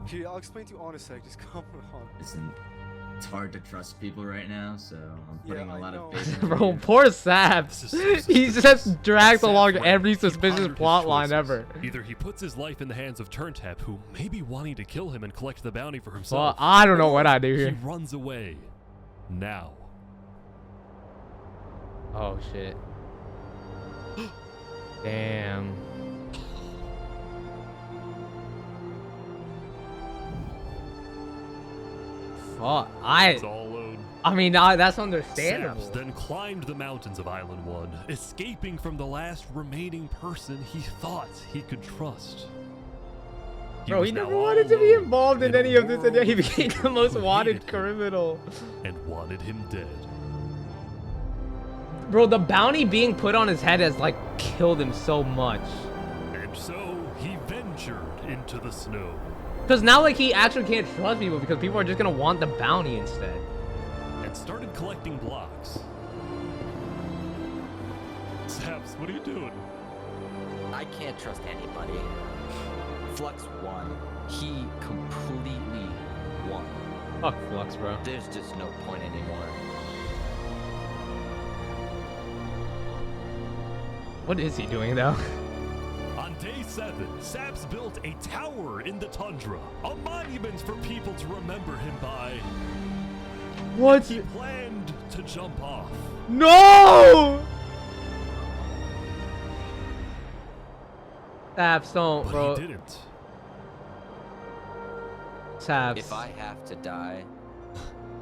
Speaker 1: Here, I'll explain to you on a sec. Just come on.
Speaker 22: Listen, it's hard to trust people right now, so I'm putting a lot of faith in
Speaker 4: Bro,
Speaker 22: you.
Speaker 4: poor Saps. He's just dragged along every suspicious
Speaker 3: Pondered
Speaker 4: plot
Speaker 3: his
Speaker 4: line
Speaker 3: choices.
Speaker 4: ever.
Speaker 3: Either he puts his life in the hands of Turntap, who may be wanting to kill him and collect the bounty for
Speaker 4: Well,
Speaker 3: himself.
Speaker 4: I don't know what I do
Speaker 3: or
Speaker 4: here.
Speaker 3: He runs away. Now.
Speaker 4: Oh shit. Damn. Fuck.
Speaker 3: It's all alone.
Speaker 4: I mean, that's understandable.
Speaker 3: Saps then climbed the mountains of Island 1, escaping from the last remaining person he thought he could trust.
Speaker 4: Bro,
Speaker 3: was
Speaker 4: he
Speaker 3: now
Speaker 4: never
Speaker 3: all
Speaker 4: wanted to be
Speaker 3: alone
Speaker 4: involved in
Speaker 3: a
Speaker 4: any of this, and yet he
Speaker 3: world
Speaker 4: became the
Speaker 3: of
Speaker 4: most
Speaker 3: people who
Speaker 4: wanted
Speaker 3: hated him
Speaker 4: criminal.
Speaker 3: and wanted him dead.
Speaker 4: Bro, the bounty being put on his head has like killed him so much.
Speaker 3: And so he ventured into the snow.
Speaker 4: Because now like he actually can't trust people because people are just gonna want the bounty instead.
Speaker 3: And started collecting blocks. Saps, what are you doing?
Speaker 14: I can't trust anybody. Flux won. He completely won.
Speaker 4: Fuck Flux, bro.
Speaker 14: There's just no point anymore.
Speaker 4: What is he doing though?
Speaker 3: On day 7, Saps built a tower in the tundra, a monument for people to remember him by.
Speaker 4: What?
Speaker 3: He planned to jump off.
Speaker 4: No! Saps, don't,
Speaker 3: But
Speaker 4: bro.
Speaker 3: he didn't.
Speaker 4: Saps.
Speaker 14: If I have to die,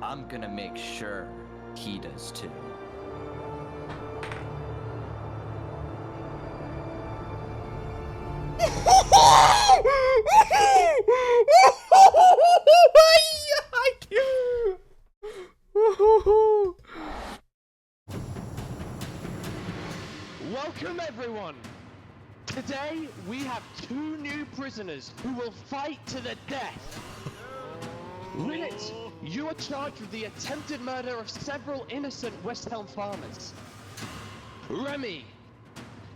Speaker 14: I'm gonna make sure he does too.
Speaker 8: Welcome everyone Today, we have 2 new prisoners who will fight to the death. Rinit, you are charged with the attempted murder of several innocent West Helm farmers. Remy,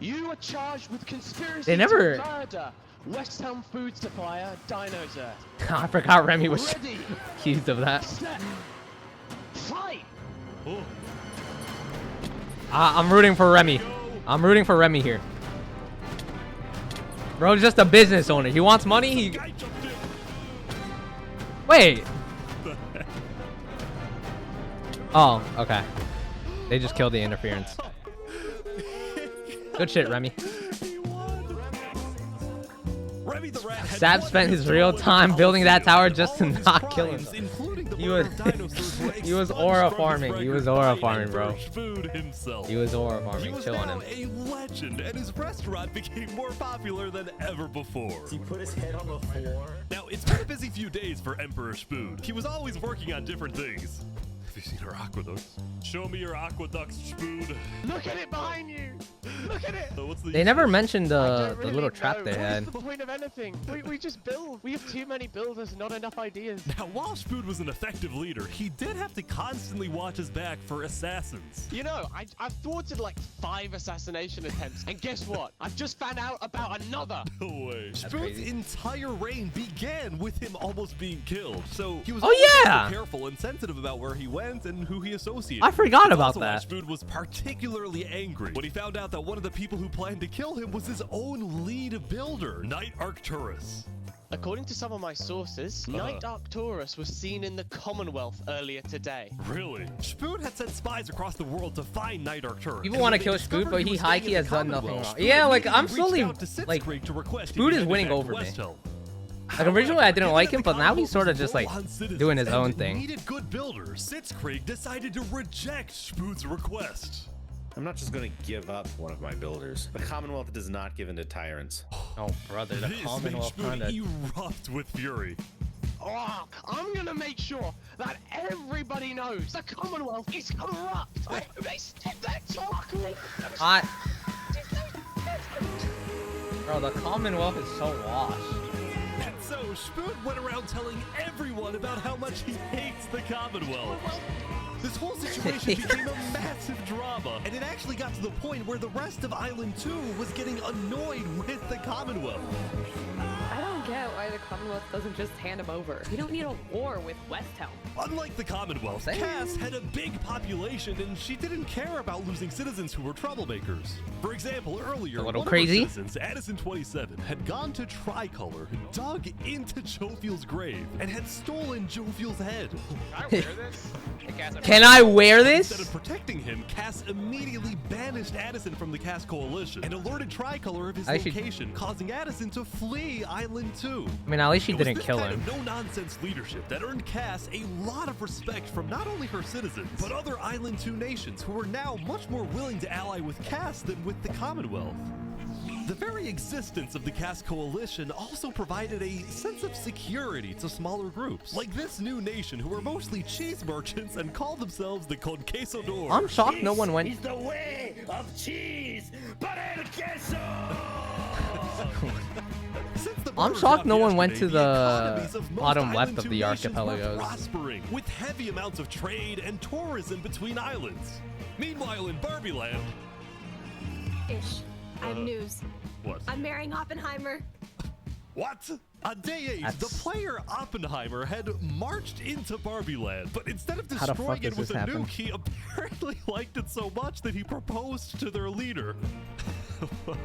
Speaker 8: you are charged with conspiracy to murder West Helm food supplier Dinosaur.
Speaker 4: I forgot Remy was accused of that.
Speaker 8: Fight!
Speaker 4: I'm rooting for Remy. I'm rooting for Remy here. Bro's just a business owner. He wants money. Wait. Oh, okay. They just killed the interference. Good shit, Remy. Sab spent his real time building that tower just to not kill him. He was aura farming. He was aura farming, bro. He was aura farming. Chill on him.
Speaker 3: A legend, and his restaurant became more popular than ever before.
Speaker 2: He put his head on the floor.
Speaker 3: Now, it's been a busy few days for Emperor Spood. He was always working on different things. Have you seen our aqueducts? Show me your aqueducts, Spood.
Speaker 8: Look at it behind you! Look at it!
Speaker 4: They never mentioned the little trap they had.
Speaker 8: What's the point of anything? We just build. We have too many builders, not enough ideas.
Speaker 3: Now, while Spood was an effective leader, he did have to constantly watch his back for assassins.
Speaker 8: You know, I've thwarted like 5 assassination attempts, and guess what? I've just found out about another.
Speaker 3: No way. Spood's entire reign began with him almost being killed, so he was careful and sensitive about where he went and who he associated.
Speaker 4: I forgot about that.
Speaker 3: Spood was particularly angry when he found out that one of the people who planned to kill him was his own lead builder, Knight Arcturus.
Speaker 8: According to some of my sources, Knight Arcturus was seen in the Commonwealth earlier today.
Speaker 3: Really? Spood had sent spies across the world to find Knight Arcturus.
Speaker 4: People want to kill Spood, but he high-key has done nothing wrong. Yeah, like, I'm slowly, like, Spood is winning over me. Like, originally I didn't like him, but now he's sort of just, like, doing his own thing.
Speaker 3: Needed good builders. Sitzkrieg decided to reject Spood's request.
Speaker 10: I'm not just going to give up one of my builders. The Commonwealth does not give in to tyrants.
Speaker 4: Oh, brother, the Commonwealth kind of
Speaker 3: erupt with fury.
Speaker 8: Oh, I'm gonna make sure that everybody knows the Commonwealth is corrupt. They stepped that talk.
Speaker 4: Bro, the Commonwealth is so washed.
Speaker 3: And so Spood went around telling everyone about how much he hates the Commonwealth. This whole situation became a massive drama, and it actually got to the point where the rest of Island 2 was getting annoyed with the Commonwealth.
Speaker 13: I don't get why the Commonwealth doesn't just hand him over. We don't need a war with West Helm.
Speaker 3: Unlike the Commonwealth, Cass had a big population, and she didn't care about losing citizens who were troublemakers. For example, earlier, one of her citizens, Addison27, had gone to Tricolor, dug into Jovial's grave, and had stolen Jovial's head.
Speaker 4: Can I wear this?
Speaker 3: Instead of protecting him, Cass immediately banished Addison from the Cass Coalition and alerted Tricolor of his location, causing Addison to flee Island 2.
Speaker 4: I mean, at least she didn't kill him.
Speaker 3: No-nonsense leadership that earned Cass a lot of respect from not only her citizens, but other Island 2 nations who are now much more willing to ally with Cass than with the Commonwealth. The very existence of the Cass Coalition also provided a sense of security to smaller groups, like this new nation who were mostly cheese merchants and called themselves the Conquistadors.
Speaker 4: I'm shocked no one went.
Speaker 9: Is the way of cheese, but el queso.
Speaker 4: I'm shocked no one went to the bottom left of the archipelagos.
Speaker 3: Prospering with heavy amounts of trade and tourism between islands. Meanwhile, in Barbie Land,
Speaker 25: Ish. I have news.
Speaker 3: What?
Speaker 25: I'm marrying Oppenheimer.
Speaker 3: What? On day 8, the player Oppenheimer had marched into Barbie Land, but instead of destroying it with a nuke, he apparently liked it so much that he proposed to their leader.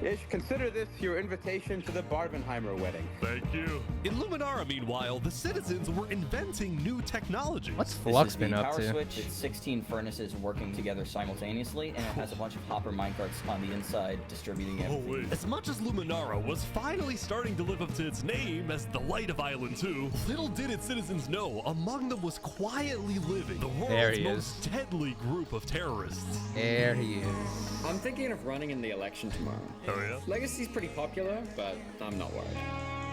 Speaker 16: Ish, consider this your invitation to the Barbenheimer wedding.
Speaker 3: Thank you. In Luminara, meanwhile, the citizens were inventing new technology.
Speaker 4: What's Flux been up
Speaker 14: power
Speaker 4: to?
Speaker 14: Switch. It's 16 furnaces working together simultaneously, and it has a bunch of hopper minecarts on the inside distributing everything.
Speaker 3: As much as Luminara was finally starting to live up to its name as the light of Island 2, little did its citizens know among them was quietly living the world's most deadly group of terrorists.
Speaker 4: There he is.
Speaker 11: I'm thinking of running in the election tomorrow.
Speaker 3: Oh yeah?
Speaker 11: Legacy's pretty popular, but I'm not worried.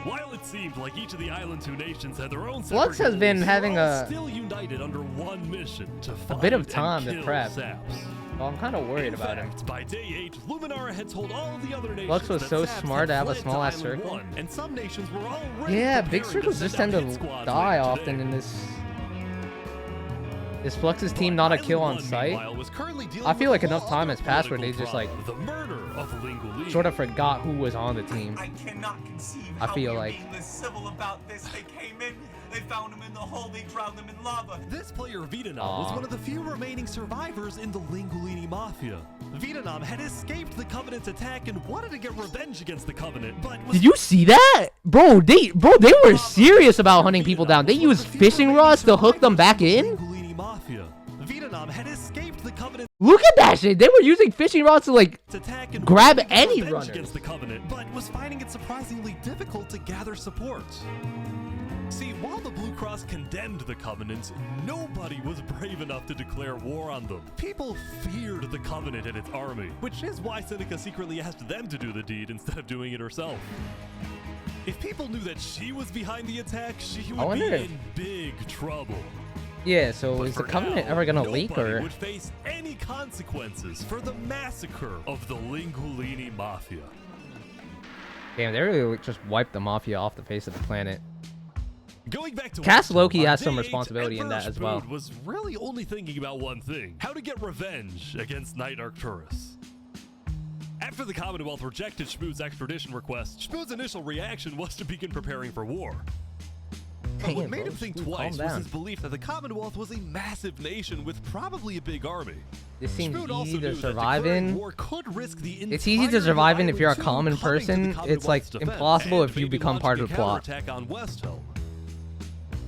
Speaker 3: While it seemed like each of the Island 2 nations had their own
Speaker 4: Flux has been having
Speaker 3: still united under one mission to
Speaker 4: a bit of
Speaker 3: find
Speaker 4: time
Speaker 3: and
Speaker 4: to
Speaker 3: kill
Speaker 4: prep.
Speaker 3: Saps.
Speaker 4: Well, I'm kind of worried about him.
Speaker 3: By day 8, Luminara had told all the other nations
Speaker 4: Lux was
Speaker 3: that
Speaker 4: so
Speaker 3: Saps
Speaker 4: smart
Speaker 3: had
Speaker 4: to have a
Speaker 3: fled
Speaker 4: small ass
Speaker 3: Island
Speaker 4: circle.
Speaker 3: 1, and some nations were already
Speaker 4: Yeah, big
Speaker 3: preparing
Speaker 4: circles
Speaker 3: to
Speaker 4: just
Speaker 3: send
Speaker 4: tend
Speaker 3: out
Speaker 4: to
Speaker 3: hit squads
Speaker 4: die
Speaker 3: later
Speaker 4: often
Speaker 3: today.
Speaker 4: in this. Is Flux's team not a kill on sight? I feel like enough time has passed where they just like
Speaker 3: The murder of Lingolini.
Speaker 4: sort of forgot who was on the team.
Speaker 17: I cannot conceive
Speaker 4: I
Speaker 17: how
Speaker 4: feel
Speaker 17: we are
Speaker 4: like
Speaker 17: being this civil about this. They came in, they found him in the hole, they drowned him in lava.
Speaker 3: This player, Vietnam, was one of the few remaining survivors in the Lingolini Mafia. Vietnam had escaped the Covenant's attack and wanted to get revenge against the Covenant, but was
Speaker 4: Did you see that? Bro, they were serious about hunting people down. They used fishing rods to hook them back in?
Speaker 3: Mafia. Vietnam had escaped the Covenant.
Speaker 4: Look at that shit. They were using fishing rods to like
Speaker 3: attack and
Speaker 4: grab
Speaker 3: wanted to get
Speaker 4: any
Speaker 3: revenge
Speaker 4: runners.
Speaker 3: against the Covenant, but was finding it surprisingly difficult to gather support. See, while the Blue Cross condemned the Covenant, nobody was brave enough to declare war on them. People feared the Covenant and its army, which is why Seneca secretly asked them to do the deed instead of doing it herself. If people knew that she was behind the attack, she would be in big trouble.
Speaker 4: Yeah, so
Speaker 3: But
Speaker 4: is the
Speaker 3: for
Speaker 4: Covenant
Speaker 3: now,
Speaker 4: ever gonna leak
Speaker 3: nobody
Speaker 4: or?
Speaker 3: would face any consequences for the massacre of the Lingolini Mafia.
Speaker 4: Damn, they really just wiped the Mafia off the face of the planet.
Speaker 3: Going back to
Speaker 4: Cass Loki
Speaker 3: on
Speaker 4: has some
Speaker 3: day 8,
Speaker 4: responsibility in that
Speaker 3: Emperor
Speaker 4: as well.
Speaker 3: Spood was really only thinking about one thing: how to get revenge against Knight Arcturus. After the Commonwealth rejected Spood's extradition request, Spood's initial reaction was to begin preparing for war. But what
Speaker 4: Damn,
Speaker 3: made
Speaker 4: bro,
Speaker 3: him think
Speaker 4: Spood,
Speaker 3: twice
Speaker 4: calm
Speaker 3: was
Speaker 4: down.
Speaker 3: his belief that the Commonwealth was a massive nation with probably a big army.
Speaker 4: This seems
Speaker 3: Spood also
Speaker 4: easy to
Speaker 3: knew that
Speaker 4: survive
Speaker 3: declaring
Speaker 4: in.
Speaker 3: war could risk the
Speaker 4: It's easy to
Speaker 3: entire
Speaker 4: survive in if you're a
Speaker 3: Island
Speaker 4: common
Speaker 3: Two coming to the
Speaker 4: person. It's like
Speaker 3: Commonwealth's defense
Speaker 4: impossible
Speaker 3: and
Speaker 4: if you
Speaker 3: maybe
Speaker 4: become part of
Speaker 3: launching
Speaker 4: the
Speaker 3: a
Speaker 4: plot.
Speaker 3: counterattack on Westhelm.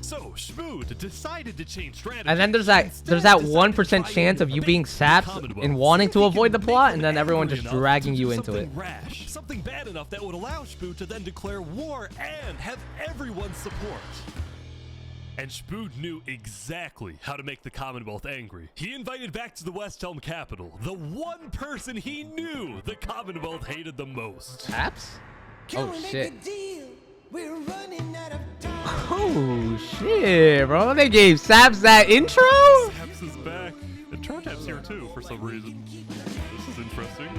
Speaker 3: So Spood decided to change strategy.
Speaker 4: And then there's that 1% chance of you being sapped and wanting to avoid the plot, and then everyone just dragging you into it.
Speaker 3: Rash, something bad enough that would allow Spood to then declare war and have everyone's support. And Spood knew exactly how to make the Commonwealth angry. He invited back to the Westhelm capital the one person he knew the Commonwealth hated the most.
Speaker 4: Saps? Oh shit.
Speaker 9: We're running out of time.
Speaker 4: Oh shit, bro. They gave Saps that intro?
Speaker 3: Saps is back. And Turntap's here too for some reason. This is interesting.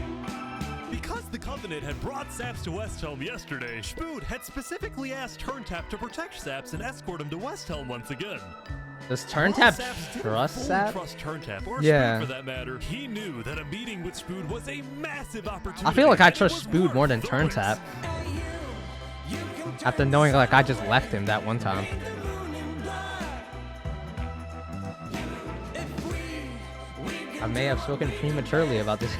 Speaker 3: Because the Covenant had brought Saps to Westhelm yesterday, Spood had specifically asked Turntap to protect Saps and escort him to Westhelm once again.
Speaker 4: Does
Speaker 3: While
Speaker 4: Turntap
Speaker 3: Saps didn't
Speaker 4: trust
Speaker 3: fully
Speaker 4: Sap?
Speaker 3: trust Turntap or
Speaker 4: Yeah.
Speaker 3: Spood for that matter, he knew that a meeting with Spood was a massive opportunity.
Speaker 4: I feel like I
Speaker 3: and it
Speaker 4: trust
Speaker 3: was
Speaker 4: Spood more than
Speaker 3: worth the risk.
Speaker 4: Turntap. After knowing like I just left him that one time. I may have spoken prematurely about this.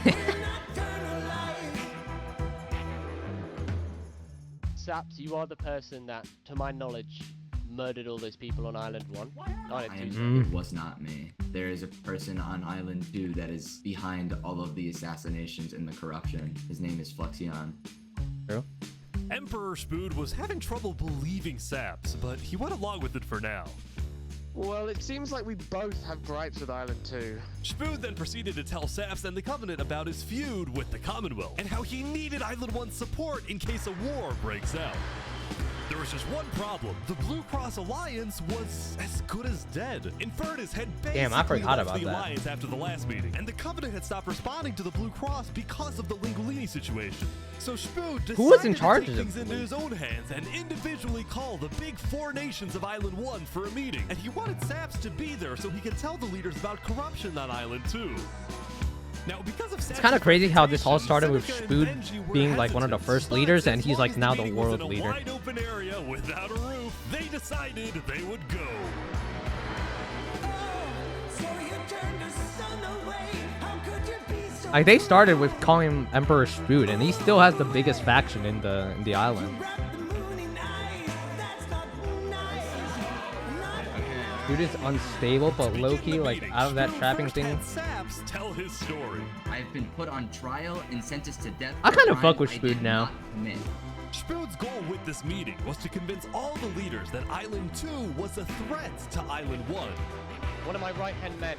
Speaker 18: Saps, you are the person that, to my knowledge, murdered all those people on Island 1. Island 2.
Speaker 22: It was not me. There is a person on Island 2 that is behind all of the assassinations and the corruption. His name is Flexion.
Speaker 4: True.
Speaker 3: Emperor Spood was having trouble believing Saps, but he went along with it for now.
Speaker 18: Well, it seems like we both have gripes with Island 2.
Speaker 3: Spood then proceeded to tell Saps and the Covenant about his feud with the Commonwealth, and how he needed Island 1's support in case a war breaks out. There was just one problem. The Blue Cross Alliance was as good as dead. Infernus had basically
Speaker 4: Damn, I forgot
Speaker 3: left
Speaker 4: about
Speaker 3: the
Speaker 4: that.
Speaker 3: Alliance after the last meeting, and the Covenant had stopped responding to the Blue Cross because of the Lingolini situation. So Spood decided
Speaker 4: Who was in charge
Speaker 3: to
Speaker 4: of
Speaker 3: take
Speaker 4: the
Speaker 3: things into his own hands and individually call the big 4 nations of Island 1 for a meeting. And he wanted Saps to be there so he could tell the leaders about corruption on Island 2. Now, because of
Speaker 4: It's kind of crazy how this all started with Spood being like one of the first leaders, and he's like now the world leader.
Speaker 3: wide open area without a roof, they decided they would go.
Speaker 4: Like they started with calling him Emperor Spood, and he still has the biggest faction in the island. Dude is unstable, but low-key, like out of that trapping thing.
Speaker 3: Saps tell his story.
Speaker 22: I've been put on trial and sentenced to death.
Speaker 4: I
Speaker 22: for
Speaker 4: kind of
Speaker 22: a
Speaker 4: fuck
Speaker 22: crime
Speaker 4: with
Speaker 22: I
Speaker 4: Spood
Speaker 22: did
Speaker 4: now.
Speaker 22: not commit.
Speaker 3: Spood's goal with this meeting was to convince all the leaders that Island 2 was a threat to Island 1.
Speaker 18: One of my right-hand men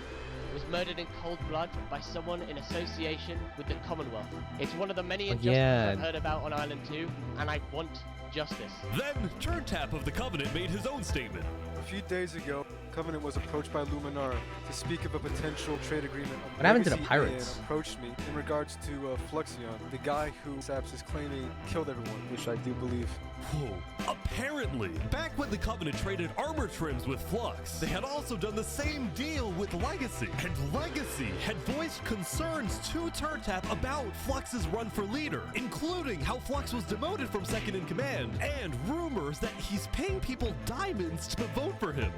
Speaker 18: was murdered in cold blood by someone in association with the Commonwealth. It's one of the many injustices
Speaker 4: yeah.
Speaker 18: I've heard about on Island 2, and I want justice.
Speaker 3: Then, Turntap of the Covenant made his own statement.
Speaker 1: A few days ago, Covenant was approached by Luminar to speak of a potential trade agreement.
Speaker 4: What happened to the
Speaker 1: Legacy
Speaker 4: pirates?
Speaker 1: Alien approached me in regards to Fluxion, the guy who Saps is claiming killed everyone, which I do believe.
Speaker 3: Whoa. Apparently, back when the Covenant traded armor trims with Flux, they had also done the same deal with Legacy. And Legacy had voiced concerns to Turtap about Flux's run for leader, including how Flux was demoted from second in command, and rumors that he's paying people diamonds to vote for him.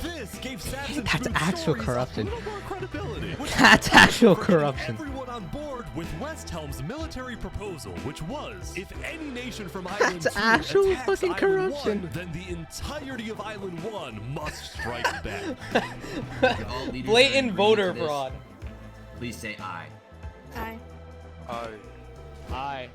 Speaker 3: This gave Saps and
Speaker 4: That's
Speaker 3: Food
Speaker 4: actual
Speaker 3: Stories
Speaker 4: corruption.
Speaker 3: a little more credibility. which
Speaker 4: That's
Speaker 3: allowed
Speaker 4: actual
Speaker 3: for getting
Speaker 4: corruption.
Speaker 3: Everyone on board with West Helm's military proposal, which was, if any nation from Island 2
Speaker 4: That's actual
Speaker 3: attacks
Speaker 4: fucking
Speaker 3: Island
Speaker 4: corruption.
Speaker 3: 1, then the entirety of Island 1 must strike back.
Speaker 22: All leaders
Speaker 4: Blatant
Speaker 22: agree
Speaker 4: voter
Speaker 22: to this.
Speaker 4: fraud.
Speaker 22: Please say aye.
Speaker 25: Aye.
Speaker 18: Aye.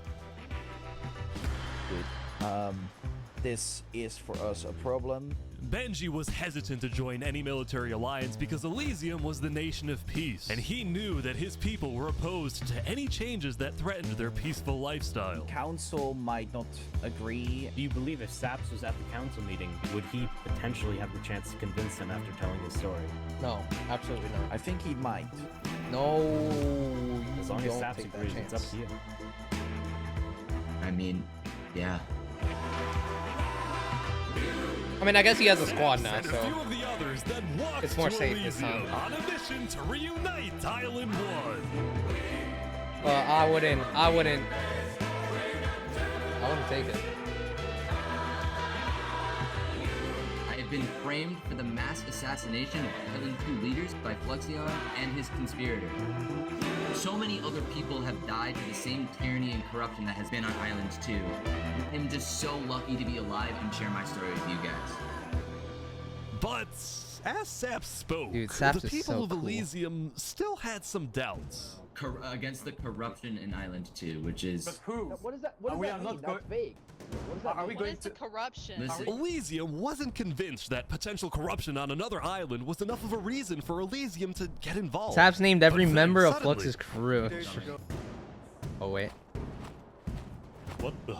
Speaker 5: This is for us a problem.
Speaker 3: Benji was hesitant to join any military alliance because Elysium was the nation of peace, and he knew that his people were opposed to any changes that threatened their peaceful lifestyle.
Speaker 5: Council might not agree.
Speaker 12: Do you believe if Saps was at the council meeting, would he potentially have the chance to convince them after telling his story?
Speaker 4: No, absolutely not.
Speaker 5: I think he might.
Speaker 4: No.
Speaker 12: As long as Saps agrees, it's up to you.
Speaker 22: I mean, yeah.
Speaker 4: I mean, I guess he has a squad now,
Speaker 3: And a
Speaker 4: so
Speaker 3: few of the others then walked
Speaker 4: it's more
Speaker 3: to
Speaker 4: safe this
Speaker 3: Elysium
Speaker 4: time.
Speaker 3: on a mission to reunite Island 1.
Speaker 4: I wouldn't take it.
Speaker 22: I have been framed for the mass assassination of Island 2 leaders by Fluxion and his conspirator. So many other people have died to the same tyranny and corruption that has been on Island 2. I'm just so lucky to be alive and share my story with you guys.
Speaker 3: But as Saps spoke,
Speaker 4: Dude, Saps
Speaker 3: the
Speaker 4: is
Speaker 3: people
Speaker 4: so
Speaker 3: of
Speaker 4: cool.
Speaker 3: Elysium still had some doubts.
Speaker 22: Against the corruption in Island 2, which is...
Speaker 14: Who? What is that? What does that mean? That's vague. What does that mean?
Speaker 25: What is the corruption?
Speaker 22: Listen.
Speaker 3: Elysium wasn't convinced that potential corruption on another island was enough of a reason for Elysium to get involved.
Speaker 4: Saps named every
Speaker 3: But then
Speaker 4: member of
Speaker 3: suddenly-
Speaker 4: Flux's crew. Oh wait,
Speaker 3: What the?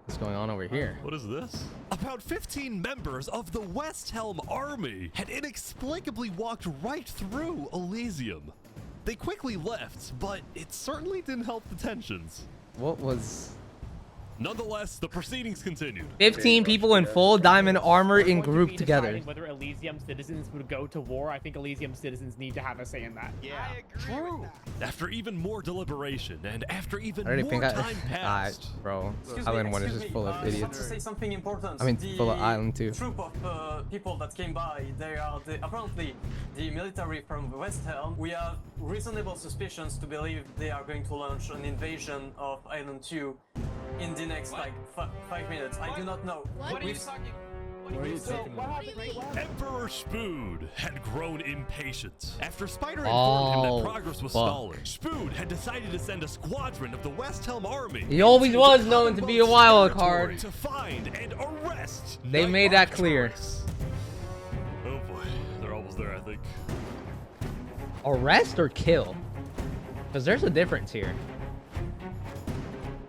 Speaker 4: what's going on over here?
Speaker 3: What is this? About 15 members of the West Helm army had inexplicably walked right through Elysium. They quickly left, but it certainly didn't help the tensions.
Speaker 4: What was?
Speaker 3: Nonetheless, the proceedings continued.
Speaker 4: 15 people in full diamond armor in
Speaker 7: We're going to
Speaker 4: group
Speaker 7: be
Speaker 4: together.
Speaker 7: deciding whether Elysium citizens would go to war. I think Elysium citizens need to have a say in that.
Speaker 17: Yeah, true.
Speaker 3: After even more deliberation and after even
Speaker 4: I already
Speaker 3: more
Speaker 4: think
Speaker 3: time passed,
Speaker 4: bro.
Speaker 21: Excuse
Speaker 4: Island
Speaker 21: me,
Speaker 4: 1 is
Speaker 21: excuse
Speaker 4: just
Speaker 21: me.
Speaker 4: full of
Speaker 21: I want
Speaker 4: idiots.
Speaker 21: to say something important.
Speaker 4: I mean, full of Island 2.
Speaker 21: Troop of people that came by, they are apparently the military from West Helm. We have reasonable suspicions to believe they are going to launch an invasion of Island 2 in the next 5 minutes. I do not know.
Speaker 25: What are you
Speaker 21: talking?
Speaker 3: Emperor Spood had grown impatient. After Spider informed him that progress was
Speaker 4: fuck.
Speaker 3: stalling, Spood had decided to send a squadron of the West Helm army.
Speaker 4: He always
Speaker 3: into
Speaker 4: was
Speaker 3: the
Speaker 4: known to be a
Speaker 3: Commonwealth's
Speaker 4: wild
Speaker 3: territory
Speaker 4: card.
Speaker 3: to find and arrest.
Speaker 4: They made that clear.
Speaker 3: Oh boy, they're almost there, I think.
Speaker 4: Arrest or kill? Because there's a difference here.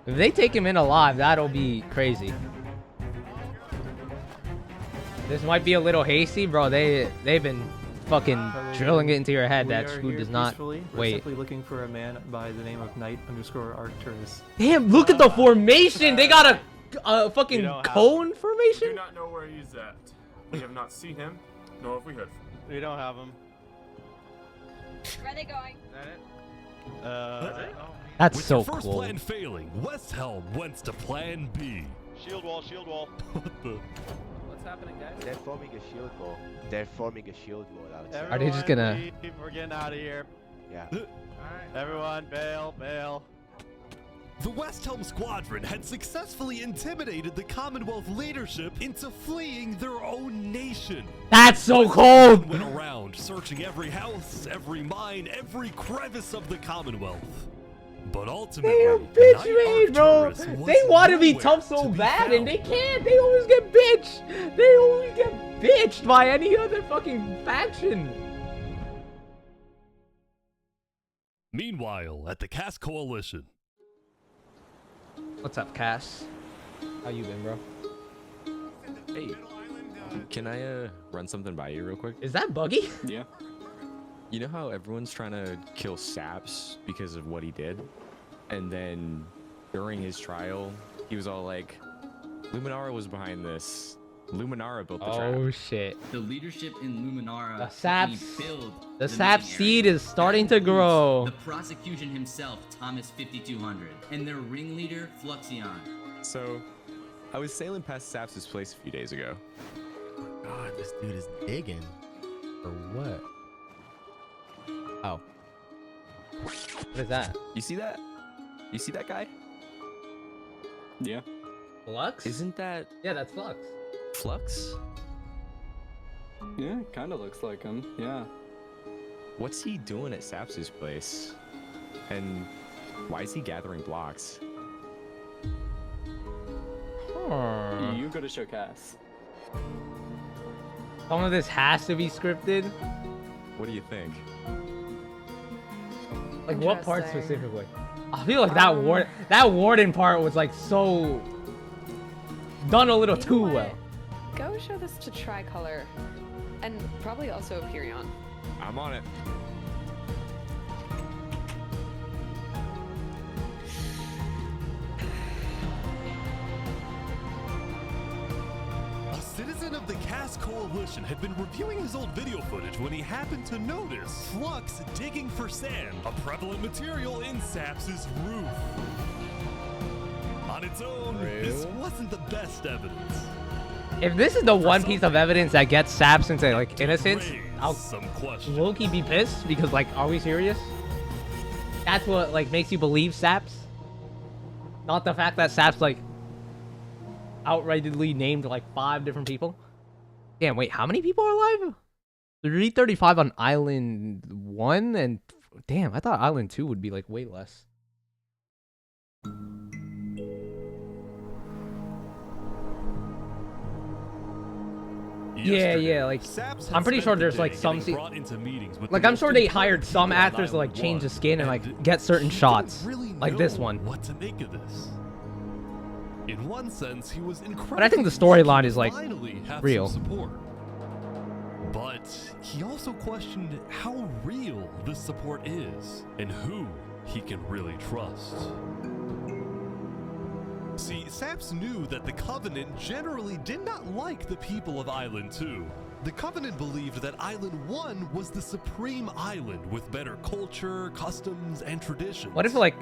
Speaker 4: If they take him in alive, that'll be crazy. This might be a little hasty, bro. They've been fucking drilling it into your head that Spood does not
Speaker 23: We're
Speaker 4: wait.
Speaker 23: simply looking for a man by the name of Knight_Arcturus.
Speaker 4: Damn, look at the formation. They got a fucking cone formation.
Speaker 24: Do not know where he's at. We have not seen him, nor have we heard from him.
Speaker 18: We don't have him.
Speaker 25: Where are they going?
Speaker 18: Is that it?
Speaker 4: That's
Speaker 3: With
Speaker 4: so
Speaker 3: their first
Speaker 4: cool.
Speaker 3: plan failing, West Helm went to plan B.
Speaker 18: Shield wall, shield wall.
Speaker 3: What the?
Speaker 26: What's happening, guys?
Speaker 27: They're forming a shield wall. They're forming a shield wall outside.
Speaker 4: Are they just gonna-
Speaker 18: Leave. We're getting out of here.
Speaker 27: Yeah.
Speaker 18: Everyone, bail, bail.
Speaker 3: The West Helm squadron had successfully intimidated the Commonwealth leadership into fleeing their own nation.
Speaker 4: That's so cold.
Speaker 3: Went around searching every house, every mine, every crevice of the Commonwealth. But ultimately,
Speaker 4: They are bitch made, bro.
Speaker 3: Arcturus was
Speaker 4: They want to be
Speaker 3: nowhere
Speaker 4: tough so
Speaker 3: to be
Speaker 4: bad, and
Speaker 3: found.
Speaker 4: they can't. They always get bitched. They always get bitched by any other fucking faction.
Speaker 3: Meanwhile, at the Cass Coalition.
Speaker 4: What's up, Cass? How you been, bro?
Speaker 23: Hey.
Speaker 2: Can I run something by you real quick?
Speaker 4: Is that Buggy?
Speaker 2: Yeah. You know how everyone's trying to kill Saps because of what he did? And then during his trial, he was all like, Luminara was behind this. Luminara built the trap.
Speaker 4: Oh shit.
Speaker 22: The leadership in Luminara.
Speaker 4: The Saps.
Speaker 22: Build
Speaker 4: The Sap
Speaker 22: meeting
Speaker 4: seed
Speaker 22: area.
Speaker 4: is starting
Speaker 22: That
Speaker 4: to grow.
Speaker 22: includes the prosecution himself, Thomas 5200, and their ringleader, Fluxion.
Speaker 2: So, I was sailing past Saps' place a few days ago.
Speaker 6: God, this dude is digging. For what? Oh.
Speaker 4: What is that?
Speaker 2: You see that? You see that guy? Yeah.
Speaker 4: Flux?
Speaker 2: Isn't that...
Speaker 4: Yeah, that's Flux.
Speaker 2: Flux?
Speaker 8: Yeah, kind of looks like him. Yeah.
Speaker 2: What's he doing at Saps' place? And why is he gathering blocks?
Speaker 8: You go to show Cass.
Speaker 4: Some of this has to be scripted.
Speaker 2: What do you think?
Speaker 4: Like what part specifically? I feel like that warden part was like so done a little too well.
Speaker 10: Go show this to Tricolor, and probably also Perion.
Speaker 2: I'm on it.
Speaker 3: A citizen of the Cass Coalition had been reviewing his old video footage when he happened to notice Flux digging for sand, a prevalent material in Saps' roof. On its own, this wasn't the best evidence.
Speaker 4: If this is the one piece of evidence that gets Saps into like innocence, I'll
Speaker 3: some questions.
Speaker 4: low-key be pissed because like, are we serious? That's what like makes you believe Saps? Not the fact that Saps like outrightly named like 5 different people. Damn, wait, how many people are alive? 335 on Island 1 and damn, I thought Island 2 would be like way less. Yeah, like I'm pretty sure there's like some like I'm sure they hired some actors to like change the skin and like get certain shots like this one.
Speaker 3: What to make of this? In one sense, he was incredible.
Speaker 4: But I think the storyline is like
Speaker 3: finally have
Speaker 4: real.
Speaker 3: some support. But he also questioned how real this support is and who he can really trust. See, Saps knew that the Covenant generally did not like the people of Island 2. The Covenant believed that Island 1 was the supreme island with better culture, customs, and traditions.
Speaker 4: What if like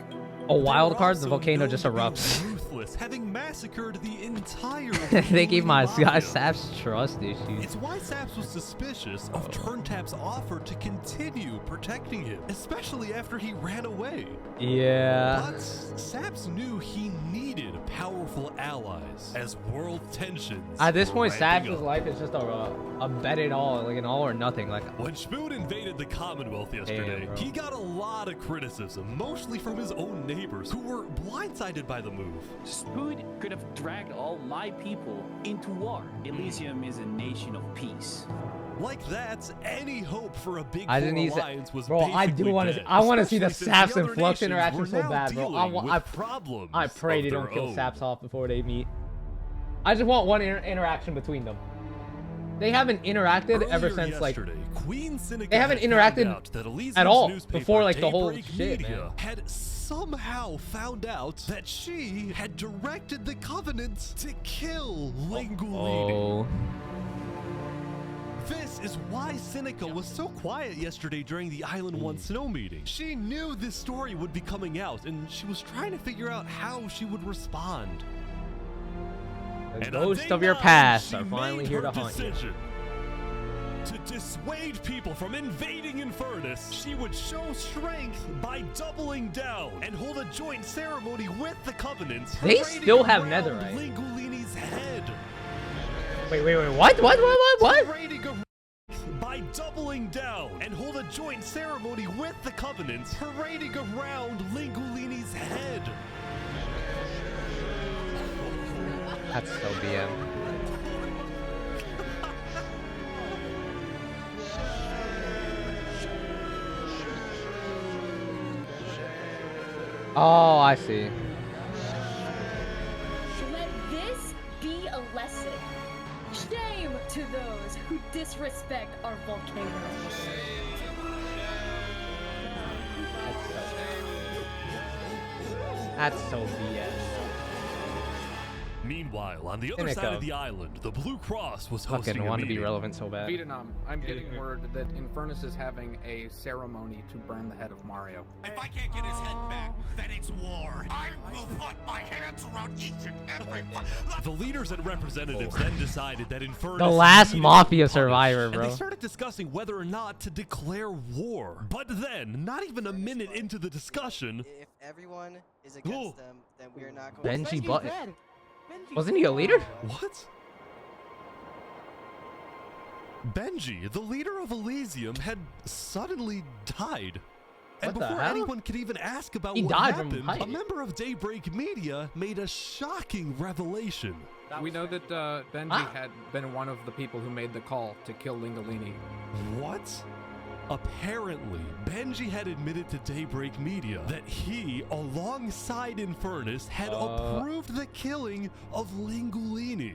Speaker 4: a wild card, the volcano just erupts?
Speaker 3: Ruthless, having massacred the entire
Speaker 4: They gave my guy Saps trust issues.
Speaker 3: It's why Saps was suspicious of Turntap's offer to continue protecting him, especially after he ran away.
Speaker 4: Yeah.
Speaker 3: But Saps knew he needed powerful allies as world tensions.
Speaker 4: At this point,
Speaker 3: were
Speaker 4: Saps'
Speaker 3: ramping up.
Speaker 4: life is just a bet it all, like an all or nothing. Like
Speaker 3: When Spoon invaded the Commonwealth yesterday,
Speaker 4: bro.
Speaker 3: he got a lot of criticism, mostly from his own neighbors who were blindsided by the move.
Speaker 15: Spoon could have dragged all my people into war. Elysium is a nation of peace.
Speaker 3: Like that, any hope for a big
Speaker 4: I didn't
Speaker 3: four
Speaker 4: need
Speaker 3: alliance was
Speaker 4: bro. I do
Speaker 3: basically
Speaker 4: want
Speaker 3: dead,
Speaker 4: to. I want to see the
Speaker 3: especially since
Speaker 4: Saps
Speaker 3: the
Speaker 4: and
Speaker 3: other
Speaker 4: Flux
Speaker 3: nations
Speaker 4: interaction
Speaker 3: were
Speaker 4: so
Speaker 3: now
Speaker 4: bad, bro.
Speaker 3: dealing with problems
Speaker 4: I pray
Speaker 3: of
Speaker 4: they don't
Speaker 3: their
Speaker 4: kill
Speaker 3: own.
Speaker 4: Saps off before they meet. I just want one interaction between them. They haven't interacted ever
Speaker 3: Earlier
Speaker 4: since like
Speaker 3: yesterday, Queen Seneca
Speaker 4: they haven't
Speaker 3: had found
Speaker 4: interacted
Speaker 3: out that Elysium's
Speaker 4: at all
Speaker 3: newspaper,
Speaker 4: before like the whole
Speaker 3: Daybreak
Speaker 4: shit,
Speaker 3: Media,
Speaker 4: man.
Speaker 3: had somehow found out that she had directed the Covenant to kill Lingulini.
Speaker 4: Oh.
Speaker 3: This is why Seneca was so quiet yesterday during the Island 1 snow meeting. She knew this story would be coming out, and she was trying to figure out how she would respond.
Speaker 4: The
Speaker 3: And on
Speaker 4: ghosts
Speaker 3: day
Speaker 4: of your
Speaker 3: 9,
Speaker 4: past
Speaker 3: she
Speaker 4: are finally
Speaker 3: made
Speaker 4: here
Speaker 3: her
Speaker 4: to haunt you.
Speaker 3: decision. To dissuade people from invading Infernus, she would show strength by doubling down and hold a joint ceremony with the Covenant.
Speaker 4: They
Speaker 3: parading
Speaker 4: still have
Speaker 3: around
Speaker 4: netherite.
Speaker 3: Lingulini's head.
Speaker 4: Wait, what?
Speaker 3: Parading by doubling down and hold a joint ceremony with the Covenant, parading around Lingulini's head.
Speaker 4: That's so BM. Oh, I see.
Speaker 19: Let this be a lesson.
Speaker 1: Shame to those who disrespect our volcano.
Speaker 4: That's so BS.
Speaker 3: Meanwhile, on the other side of the island, the Blue Cross was hosting
Speaker 4: Fucking
Speaker 3: a
Speaker 4: want to be
Speaker 3: meeting.
Speaker 4: relevant so bad.
Speaker 26: Vietnam, I'm getting word that Infernus is having a ceremony to burn the head of Mario.
Speaker 17: If I can't get his head back, then it's war. I will put my hands around each and every
Speaker 3: The leaders and representatives then decided that Infernus
Speaker 4: The last
Speaker 3: needed
Speaker 4: Mafia
Speaker 3: to be punished,
Speaker 4: survivor,
Speaker 3: and
Speaker 4: bro.
Speaker 3: they started discussing whether or not to declare war. But then, not even a minute into the discussion,
Speaker 9: If everyone is against them, then we're not going
Speaker 4: Benji
Speaker 9: to...
Speaker 4: Button. Wasn't he a leader?
Speaker 3: What? Benji, the leader of Elysium, had suddenly died. And
Speaker 4: What the
Speaker 3: before
Speaker 4: hell?
Speaker 3: anyone could even ask about
Speaker 4: He
Speaker 3: what
Speaker 4: died from
Speaker 3: happened,
Speaker 4: height.
Speaker 3: a member of Daybreak Media made a shocking revelation.
Speaker 26: We know that Benji had been one of the people who made the call to kill Lingolini.
Speaker 3: What? Apparently, Benji had admitted to Daybreak Media that he, alongside Infernus, had approved the killing of Lingolini.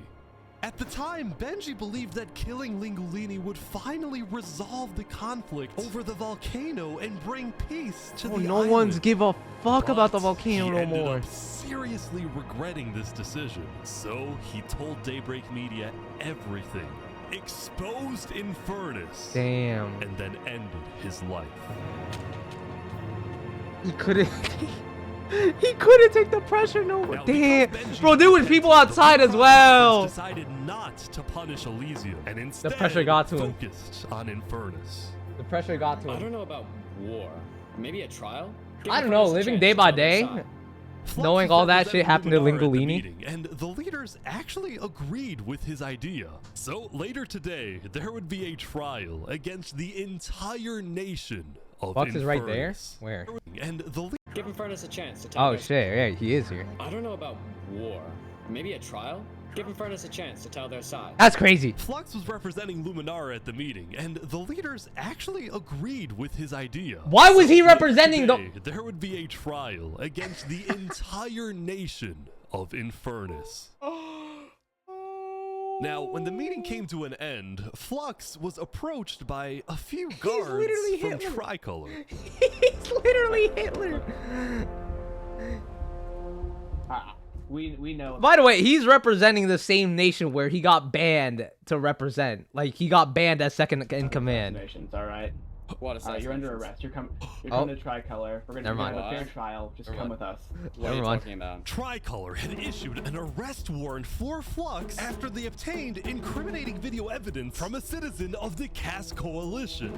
Speaker 3: At the time, Benji believed that killing Lingolini would finally resolve the conflict over the volcano and bring peace to the
Speaker 4: No
Speaker 3: island.
Speaker 4: one's give a fuck about the
Speaker 3: But
Speaker 4: volcano
Speaker 3: he
Speaker 4: no
Speaker 3: ended
Speaker 4: more.
Speaker 3: up seriously regretting this decision. So he told Daybreak Media everything, exposed Infernus,
Speaker 4: Damn.
Speaker 3: and then ended his life.
Speaker 4: He couldn't. He couldn't take the pressure no more.
Speaker 3: Now,
Speaker 4: Damn.
Speaker 3: because Benji
Speaker 4: Bro, there was
Speaker 3: was
Speaker 4: people
Speaker 3: dead, the
Speaker 4: outside as
Speaker 3: Blue
Speaker 4: well.
Speaker 3: Cross decided not to punish Elysium and instead
Speaker 4: pressure got to him.
Speaker 3: focused on Infernus.
Speaker 4: The pressure got to
Speaker 11: I
Speaker 4: him.
Speaker 11: don't know about war. Maybe a trial?
Speaker 4: I don't know. Living day by day, knowing all that shit happened to
Speaker 3: Luminar at the
Speaker 4: Lingolini.
Speaker 3: meeting, and the leaders actually agreed with his idea. So later today, there would be a trial against the entire nation of
Speaker 4: Fox is right there.
Speaker 3: Infernus.
Speaker 4: Where?
Speaker 3: And the
Speaker 11: Give Infernus a chance to tell
Speaker 4: Oh
Speaker 11: their
Speaker 4: shit! Yeah, he is here.
Speaker 11: I don't know about war. Maybe a trial? Give Infernus a chance to tell their side.
Speaker 4: That's crazy.
Speaker 3: Flux was representing Luminara at the meeting, and the leaders actually agreed with his idea.
Speaker 4: Why was he
Speaker 3: So
Speaker 4: representing
Speaker 3: today, there would be a trial against the entire nation of Infernus. Now, when the meeting came to an end, Flux was approached by a few guards
Speaker 4: literally
Speaker 3: from
Speaker 4: Hitler.
Speaker 3: Tricolor.
Speaker 4: He's literally Hitler.
Speaker 13: We know.
Speaker 4: By the way, he's representing the same nation where he got banned to represent. Like he got banned as second in command.
Speaker 13: All right.
Speaker 11: What
Speaker 13: You're under arrest. You're coming
Speaker 4: Oh.
Speaker 13: to Tricolor. We're
Speaker 4: Never
Speaker 13: gonna have
Speaker 4: mind.
Speaker 13: a fair trial. Just
Speaker 11: Never
Speaker 13: come
Speaker 11: mind.
Speaker 13: with us.
Speaker 11: What are you talking about?
Speaker 3: Tricolor had issued an arrest warrant for Flux after they obtained incriminating video evidence from a citizen of the Cass Coalition.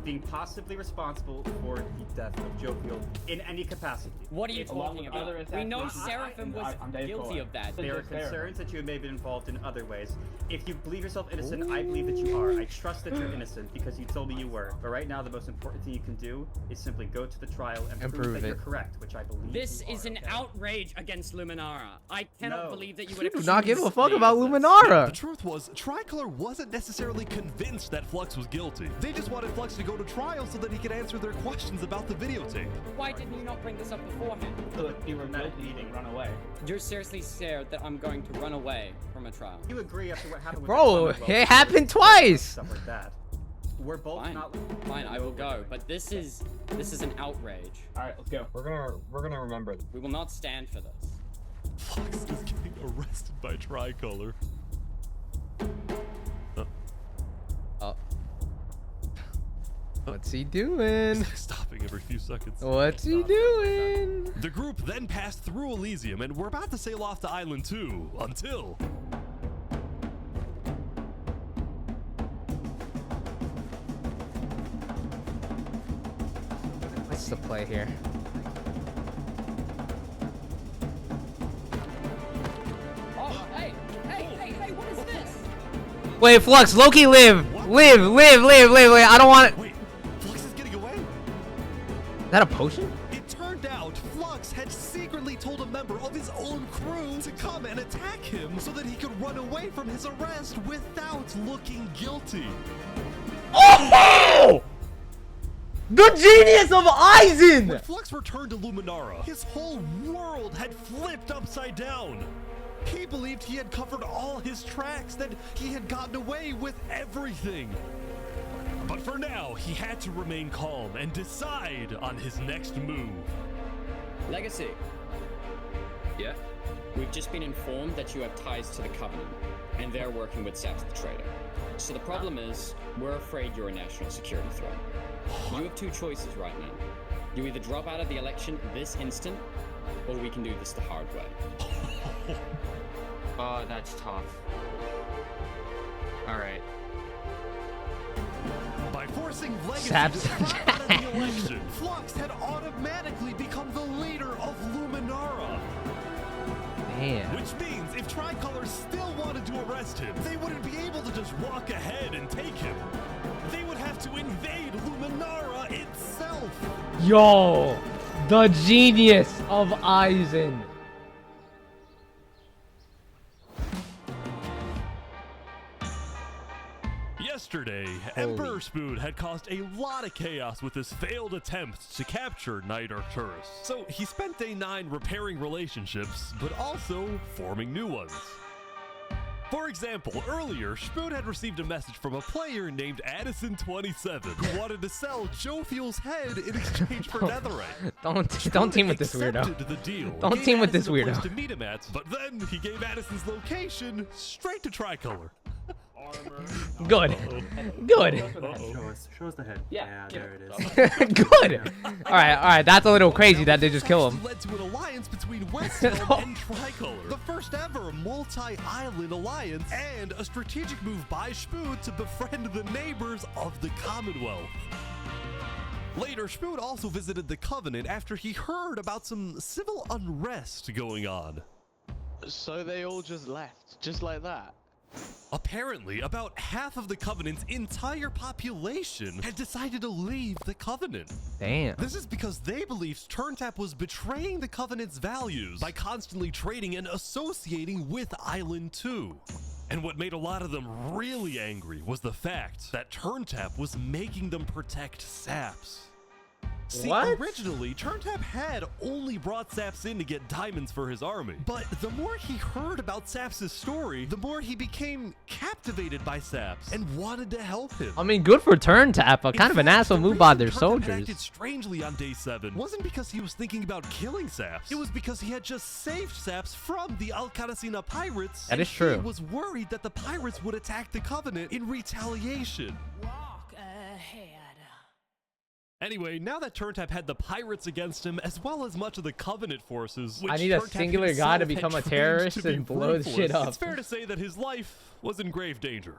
Speaker 16: Being possibly responsible for the death of Jovial in any capacity.
Speaker 11: What are you talking about? We know Seraphim was guilty of that.
Speaker 16: There are concerns that you may have been involved in other ways. If you believe yourself innocent, I believe that you are. I trust that you're innocent because you told me you were. But right now, the most important thing you can do is simply go to the trial and prove that you're correct, which I believe.
Speaker 11: This
Speaker 16: you
Speaker 11: is are, an okay? outrage against Luminara. I cannot believe that you would
Speaker 4: Do not give a
Speaker 11: accuse
Speaker 4: fuck
Speaker 11: me
Speaker 4: about
Speaker 11: of this.
Speaker 4: Luminara.
Speaker 3: The truth was, Tricolor wasn't necessarily convinced that Flux was guilty. They just wanted Flux to go to trial so that he could answer their questions about the videotape.
Speaker 11: Why didn't you not bring this up beforehand?
Speaker 13: So if you were guilty, run away.
Speaker 11: You're seriously scared that I'm going to run away from a trial.
Speaker 16: You agree after what happened with
Speaker 4: Bro,
Speaker 16: the Commonwealth,
Speaker 4: it happened twice.
Speaker 16: Stuff like that. We're both
Speaker 11: Fine.
Speaker 16: not.
Speaker 11: Fine, I will go. But this is an outrage.
Speaker 13: All right, let's go.
Speaker 8: We're gonna remember.
Speaker 11: We will not stand for this.
Speaker 3: Flux is getting arrested by Tricolor.
Speaker 4: What's he doing?
Speaker 3: Stopping every few seconds.
Speaker 4: What's he doing?
Speaker 3: The group then passed through Elysium and were about to sail off to Island 2 until...
Speaker 4: What's the play here?
Speaker 11: Oh, hey, what is this?
Speaker 4: Wait, Flux, Loki, live. I don't want it.
Speaker 3: Wait, Flux is getting away?
Speaker 4: Is that a potion?
Speaker 3: It turned out Flux had secretly told a member of his own crew to come and attack him so that he could run away from his arrest without looking guilty.
Speaker 4: Oh! The genius of Eisen!
Speaker 3: When Flux returned to Luminara, his whole world had flipped upside down. He believed he had covered all his tracks, that he had gotten away with everything. But for now, he had to remain calm and decide on his next move.
Speaker 11: Legacy.
Speaker 2: Yeah?
Speaker 11: We've just been informed that you have ties to the Covenant, and they're working with Saps the Trader. So the problem is, we're afraid you're a national security threat. You have two choices right now. You either drop out of the election this instant, or we can do this the hard way.
Speaker 2: Oh, that's tough. Alright.
Speaker 3: By forcing Legacy
Speaker 4: Saps.
Speaker 3: to drop out of the election, Flux had automatically become the leader of Luminara.
Speaker 4: Damn.
Speaker 3: Which means if Tricolor still wanted to arrest him, they wouldn't be able to just walk ahead and take him. They would have to invade Luminara itself.
Speaker 4: Yo, the genius of Eisen.
Speaker 3: Yesterday, Emperor Spoon had caused a lot of chaos with his failed attempt to capture Knight Arcturus. So he spent day 9 repairing relationships, but also forming new ones. For example, earlier, Spoon had received a message from a player named Addison27 who wanted to sell Joe Fuel's head in exchange for netherite.
Speaker 4: Don't team with this weirdo.
Speaker 3: Accepted the deal,
Speaker 4: Don't
Speaker 3: gave
Speaker 4: team with this
Speaker 3: Addison a place
Speaker 4: weirdo.
Speaker 3: to meet him at, but then he gave Addison's location straight to Tricolor.
Speaker 4: Good. Good.
Speaker 8: Show us the head. Yeah, there it is.
Speaker 4: Good. All right. That's a little crazy that they just kill him.
Speaker 3: Led to an alliance between Westhelm and Tricolor, the first ever multi-island alliance, and a strategic move by Spoon to befriend the neighbors of the Commonwealth. Later, Spoon also visited the Covenant after he heard about some civil unrest going on.
Speaker 18: So they all just left, just like that?
Speaker 3: Apparently, about half of the Covenant's entire population had decided to leave the Covenant.
Speaker 4: Damn.
Speaker 3: This is because they believed TurnTap was betraying the Covenant's values by constantly trading and associating with Island 2. And what made a lot of them really angry was the fact that TurnTap was making them protect Saps. See,
Speaker 4: What?
Speaker 3: originally, TurnTap had only brought Saps in to get diamonds for his army. But the more he heard about Saps' story, the more he became captivated by Saps and wanted to help him.
Speaker 4: I mean, good for TurnTap, but kind of an asshole move by their
Speaker 3: TurnTap
Speaker 4: soldiers.
Speaker 3: acted strangely on day 7 wasn't because he was thinking about killing Saps. It was because he had just saved Saps from the Alcaracina pirates.
Speaker 4: That
Speaker 3: and
Speaker 4: is true.
Speaker 3: He was worried that the pirates would attack the Covenant in retaliation.
Speaker 25: Walk ahead.
Speaker 3: Anyway, now that TurnTap had the pirates against him, as well as much of the Covenant forces, which
Speaker 4: I need a
Speaker 3: TurnTap
Speaker 4: singular guy to
Speaker 3: himself
Speaker 4: become a
Speaker 3: had trained
Speaker 4: terrorist
Speaker 3: to be
Speaker 4: and blow the
Speaker 3: ruthless,
Speaker 4: shit up.
Speaker 3: It's fair to say that his life was in grave danger.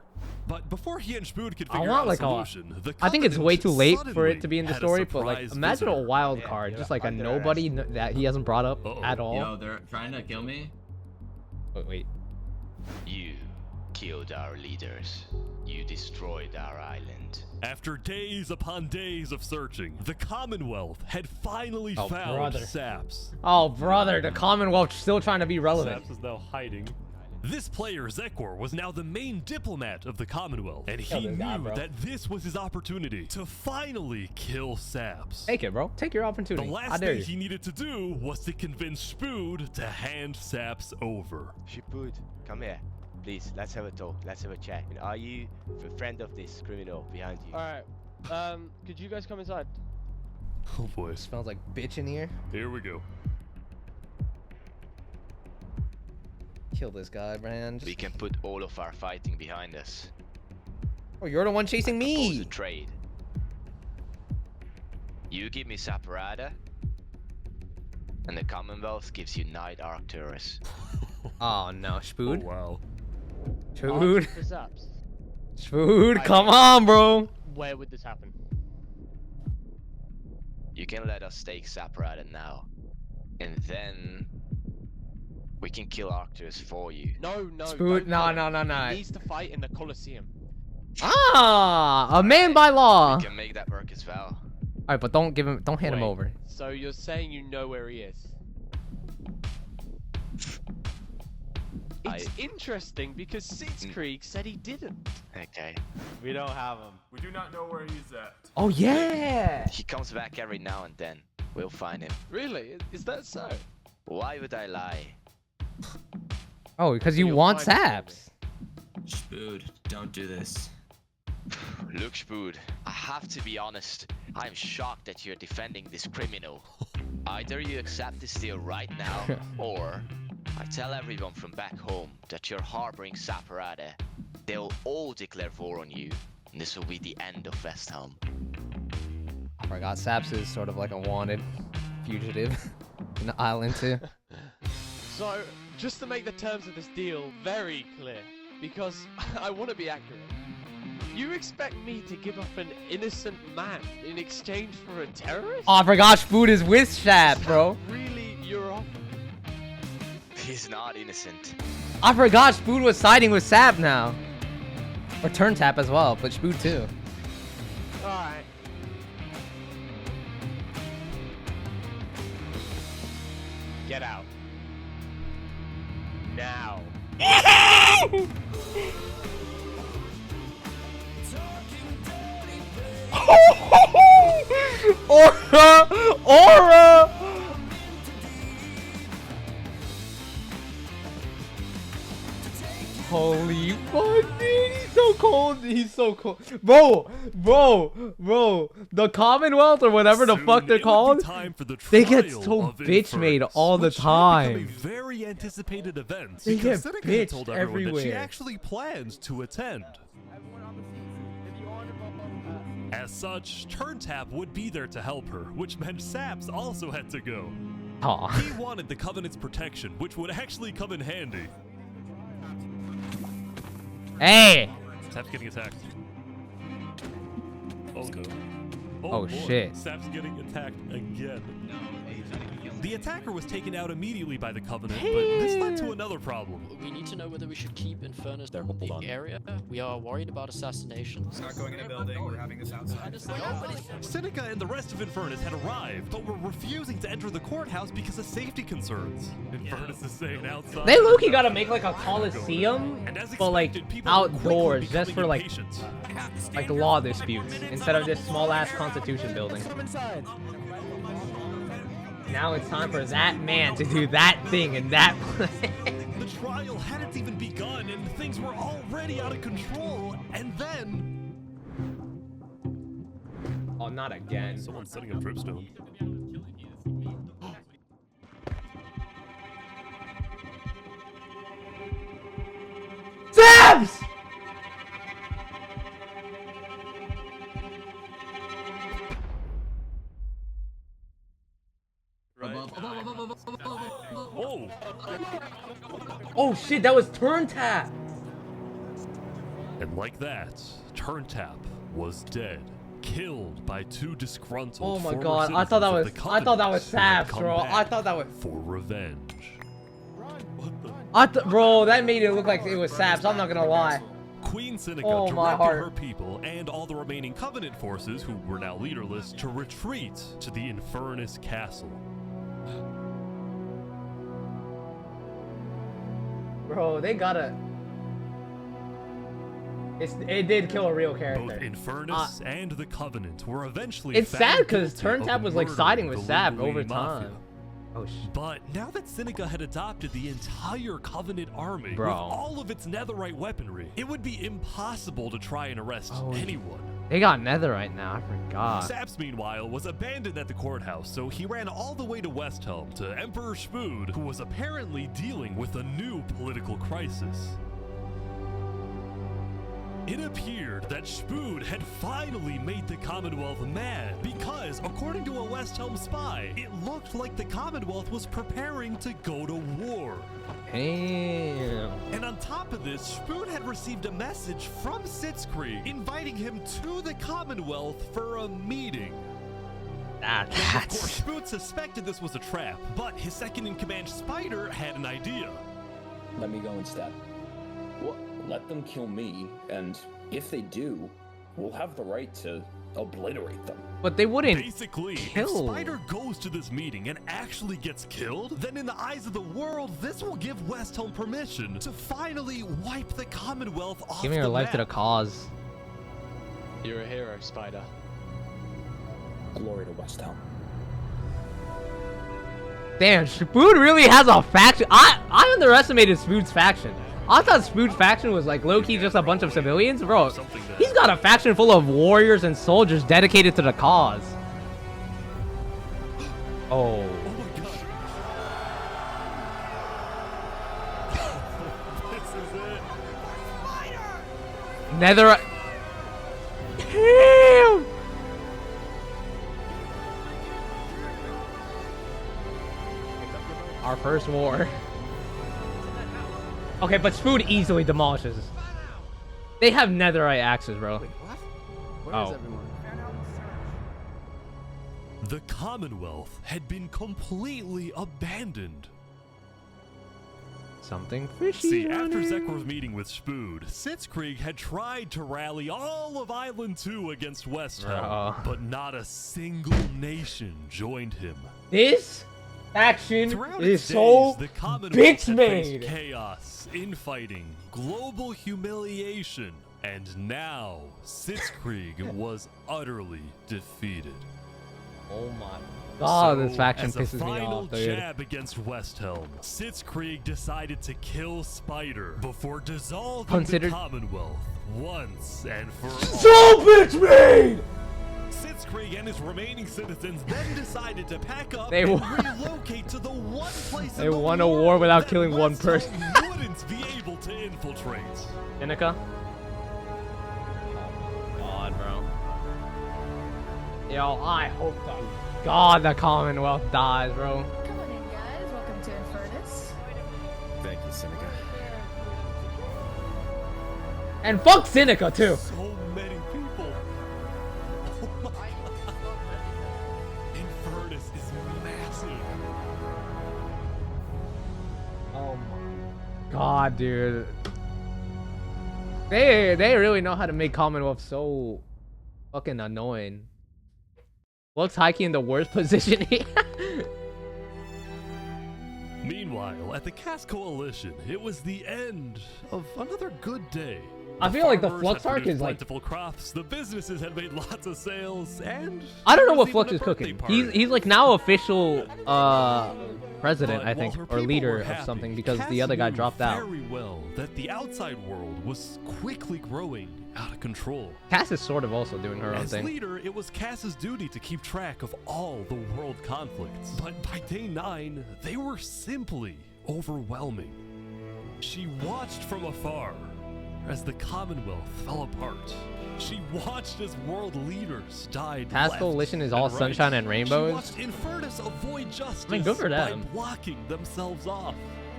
Speaker 3: But before he and Spoon could figure
Speaker 4: I want
Speaker 3: out
Speaker 4: like
Speaker 3: a solution, the
Speaker 4: I think it's
Speaker 3: Covenant
Speaker 4: way too late for
Speaker 3: suddenly
Speaker 4: it to be in the
Speaker 3: had a
Speaker 4: story, but like
Speaker 3: surprise
Speaker 4: imagine a
Speaker 3: visitor.
Speaker 4: wild card, just like a nobody that he hasn't brought up at all.
Speaker 22: Yo, they're trying to kill me.
Speaker 4: Wait.
Speaker 27: You killed our leaders. You destroyed our island.
Speaker 3: After days upon days of searching, the Commonwealth had finally found
Speaker 4: brother.
Speaker 3: Saps.
Speaker 4: Oh, brother, the Commonwealth still trying to be relevant.
Speaker 3: Saps is now hiding. This player, Zekor, was now the main diplomat of the Commonwealth, and
Speaker 4: Kill
Speaker 3: he
Speaker 4: this guy,
Speaker 3: knew
Speaker 4: bro.
Speaker 3: that this was his opportunity to finally kill Saps.
Speaker 4: Take it, bro. Take your opportunity.
Speaker 3: The
Speaker 4: I
Speaker 3: last
Speaker 4: dare
Speaker 3: thing
Speaker 4: you.
Speaker 3: he needed to do was to convince Spood to hand Saps over.
Speaker 27: Spood, come here. Please, let's have a talk. Let's have a chat. And are you a friend of this criminal behind you?
Speaker 18: Alright, could you guys come inside?
Speaker 3: Oh boy.
Speaker 4: Smells like bitch in here.
Speaker 3: Here we go.
Speaker 4: Kill this guy, man.
Speaker 27: We can put all of our fighting behind us.
Speaker 4: Oh, you're the one chasing
Speaker 27: Propose a
Speaker 4: me.
Speaker 27: trade. You give me Saparada, and the Commonwealth gives you Knight Arcturus.
Speaker 4: Oh no, Spood.
Speaker 3: Oh, wow.
Speaker 4: Spood.
Speaker 18: For Saps.
Speaker 4: Spood, come on, bro.
Speaker 18: Where would this happen?
Speaker 27: You can let us take Saparada now, and then we can kill Arcturus for you.
Speaker 18: No.
Speaker 4: Spood, no.
Speaker 18: He needs to fight in the Colosseum.
Speaker 4: Ah, a man by law.
Speaker 27: We can make that work as well.
Speaker 4: All right, but don't hand him
Speaker 18: Wait,
Speaker 4: over.
Speaker 18: So you're saying you know where he is? It's interesting because Sitzkrieg said he didn't.
Speaker 27: Okay. We don't have him.
Speaker 24: We do not know where he's at.
Speaker 4: Oh yeah.
Speaker 27: He comes back every now and then. We'll find him.
Speaker 18: Really? Is that so?
Speaker 27: Why would I lie?
Speaker 4: Oh, because you
Speaker 18: You'll
Speaker 4: want
Speaker 18: find it for me.
Speaker 4: Saps.
Speaker 22: Spood, don't do this.
Speaker 27: Look, Spood, I have to be honest. I'm shocked that you're defending this criminal. Either you accept this deal right now, or I tell everyone from back home that you're harboring Saparade. They'll all declare war on you, and this will be the end of West Helm.
Speaker 4: I forgot Saps is sort of like a wanted fugitive in the island too.
Speaker 18: So, just to make the terms of this deal very clear, because I want to be accurate, you expect me to give up an innocent man in exchange for a terrorist?
Speaker 4: Oh, I forgot Spood is with Saps, bro.
Speaker 18: Really, your offer?
Speaker 27: He's not innocent.
Speaker 4: I forgot Spood was siding with Sap now. Or Turn Tap as well, but Spood too.
Speaker 18: Alright. Get out. Now.
Speaker 4: Aura! Aura! Holy fuck, dude, he's so cold. He's so cold. Bro. The Commonwealth or whatever the fuck they're called, they get so bitch made all the time.
Speaker 3: A very anticipated event.
Speaker 4: They
Speaker 3: because
Speaker 4: get
Speaker 3: Seneca had
Speaker 4: bitched
Speaker 3: told everyone that she
Speaker 4: everywhere.
Speaker 3: actually plans to attend. As such, Turntap would be there to help her, which meant Saps also had to go.
Speaker 4: Aw.
Speaker 3: He wanted the Covenant's protection, which would actually come in handy.
Speaker 4: Hey!
Speaker 3: Sap's getting attacked. Oh no.
Speaker 4: Oh,
Speaker 3: boy.
Speaker 4: shit.
Speaker 3: Sap's getting attacked again. The attacker was taken out immediately by the Covenant, but this led to another problem.
Speaker 5: We need to know whether we should keep Infernus in the area. We are worried about assassinations.
Speaker 17: Not going in a building, we're having this outside.
Speaker 3: Seneca and the rest of Infernus had arrived, but were refusing to enter the courthouse because of safety concerns. Infernus is saying outside.
Speaker 4: They low-key gotta make like a coliseum, but like outdoors, just for like law disputes, instead of this small-ass constitution building. Now it's time for that man to do that thing in that place.
Speaker 3: The trial hadn't even begun and things were already out of control, and then...
Speaker 4: Oh, not again.
Speaker 3: Someone's setting up dripstone.
Speaker 4: Saps!
Speaker 3: Oh!
Speaker 4: Oh shit, that was Turn Tap!
Speaker 3: And like that, Turntap was dead, killed by two disgruntled.
Speaker 4: Oh my
Speaker 3: former
Speaker 4: god, I thought that was
Speaker 3: citizens of the
Speaker 4: I thought that was
Speaker 3: Covenant who had
Speaker 4: Saps,
Speaker 3: come
Speaker 4: bro.
Speaker 3: back
Speaker 4: I thought that was
Speaker 3: for revenge.
Speaker 4: bro, that made it look like it was Saps, I'm not gonna lie.
Speaker 3: Queen Seneca
Speaker 4: Oh, my
Speaker 3: directed
Speaker 4: heart.
Speaker 3: her people and all the remaining Covenant forces, who were now leaderless, to retreat to the Infernus Castle.
Speaker 4: Bro, they gotta... It did kill a real character.
Speaker 3: Both Infernus and the Covenant were eventually
Speaker 4: It's
Speaker 3: found
Speaker 4: sad because
Speaker 3: guilty
Speaker 4: Turn
Speaker 3: of
Speaker 4: Tap was like
Speaker 3: murdering
Speaker 4: siding
Speaker 3: the
Speaker 4: with Sap
Speaker 3: Lumberley
Speaker 4: over
Speaker 3: Mafia.
Speaker 4: time. Oh shit.
Speaker 3: But now that Seneca had adopted the entire Covenant army
Speaker 4: Bro.
Speaker 3: with all of its netherite weaponry, it would be impossible to try and arrest anyone.
Speaker 4: They got netherite now, I forgot.
Speaker 3: Saps, meanwhile, was abandoned at the courthouse, so he ran all the way to Westhelm to Emperor Spood, who was apparently dealing with a new political crisis. It appeared that Spood had finally made the Commonwealth mad because, according to a Westhelm spy, it looked like the Commonwealth was preparing to go to war.
Speaker 4: Damn.
Speaker 3: And on top of this, Spood had received a message from Sitzkrieg inviting him to the Commonwealth for a meeting. Now, of course, Spood suspected this was a trap, but his second-in-command Spider had an idea.
Speaker 7: Let me go instead. Let them kill me, and if they do, we'll have the right to obliterate them.
Speaker 4: But they wouldn't
Speaker 3: Basically,
Speaker 4: kill.
Speaker 3: if Spider goes to this meeting and actually gets killed, then in the eyes of the world, this will give Westhelm permission to finally wipe the Commonwealth off
Speaker 4: Giving her
Speaker 3: the
Speaker 4: life to the
Speaker 3: map.
Speaker 4: cause.
Speaker 18: You're a hero, Spider.
Speaker 7: Glory to Westhelm.
Speaker 4: Damn, Spood really has a faction. I underestimated Spood's faction. I thought Spood's faction was like low-key just a bunch of civilians. Bro, he's got a faction full of warriors and soldiers dedicated to the cause. Oh. Nether. Damn. Our first war. Okay, but Spood easily demolishes. They have netherite axes, bro.
Speaker 26: Wait, what? Where is everyone?
Speaker 3: The Commonwealth had been completely abandoned.
Speaker 4: Something fishy.
Speaker 3: See, after Zekr's meeting with Spood, Sitzkrieg had tried to rally all of Island 2 against Westhelm, but not a single nation joined him.
Speaker 4: This faction
Speaker 3: Throughout
Speaker 4: is
Speaker 3: its
Speaker 4: so
Speaker 3: days, the Commonwealth
Speaker 4: bitch
Speaker 3: had
Speaker 4: made.
Speaker 3: faced chaos, infighting, global humiliation, and now Sitzkrieg was utterly defeated.
Speaker 4: Oh my god, this faction
Speaker 3: as a
Speaker 4: pisses me
Speaker 3: final
Speaker 4: off, dude.
Speaker 3: jab against Westhelm, Sitzkrieg decided to kill Spider before dissolving the Commonwealth once and for all.
Speaker 4: So bitch made!
Speaker 3: Sitzkrieg and his remaining citizens then decided to pack up
Speaker 4: They
Speaker 3: and
Speaker 4: won.
Speaker 3: relocate to the one place
Speaker 4: They
Speaker 3: in the
Speaker 4: won a
Speaker 3: world
Speaker 4: war without
Speaker 3: that
Speaker 4: killing one person.
Speaker 3: Westhelm wouldn't be able to infiltrate.
Speaker 4: Inika? God, bro. Yo, I hope to God the Commonwealth dies, bro.
Speaker 1: Come on in, guys. Welcome to Infernus.
Speaker 2: Thank you, Seneca.
Speaker 4: And fuck Seneca, too.
Speaker 3: So many people. Oh my God. Infernus is massive.
Speaker 4: Oh my god, dude. They really know how to make Commonwealth so fucking annoying. Looks Heike in the worst position here.
Speaker 3: Meanwhile, at the Caste Coalition, it was the end of another good day.
Speaker 4: I feel like the
Speaker 3: farmers
Speaker 4: Flux
Speaker 3: had
Speaker 4: arc
Speaker 3: produced
Speaker 4: is like...
Speaker 3: plentiful crops, the businesses had made lots of sales, and
Speaker 4: I don't know
Speaker 3: there
Speaker 4: what
Speaker 3: was
Speaker 4: Flux
Speaker 3: even
Speaker 4: is
Speaker 3: a birthday
Speaker 4: cooking.
Speaker 3: party.
Speaker 4: He's like now official president,
Speaker 3: But
Speaker 4: I think,
Speaker 3: while her
Speaker 4: or
Speaker 3: people
Speaker 4: leader
Speaker 3: were
Speaker 4: of
Speaker 3: happy,
Speaker 4: something, because
Speaker 3: Cass
Speaker 4: the other guy
Speaker 3: knew
Speaker 4: dropped out.
Speaker 3: very well that the outside world was quickly growing out of control.
Speaker 4: Cass is sort of also doing her own
Speaker 3: As
Speaker 4: thing.
Speaker 3: leader, it was Cass's duty to keep track of all the world conflicts. But by day 9, they were simply overwhelming. She watched from afar as the Commonwealth fell apart. She watched as world leaders died.
Speaker 4: Cass
Speaker 3: left
Speaker 4: Coalition is all
Speaker 3: and right.
Speaker 4: sunshine and rainbows.
Speaker 3: She watched Infernus avoid justice
Speaker 4: I mean, good for them.
Speaker 3: by blocking themselves off.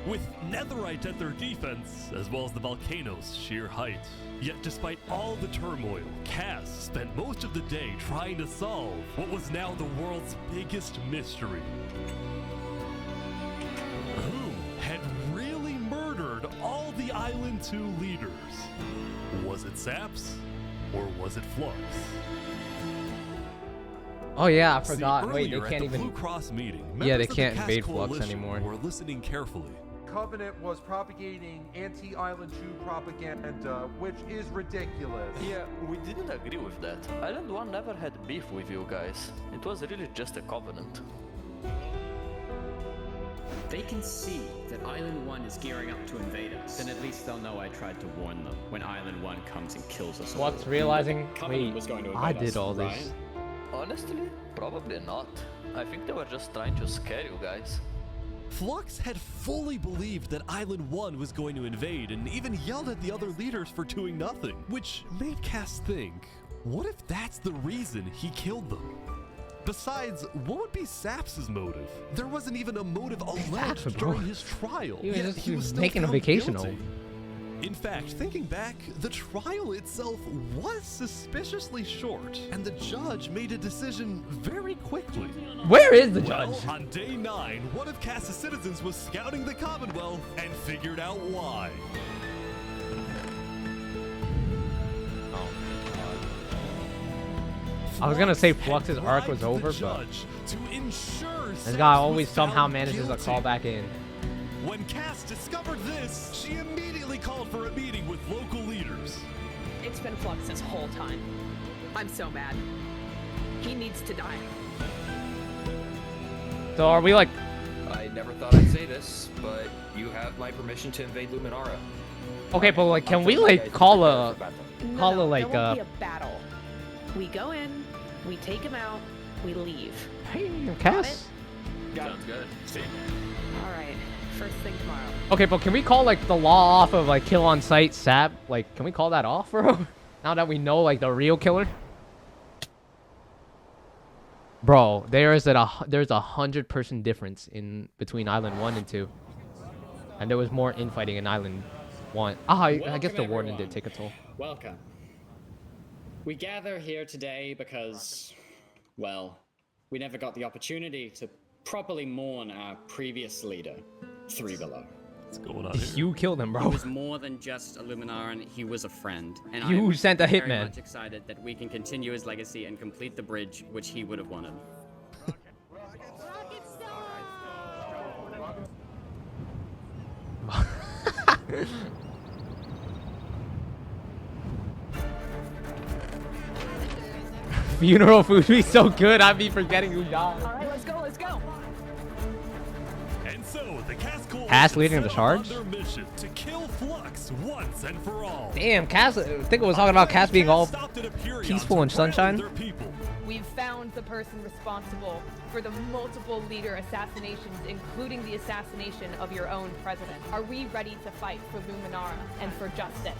Speaker 3: With netherite at their defense, as well as the volcano's sheer height. Yet despite all the turmoil, Cass spent most of the day trying to solve what was now the world's biggest mystery. Who had really murdered all the Island 2 leaders? Was it Saps, or was it Flux?
Speaker 4: Oh yeah, I
Speaker 3: See,
Speaker 4: forgot. Wait, they
Speaker 3: earlier at
Speaker 4: can't
Speaker 3: the
Speaker 4: even...
Speaker 3: Blue Cross meeting,
Speaker 4: Yeah, they
Speaker 3: members of the
Speaker 4: can't
Speaker 3: Caste
Speaker 4: invade Flux
Speaker 3: Coalition
Speaker 4: anymore.
Speaker 3: were listening carefully.
Speaker 6: Covenant was propagating anti-Island 2 propaganda, which is ridiculous.
Speaker 12: Yeah, we didn't agree with that. Island 1 never had beef with you guys. It was really just a covenant.
Speaker 11: They can see that Island 1 is gearing up to invade us. Then at least they'll know I tried to warn them when Island 1 comes and kills us all.
Speaker 4: Flux realizing,
Speaker 11: Covenant
Speaker 4: wait,
Speaker 11: was going to
Speaker 4: I
Speaker 11: invade
Speaker 4: did
Speaker 11: us,
Speaker 4: all
Speaker 11: right?
Speaker 4: this.
Speaker 12: Honestly, probably not. I think they were just trying to scare you guys.
Speaker 3: Flux had fully believed that Island 1 was going to invade and even yelled at the other leaders for doing nothing, which made Cass think, what if that's the reason he killed them? Besides, what would be Saps' motive? There wasn't even a motive alleged during his trial.
Speaker 4: He was
Speaker 3: yet
Speaker 4: just
Speaker 3: he was still
Speaker 4: taking a
Speaker 3: found
Speaker 4: vacational.
Speaker 3: guilty. In fact, thinking back, the trial itself was suspiciously short, and the judge made a decision very quickly.
Speaker 4: Where is the judge?
Speaker 3: Well, on day 9, one of Cass's citizens was scouting the Commonwealth and figured out why.
Speaker 4: I was gonna say Flux's arc was over, but this guy always somehow manages to call back in.
Speaker 3: When Cass discovered this, she immediately called for a meeting with local leaders.
Speaker 10: It's been Flux this whole time. I'm so mad. He needs to die.
Speaker 4: So are we like
Speaker 7: never thought I'd say this, but you have my permission to invade Luminara.
Speaker 4: Okay, but like, can we like call a like
Speaker 10: there won't be a battle. We go in, we take him out, we leave.
Speaker 4: Hey, Cass.
Speaker 7: Sounds good. See.
Speaker 10: All right, first thing tomorrow.
Speaker 4: Okay, but can we call like the law off of like kill on sight sap? Like, can we call that off, bro? Now that we know like the real killer. Bro, there's a 100-person difference in between Island 1 and 2, and there was more infighting in Island 1. I guess the warden did take a toll.
Speaker 11: Welcome. We gather here today because, well, we never got the opportunity to properly mourn our previous leader, Three Below.
Speaker 3: What's going on here?
Speaker 4: You killed him, bro.
Speaker 11: He was more than just a Luminaran, he was a friend. And
Speaker 4: You
Speaker 11: I'm
Speaker 4: sent a
Speaker 11: very
Speaker 4: hitman.
Speaker 11: much excited that we can continue his legacy and complete the bridge which he would have wanted.
Speaker 4: Funeral food would be so good, I'd be forgetting who died.
Speaker 10: All right, let's go, let's go.
Speaker 3: And so the
Speaker 4: Cass leading the charge?
Speaker 3: their mission to kill Flux once and for all.
Speaker 4: Damn, Cass, I think it was talking about Cass being all peaceful and sunshine.
Speaker 1: We've found the person responsible for the multiple leader assassinations, including the assassination of your own president. Are we ready to fight for Luminara and for justice?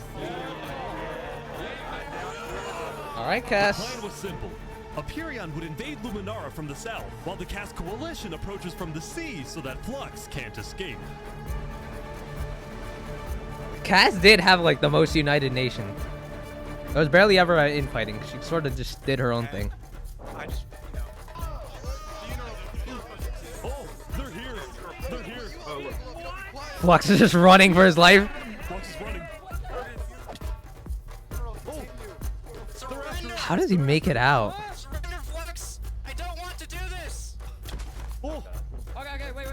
Speaker 4: All right, Cass.
Speaker 3: The plan was simple. Aperion would invade Luminara from the south, while the Cass Coalition approaches from the sea so that Flux can't escape.
Speaker 4: Cass did have like the most united nation. There was barely ever infighting. She sort of just did her own thing.
Speaker 3: Oh, they're here. They're here.
Speaker 4: Flux is just running for his life.
Speaker 3: Flux is running.
Speaker 4: How does he make it out?
Speaker 17: Surrender, Flux! I don't want to do this!
Speaker 3: Oh.
Speaker 16: Okay, wait,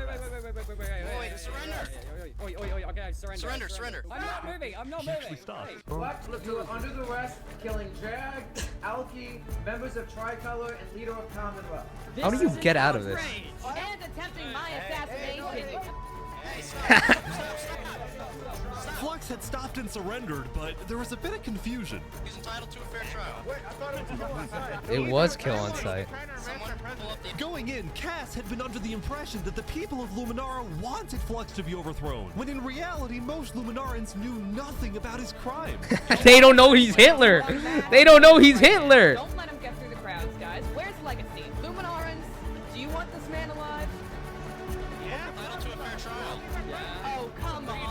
Speaker 16: surrender! Okay, surrender.
Speaker 17: Surrender.
Speaker 16: I'm not moving, I'm not moving!
Speaker 6: Flux, you are under the arrest, killing Jag, Alki, members of Tricolor, and leader of Commonwealth.
Speaker 4: How do you get out of this?
Speaker 1: And attempting my assassination.
Speaker 3: Flux had stopped and surrendered, but there was a bit of confusion.
Speaker 17: He's entitled to a fair trial. Wait, I thought it was on site.
Speaker 4: It was kill on sight.
Speaker 3: Going in, Cass had been under the impression that the people of Luminara wanted Flux to be overthrown, when in reality, most Luminarans knew nothing about his crime.
Speaker 4: They don't know he's Hitler. They don't know he's Hitler.
Speaker 1: Don't let him get through the crowds, guys. Where's Legacy? Luminarans, do you want this man alive?
Speaker 17: Yeah, entitled to a fair trial.
Speaker 1: Oh, come on.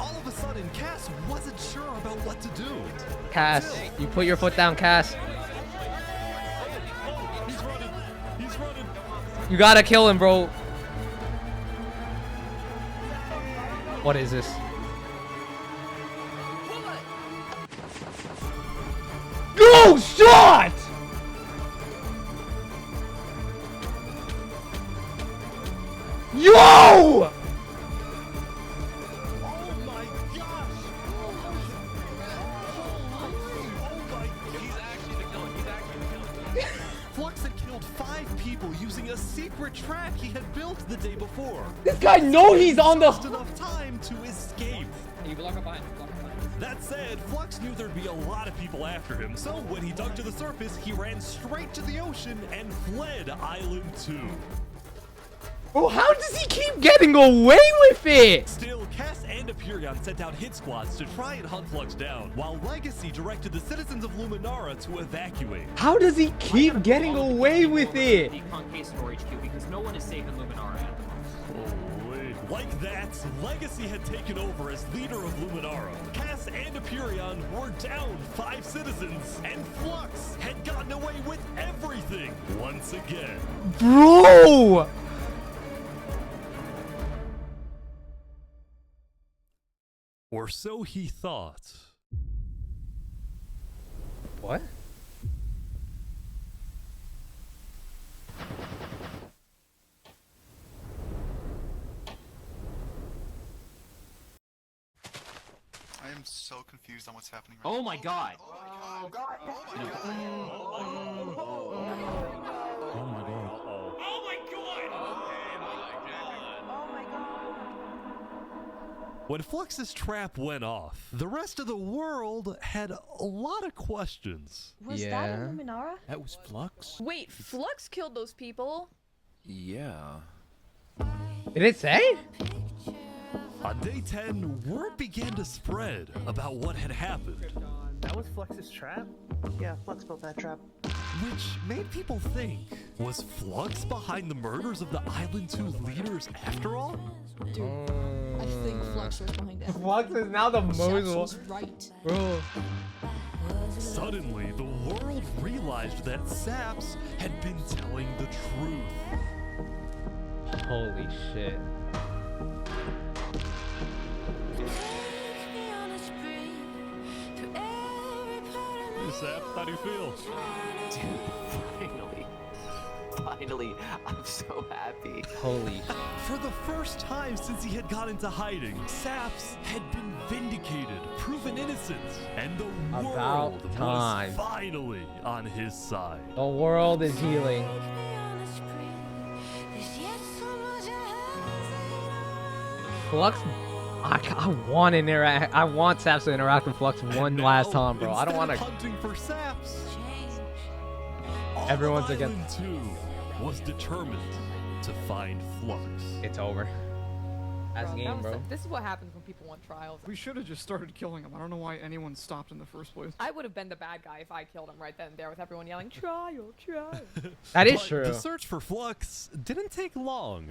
Speaker 3: All of a sudden, Cass wasn't sure about what to do.
Speaker 4: Cass, you put your foot down, Cass.
Speaker 3: He's running. He's running.
Speaker 4: You gotta kill him, bro. What is this? Go shot! Yo!
Speaker 3: Flux had killed 5 people using a secret trap he had built the day before.
Speaker 4: This guy knows he's on the...
Speaker 3: Just enough time to escape.
Speaker 16: You block up behind.
Speaker 3: That said, Flux knew there'd be a lot of people after him, so when he dug to the surface, he ran straight to the ocean and fled Island 2.
Speaker 4: Bro, how does he keep getting away with it?
Speaker 3: Still, Cass and Aperion sent out hit squads to try and hunt Flux down, while Legacy directed the citizens of Luminara to evacuate.
Speaker 4: How does he keep getting away with it?
Speaker 9: The Concave Storage Queue because no one is safe in Luminara at the moment.
Speaker 3: Holy. Like that, Legacy had taken over as leader of Luminara. Cass and Aperion were down 5 citizens, and Flux had gotten away with everything once again.
Speaker 4: Bro!
Speaker 3: Or so he thought.
Speaker 4: What?
Speaker 14: I am so confused on what's happening right
Speaker 9: Oh my god!
Speaker 14: Oh my god!
Speaker 3: Oh my god.
Speaker 17: Oh my god!
Speaker 3: When Flux's trap went off, the rest of the world had a lot of questions.
Speaker 25: Was that a Luminara?
Speaker 3: That was Flux?
Speaker 25: Wait, Flux killed those people?
Speaker 3: Yeah.
Speaker 4: Did it say?
Speaker 3: On day 10, word began to spread about what had happened.
Speaker 8: That was Flux's trap? Yeah, Flux built that trap.
Speaker 3: Which made people think, was Flux behind the murders of the Island 2 leaders after all?
Speaker 25: Dude, I think Flux was behind it.
Speaker 4: Flux is now the most...
Speaker 25: was right.
Speaker 4: Bro.
Speaker 3: Suddenly, the world realized that Saps had been telling the truth.
Speaker 4: Holy shit.
Speaker 3: Saps, how do you feel?
Speaker 12: Dude, finally, I'm so happy.
Speaker 4: Holy shit.
Speaker 3: For the first time since he had got into hiding, Saps had been vindicated, proven innocent, and the world was finally on his side.
Speaker 4: The world is healing. Flux, I want to interact. I want Saps to interact with Flux one last time, bro. I don't want to.
Speaker 3: Hunting for Saps.
Speaker 4: Everyone's
Speaker 3: Island
Speaker 4: against.
Speaker 3: 2 was determined to find Flux.
Speaker 4: It's over. That's
Speaker 1: Bro,
Speaker 4: game,
Speaker 1: that was
Speaker 4: bro.
Speaker 1: This is what happens when people want trials.
Speaker 26: We should have just started killing him. I don't know why anyone stopped in the first place.
Speaker 1: I would have been the bad guy if I killed him right then and there with everyone yelling, trial, trial.
Speaker 4: That is
Speaker 3: But
Speaker 4: true.
Speaker 3: The search for Flux didn't take long.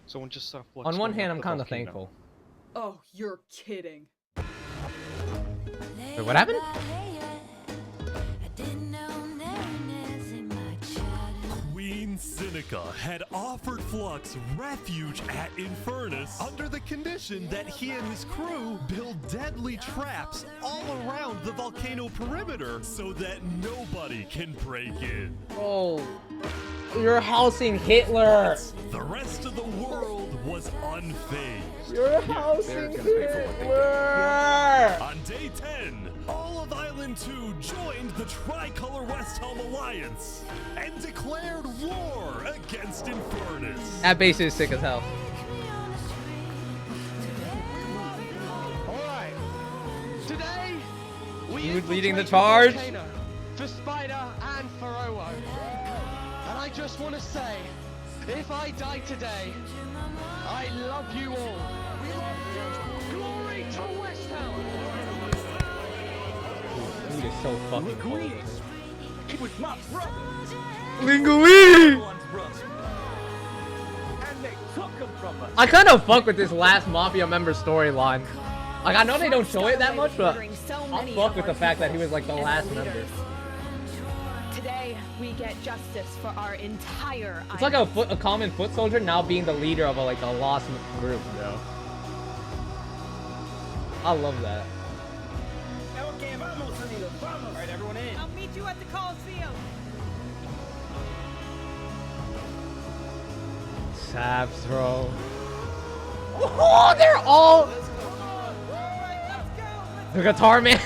Speaker 8: Someone just saw Flux.
Speaker 4: On one
Speaker 8: going
Speaker 4: hand,
Speaker 8: up
Speaker 4: I'm
Speaker 8: the
Speaker 4: kind of
Speaker 8: volcano.
Speaker 4: thankful.
Speaker 25: Oh, you're kidding.
Speaker 4: Wait, what happened?
Speaker 3: Queen Seneca had offered Flux refuge at Infernus under the condition that he and his crew build deadly traps all around the volcano perimeter so that nobody can break in.
Speaker 4: Oh, you're housing Hitler.
Speaker 3: The rest of the world was unfazed.
Speaker 4: You're housing Hitler.
Speaker 3: On day 10, all of Island 2 joined the Tricolor West Helm Alliance and declared war against Infernus.
Speaker 4: That base is sick as hell.
Speaker 18: Alright. Today, we
Speaker 4: You leading the
Speaker 18: infiltrate
Speaker 4: charge?
Speaker 18: volcano for Spider and for Owo. And I just want to say, if I die today, I love you all. We love you. Glory to West Helm.
Speaker 4: Dude is so fucking cool.
Speaker 17: He was my brother.
Speaker 4: Linguini!
Speaker 17: And they took him from us.
Speaker 4: I kind of fuck with this last Mafia member storyline. Like, I know they don't show it that much, but I'll fuck with the fact that he was like the last member.
Speaker 1: Today, we get justice for our entire
Speaker 4: It's like a common foot soldier now being the leader of a lost group, bro. I love that.
Speaker 6: Alright, everyone in.
Speaker 1: I'll meet you at the Coliseum.
Speaker 4: Saps, bro. Oh, they're all the guitar man.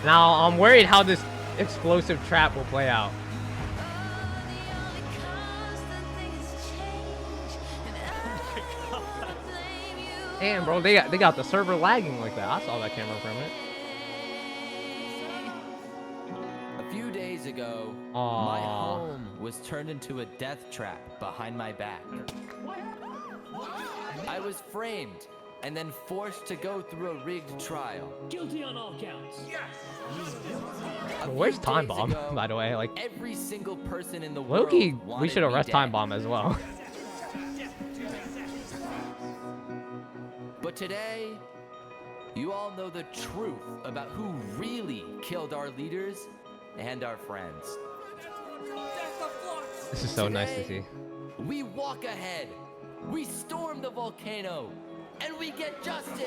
Speaker 4: Now I'm worried how this explosive trap will play out. Damn, bro, they got the server lagging like that. I saw that camera from it.
Speaker 13: A few days ago,
Speaker 4: Aww.
Speaker 13: my home was turned into a death trap behind my back. I was framed and then forced to go through a rigged trial.
Speaker 17: Guilty on all counts. Yes.
Speaker 4: Where's Time Bomb, by the way? Like,
Speaker 13: Every single person in the world
Speaker 4: Loki, we
Speaker 13: wanted
Speaker 4: should
Speaker 13: me
Speaker 4: arrest
Speaker 13: dead.
Speaker 4: Time Bomb as well.
Speaker 13: But today, you all know the truth about who really killed our leaders and our friends.
Speaker 4: This is so nice to see.
Speaker 13: We walk ahead, we storm the volcano, and we get justice!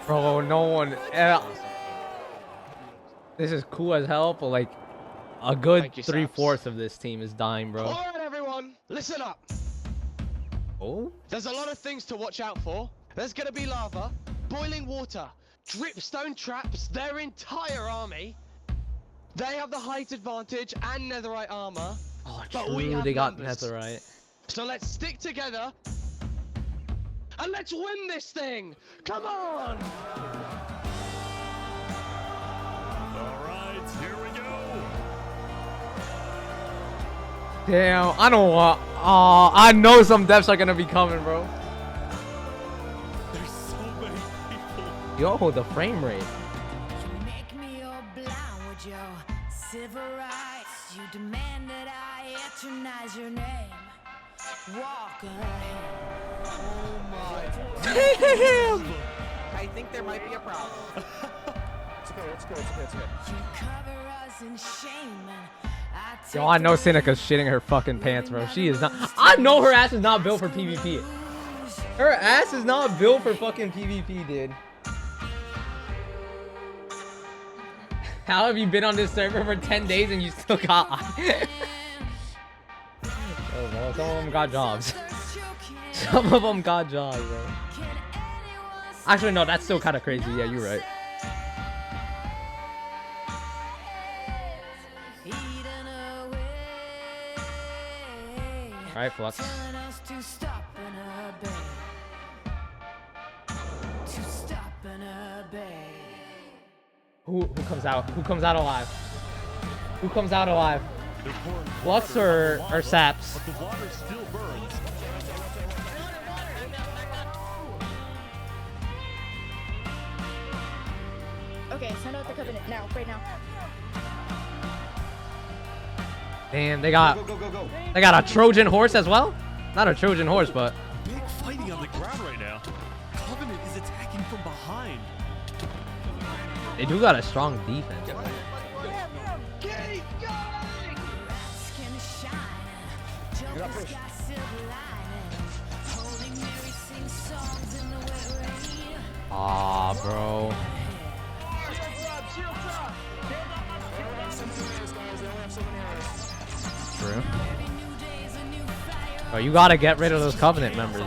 Speaker 4: Bro, no one. This is cool as hell, but like, a good
Speaker 18: Thank you,
Speaker 4: 3/4 of this team is dying, bro.
Speaker 18: Alright, everyone, listen up.
Speaker 4: Oh?
Speaker 18: There's a lot of things to watch out for. There's gonna be lava, boiling water, dripstone traps, their entire army. They have the height advantage and netherite armor.
Speaker 4: Oh,
Speaker 18: but
Speaker 4: true.
Speaker 18: we have
Speaker 4: They got
Speaker 18: numbers.
Speaker 4: netherite.
Speaker 18: So let's stick together and let's win this thing. Come on!
Speaker 3: Alright, here we go.
Speaker 4: Damn, I don't want. Oh, I know some deaths are gonna be coming, bro.
Speaker 3: There's so many people.
Speaker 4: Yo, the frame rate.
Speaker 15: Make me your blind with your civil rights. You demand that I eternize your name. Walk ahead.
Speaker 6: Oh my.
Speaker 4: Damn.
Speaker 6: I think there might be a problem. It's okay, it's okay, it's okay, it's okay.
Speaker 15: You cover us in shame and I take
Speaker 4: Yo, I know Seneca's shitting her fucking pants, bro. She is not. I know her ass is not built for PvP. Her ass is not built for fucking PvP, dude. How have you been on this server for 10 days and you still got... Oh, bro, some of them got jobs. Some of them got jobs, bro. Actually, no, that's still kind of crazy. Yeah, you're right. Alright, Flux. Who comes out? Who comes out alive? Who comes out alive? Flux or Saps?
Speaker 3: But the water still burns.
Speaker 25: Okay, send out the covenant now, right now.
Speaker 4: Damn, they got a Trojan horse as well? Not a Trojan horse, but
Speaker 3: Big fighting on the ground right now. Covenant is attacking from behind.
Speaker 4: they do got a strong defense. Aw, bro. True. Oh, you gotta get rid of those Covenant members.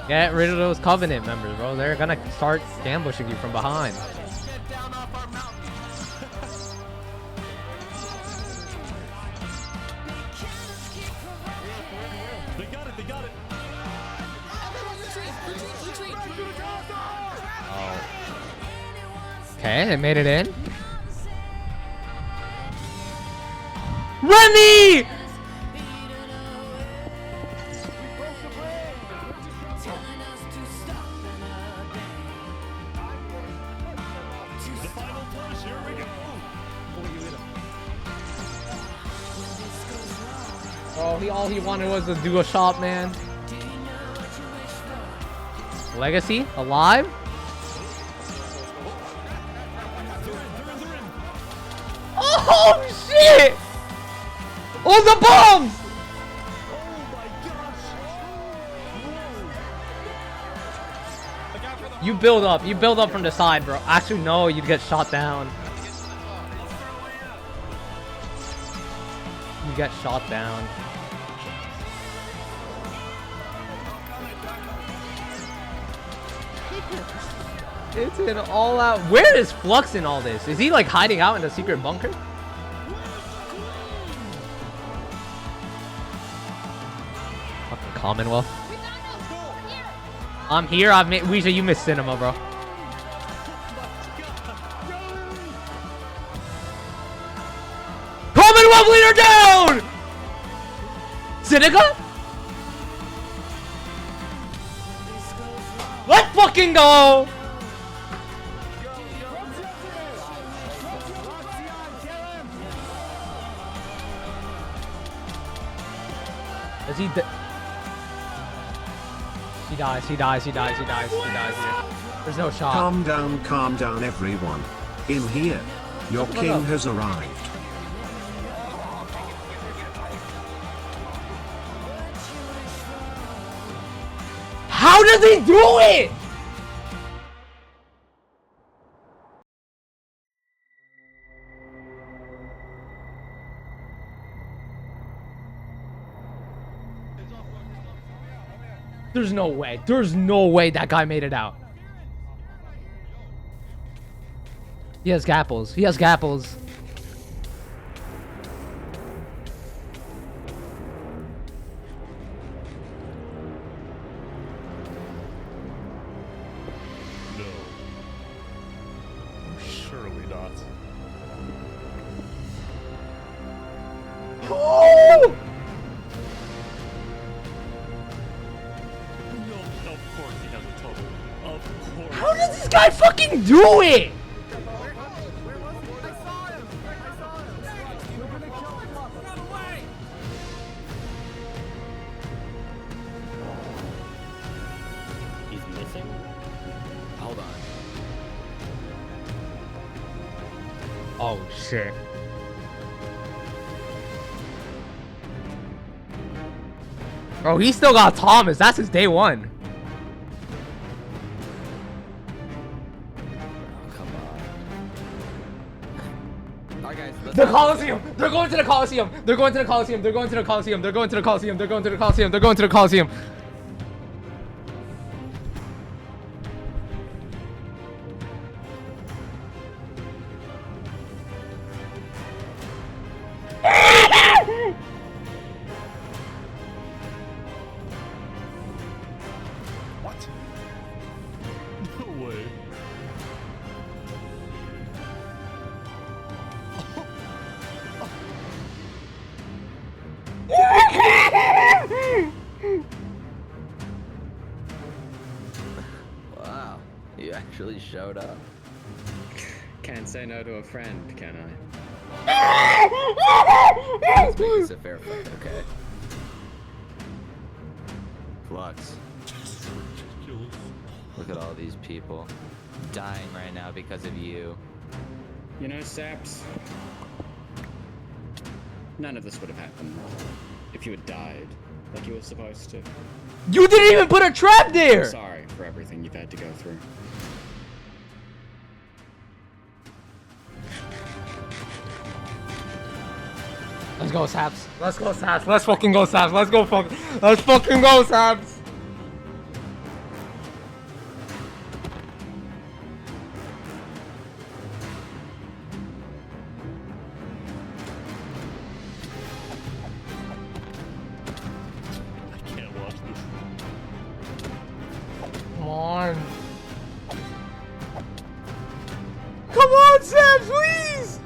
Speaker 4: Get rid of those Covenant members, bro. They're gonna start ambushing you from behind.
Speaker 3: They got it, they got it.
Speaker 4: Oh. Okay, they made it in. Remy!
Speaker 3: The final push, here we go.
Speaker 4: Oh, all he wanted was to do a shot, man. Legacy alive? Oh shit! Oh, the bombs! You build up from the side, bro. Actually, no, you'd get shot down. You get shot down. It's an all out. Where is Flux in all this? Is he like hiding out in a secret bunker? Fucking Commonwealth. I'm here. I've made Ouija, you missed cinema, bro. Commonwealth leader down! Seneca? Let's fucking go! Is he He dies here. There's no shot.
Speaker 19: Calm down everyone. In here. Your king has arrived.
Speaker 4: How does he do it? There's no way. There's no way that guy made it out. He has gapples. He has gapples.
Speaker 3: No. Surely not.
Speaker 4: Oh!
Speaker 3: No, of course he has a tunnel. Of course.
Speaker 4: How does this guy fucking do it?
Speaker 11: He's missing? Hold on.
Speaker 4: Oh shit. Bro, he still got Thomas. That's his day one. The Coliseum! They're going to the Coliseum! They're going to the Coliseum! They're going to the Coliseum! They're going to the Coliseum! They're going to the Coliseum! They're going to the Coliseum!
Speaker 3: What? No way.
Speaker 13: Wow, you actually showed up.
Speaker 11: Can't say no to a friend, can I?
Speaker 13: Let's make this a fair fight, okay? Flux. Look at all these people dying right now because of you.
Speaker 11: You know, Saps, none of this would have happened if you had died like you were supposed to.
Speaker 4: You didn't even put a trap there!
Speaker 11: I'm sorry for everything you've had to go through.
Speaker 4: Let's go, Saps. Let's go, Saps. Let's fucking go, Saps. Let's go, let's fucking go, Saps.
Speaker 3: I can't watch this.
Speaker 4: Come on. Come on, Saps, please!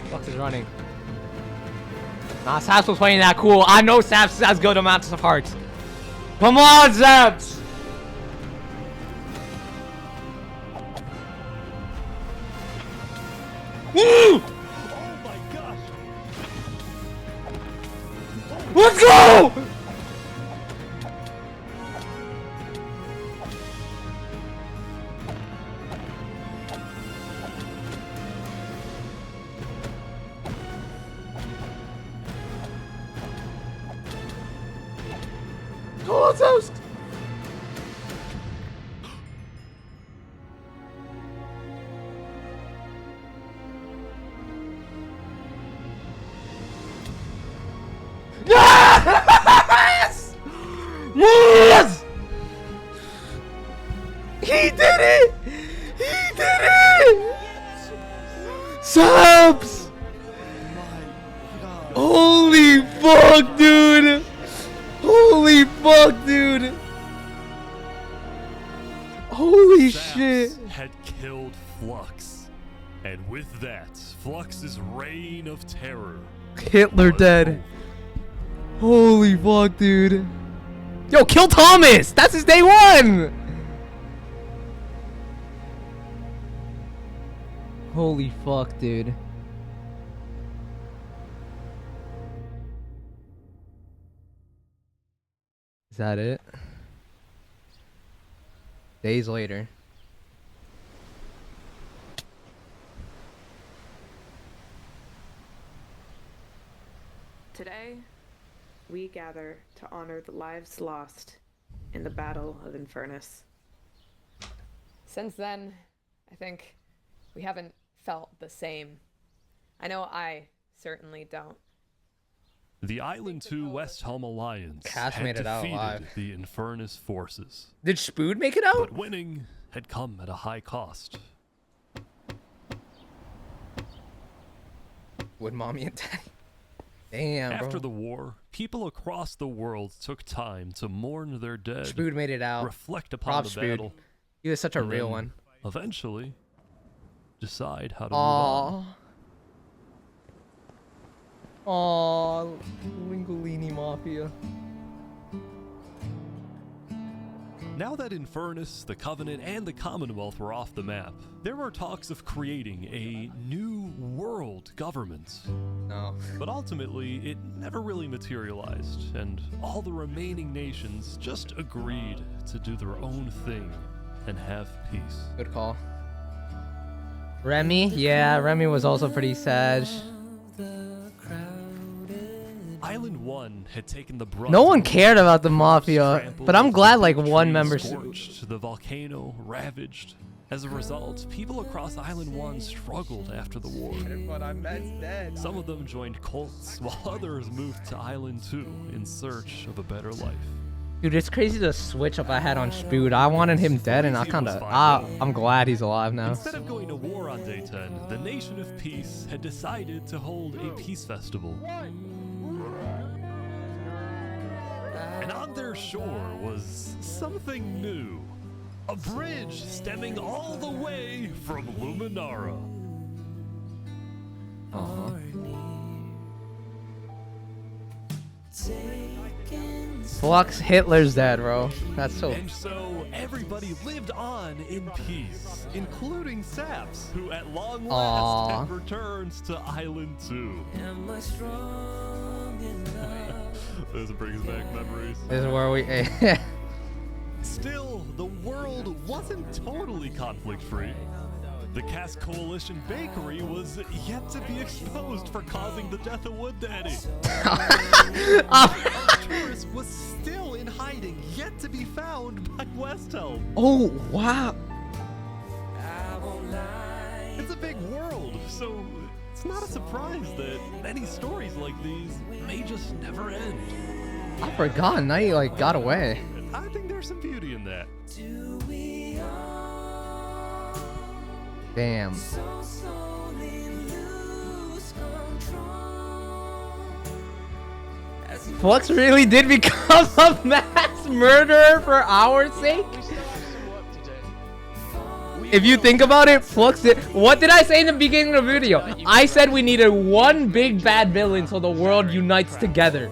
Speaker 4: Flux is running. Nah, Saps was playing that cool. I know Saps has good amounts of hearts. Come on, Saps! Woo!
Speaker 3: Oh my gosh!
Speaker 4: Let's go! Come on, Saps! Yes! Yes! He did it! He did it! Saps! Holy fuck, dude! Holy fuck, dude! Holy
Speaker 3: Saps
Speaker 4: shit!
Speaker 3: had killed Flux. And with that, Flux's reign of terror.
Speaker 4: Hitler dead. Holy fuck, dude. Yo, kill Thomas! That's his day one! Holy fuck, dude. Is that it? Days later.
Speaker 10: Today, we gather to honor the lives lost in the Battle of Infernus.
Speaker 1: Since then, I think we haven't felt the same. I know I certainly don't.
Speaker 3: The Island 2 West Helm Alliance
Speaker 4: Cass
Speaker 3: had
Speaker 4: made it out
Speaker 3: defeated
Speaker 4: alive.
Speaker 3: the Infernus forces.
Speaker 4: Did Spood make it out?
Speaker 3: But winning had come at a high cost.
Speaker 4: With mommy and daddy. Damn, bro.
Speaker 3: After the war, people across the world took time to mourn their dead.
Speaker 4: Spood made it out.
Speaker 3: Reflect upon
Speaker 4: Props,
Speaker 3: the
Speaker 4: Spood.
Speaker 3: battle.
Speaker 4: He was such a
Speaker 3: and
Speaker 4: real
Speaker 3: then
Speaker 4: one.
Speaker 3: Eventually, decide how to
Speaker 4: Aww.
Speaker 3: move on.
Speaker 4: Aww, Linguini Mafia.
Speaker 3: Now that Infernus, the Covenant, and the Commonwealth were off the map, there were talks of creating a new world government.
Speaker 4: No.
Speaker 3: But ultimately, it never really materialized, and all the remaining nations just agreed to do their own thing and have peace.
Speaker 4: Good call. Remy? Yeah, Remy was also pretty sad.
Speaker 3: Island 1 had taken the brunt.
Speaker 4: No one cared about the Mafia, but I'm glad like one member...
Speaker 3: Scorched, the volcano ravaged. As a result, people across Island 1 struggled after the war.
Speaker 4: But I'm dead.
Speaker 3: Some of them joined cults, while others moved to Island 2 in search of a better life.
Speaker 4: Dude, it's crazy the switch up I had on Spood. I wanted him dead, and I I'm glad he's alive now.
Speaker 3: Instead of going to war on day 10, the Nation of Peace had decided to hold a peace festival. And on their shore was something new. A bridge stemming all the way from Luminara.
Speaker 4: Flux Hitler's dead, bro. That's so...
Speaker 3: And so everybody lived on in peace, including Saps, who at long last had returned to Island 2. Those brings back memories.
Speaker 4: This is where we...
Speaker 3: Still, the world wasn't totally conflict-free. The Cass Coalition Bakery was yet to be exposed for causing the death of Wood Daddy. Arcturus was still in hiding, yet to be found by Westhelm.
Speaker 4: Oh, wow.
Speaker 3: It's a big world, so it's not a surprise that many stories like these may just never end.
Speaker 4: I forgot. Now you like got away.
Speaker 3: I think there's some beauty in that.
Speaker 4: Damn. Flux really did become a mass murderer for our sake? If you think about it, Flux did. What did I say in the beginning of the video? I said we needed one big bad villain so the world unites together.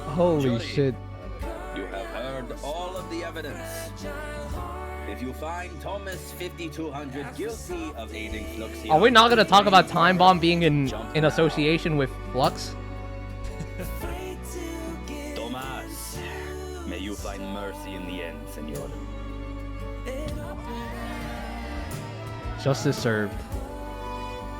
Speaker 4: Holy shit.
Speaker 5: You have heard all of the evidence. If you find Thomas 5200 guilty of aiding Fluxia...
Speaker 4: Are we not going to talk about Time Bomb being in association with Flux?
Speaker 5: Thomas, may you find mercy in the end, senor.
Speaker 4: Justice served.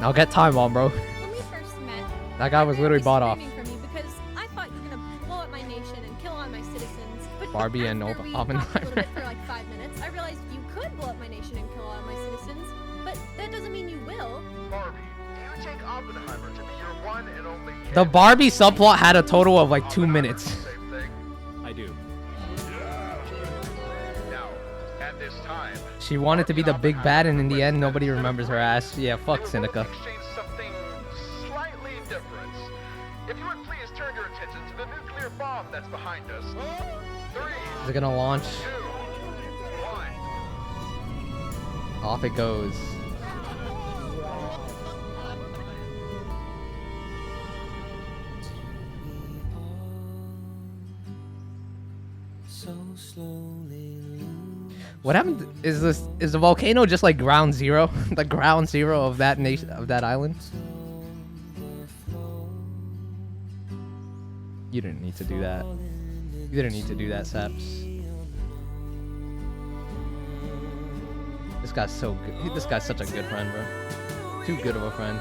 Speaker 4: Now get Time Bomb, bro.
Speaker 25: When we first met,
Speaker 4: That guy was literally bought off.
Speaker 25: for me because I thought you were gonna blow up my nation and kill all my citizens. But
Speaker 4: Barbie and
Speaker 25: after we
Speaker 4: Oppenheimer.
Speaker 25: talked a little bit for like 5 minutes, I realized you could blow up my nation and kill all my citizens. But that doesn't mean you will.
Speaker 17: Barbie, do you take Oppenheimer to be your one and only
Speaker 4: The Barbie subplot had a total of like 2 minutes.
Speaker 2: I do.
Speaker 17: Now, at this time,
Speaker 4: She wanted to be the big bad, and in the end, nobody remembers her ass. Yeah, fuck Seneca.
Speaker 17: something slightly different. If you would please turn your attention to the nuclear bomb that's behind us. 3,
Speaker 4: Is it gonna launch?
Speaker 17: 2, 1.
Speaker 4: Off it goes. What happened? Is the volcano just like ground zero? The ground zero of that nation, of that island? You didn't need to do that. You didn't need to do that, Saps. This guy's so good. This guy's such a good friend, bro. Too good of a friend.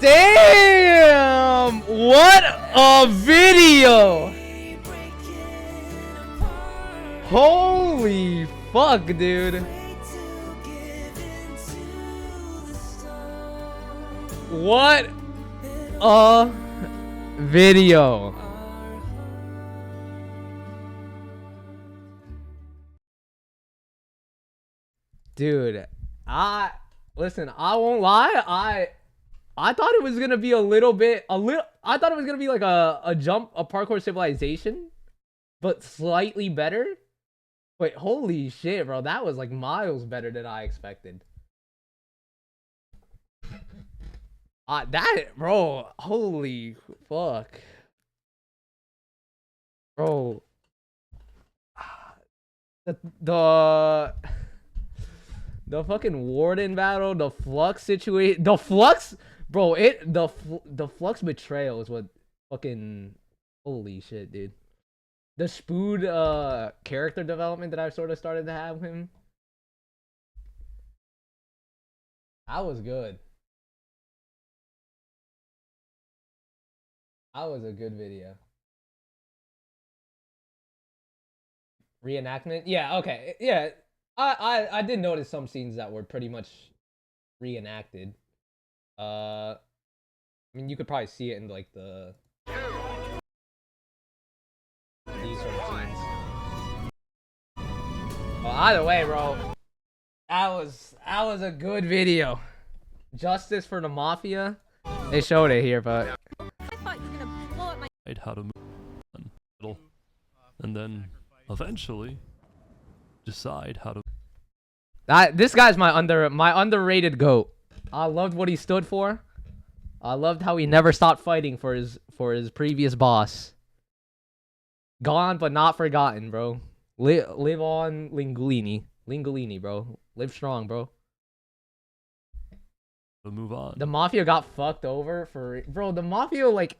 Speaker 4: Damn! What a video! Holy fuck, dude. What a video. Dude, listen, I won't lie. I thought it was gonna be I thought it was gonna be like a parkour civilization, but slightly better. Wait, holy shit, bro, that was like miles better than I expected. Bro, holy fuck, bro. The fucking warden battle, the flux situation, the flux, bro. The flux betrayal is what fucking holy shit, dude. The Spood character development that I've sort of started to have him. That was good. That was a good video. Reenactment? Yeah, okay. Yeah. I did notice some scenes that were pretty much reenacted. I mean, you could probably see it in like these sort of scenes. Well, either way, bro, that was a good video. Justice for the Mafia. They showed it here, but
Speaker 25: I thought you were gonna blow up my.
Speaker 3: How to move, and then eventually decide how to.
Speaker 4: This guy's my underrated GOAT. I loved what he stood for. I loved how he never stopped fighting for his previous boss. Gone but not forgotten, bro. Live on, Lingolini, bro. Live strong, bro.
Speaker 3: To move on.
Speaker 4: The Mafia got fucked over for, bro. The Mafia, like,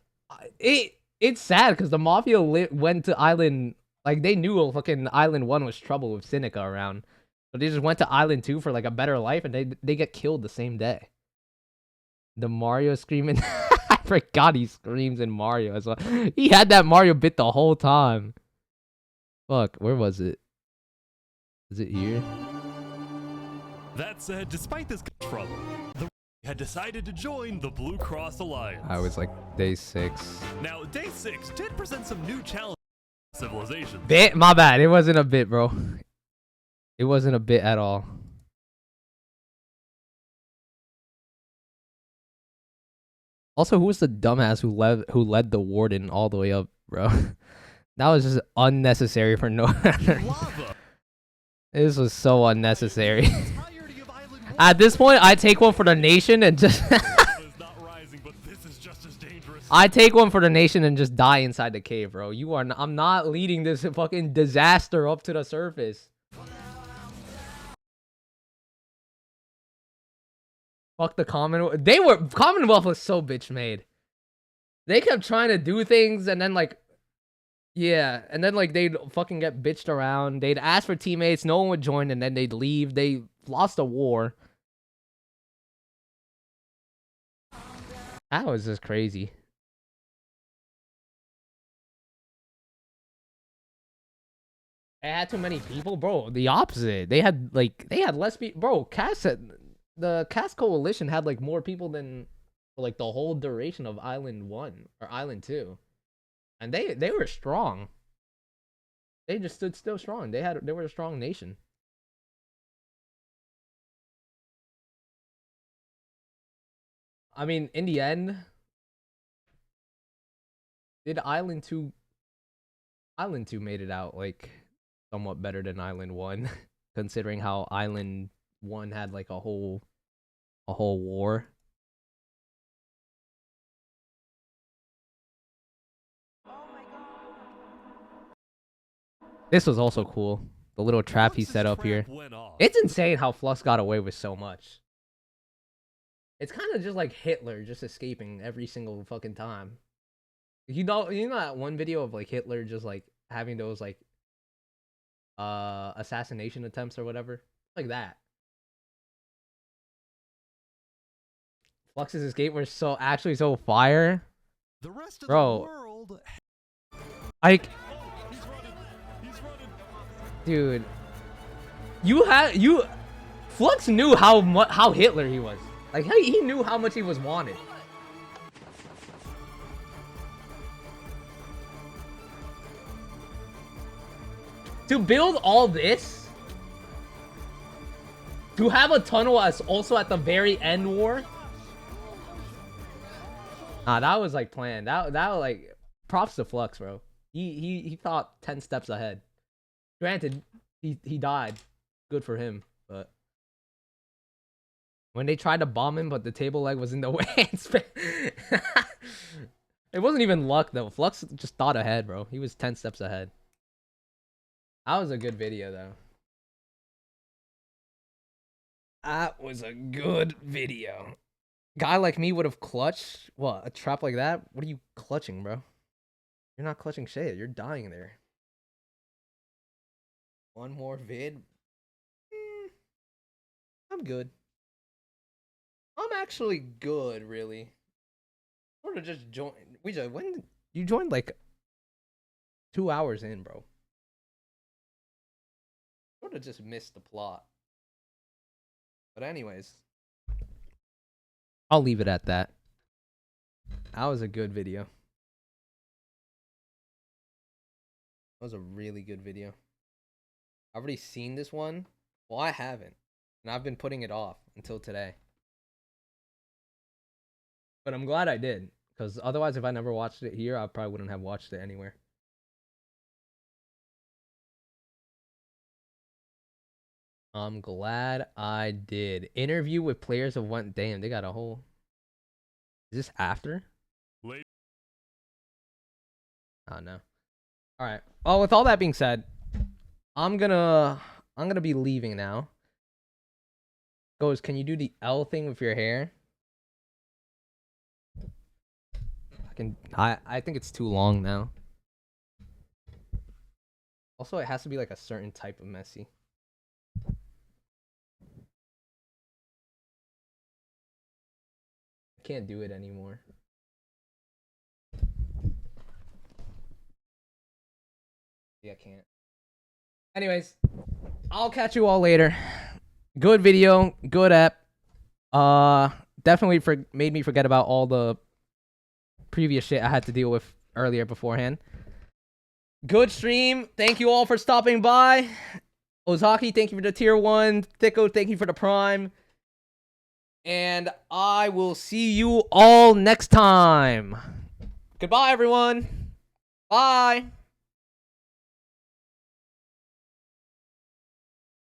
Speaker 4: it's sad because the Mafia went to Island, like, they knew fucking Island 1 was trouble with Seneca around. But they just went to Island 2 for like a better life, and they get killed the same day. The Mario screaming. I forgot he screams in Mario as well. He had that Mario bit the whole time. Fuck, where was it? Is it here?
Speaker 3: That said, despite this trouble, the had decided to join the Blue Cross Alliance.
Speaker 4: I was like day 6.
Speaker 3: Now, day 6 did present some new challenges to civilization.
Speaker 4: Bit? My bad. It wasn't a bit, bro. It wasn't a bit at all. Also, who was the dumbass who led the warden all the way up, bro? That was just unnecessary for no reason. This was so unnecessary. At this point, I take one for the nation and just I take one for the nation and just die inside the cave, bro. I'm not leading this fucking disaster up to the surface. Fuck the Commonwealth. Commonwealth was so bitch made. They kept trying to do things and then like, yeah, and then like they'd fucking get bitched around. They'd ask for teammates, no one would join, and then they'd leave. They lost a war. That was just crazy. They had too many people, bro. The opposite. They had less people, bro. The Cass Coalition had like more people than like the whole duration of Island 1 or Island 2. And they were strong. They just stood still strong. They were a strong nation. I mean, in the end, did Island 2 made it out like somewhat better than Island 1 considering how Island 1 had like a whole war. This was also cool. The little trap he set up here. It's insane how Flux got away with so much. It's kind of just like Hitler just escaping every single fucking time. You know that one video of like Hitler just like having those like assassination attempts or whatever? Like that. Flux's escape was actually so fire.
Speaker 3: The rest of
Speaker 4: bro,
Speaker 3: the world.
Speaker 4: Like, dude, Flux knew how Hitler he was. Like, he knew how much he was wanted. To build all this, to have a tunnel as also at the very end war. Nah, that was like planned. That was like props to Flux, bro. He thought 10 steps ahead. Granted, he died. Good for him, but when they tried to bomb him, but the table leg was in the way. It wasn't even luck though. Flux just thought ahead, bro. He was 10 steps ahead. That was a good video, though. That was a good video. Guy like me would have clutched. What? A trap like that? What are you clutching, bro? You're not clutching shit. You're dying there. One more vid. I'm good. I'm actually good, really. Or to just join. When you joined like 2 hours in, bro. Sort of just missed the plot. But anyways, I'll leave it at that. That was a good video. That was a really good video. I've already seen this one. Well, I haven't. And I've been putting it off until today. But I'm glad I did. Because otherwise, if I never watched it here, I probably wouldn't have watched it anywhere. I'm glad I did. Interview with players of one. Damn, they got a whole. Is this after?
Speaker 3: Late.
Speaker 4: Oh no. All right. Well, with all that being said, I'm gonna be leaving now. Goes, can you do the L thing with your hair? I think it's too long now. Also, it has to be like a certain type of messy. Can't do it anymore. Yeah, I can't. Anyways, I'll catch you all later. Good video, good app. Definitely made me forget about all the previous shit I had to deal with earlier beforehand. Good stream. Thank you all for stopping by. Ozaki, thank you for the tier 1. Thicko, thank you for the prime. And I will see you all next time. Goodbye, everyone. Bye.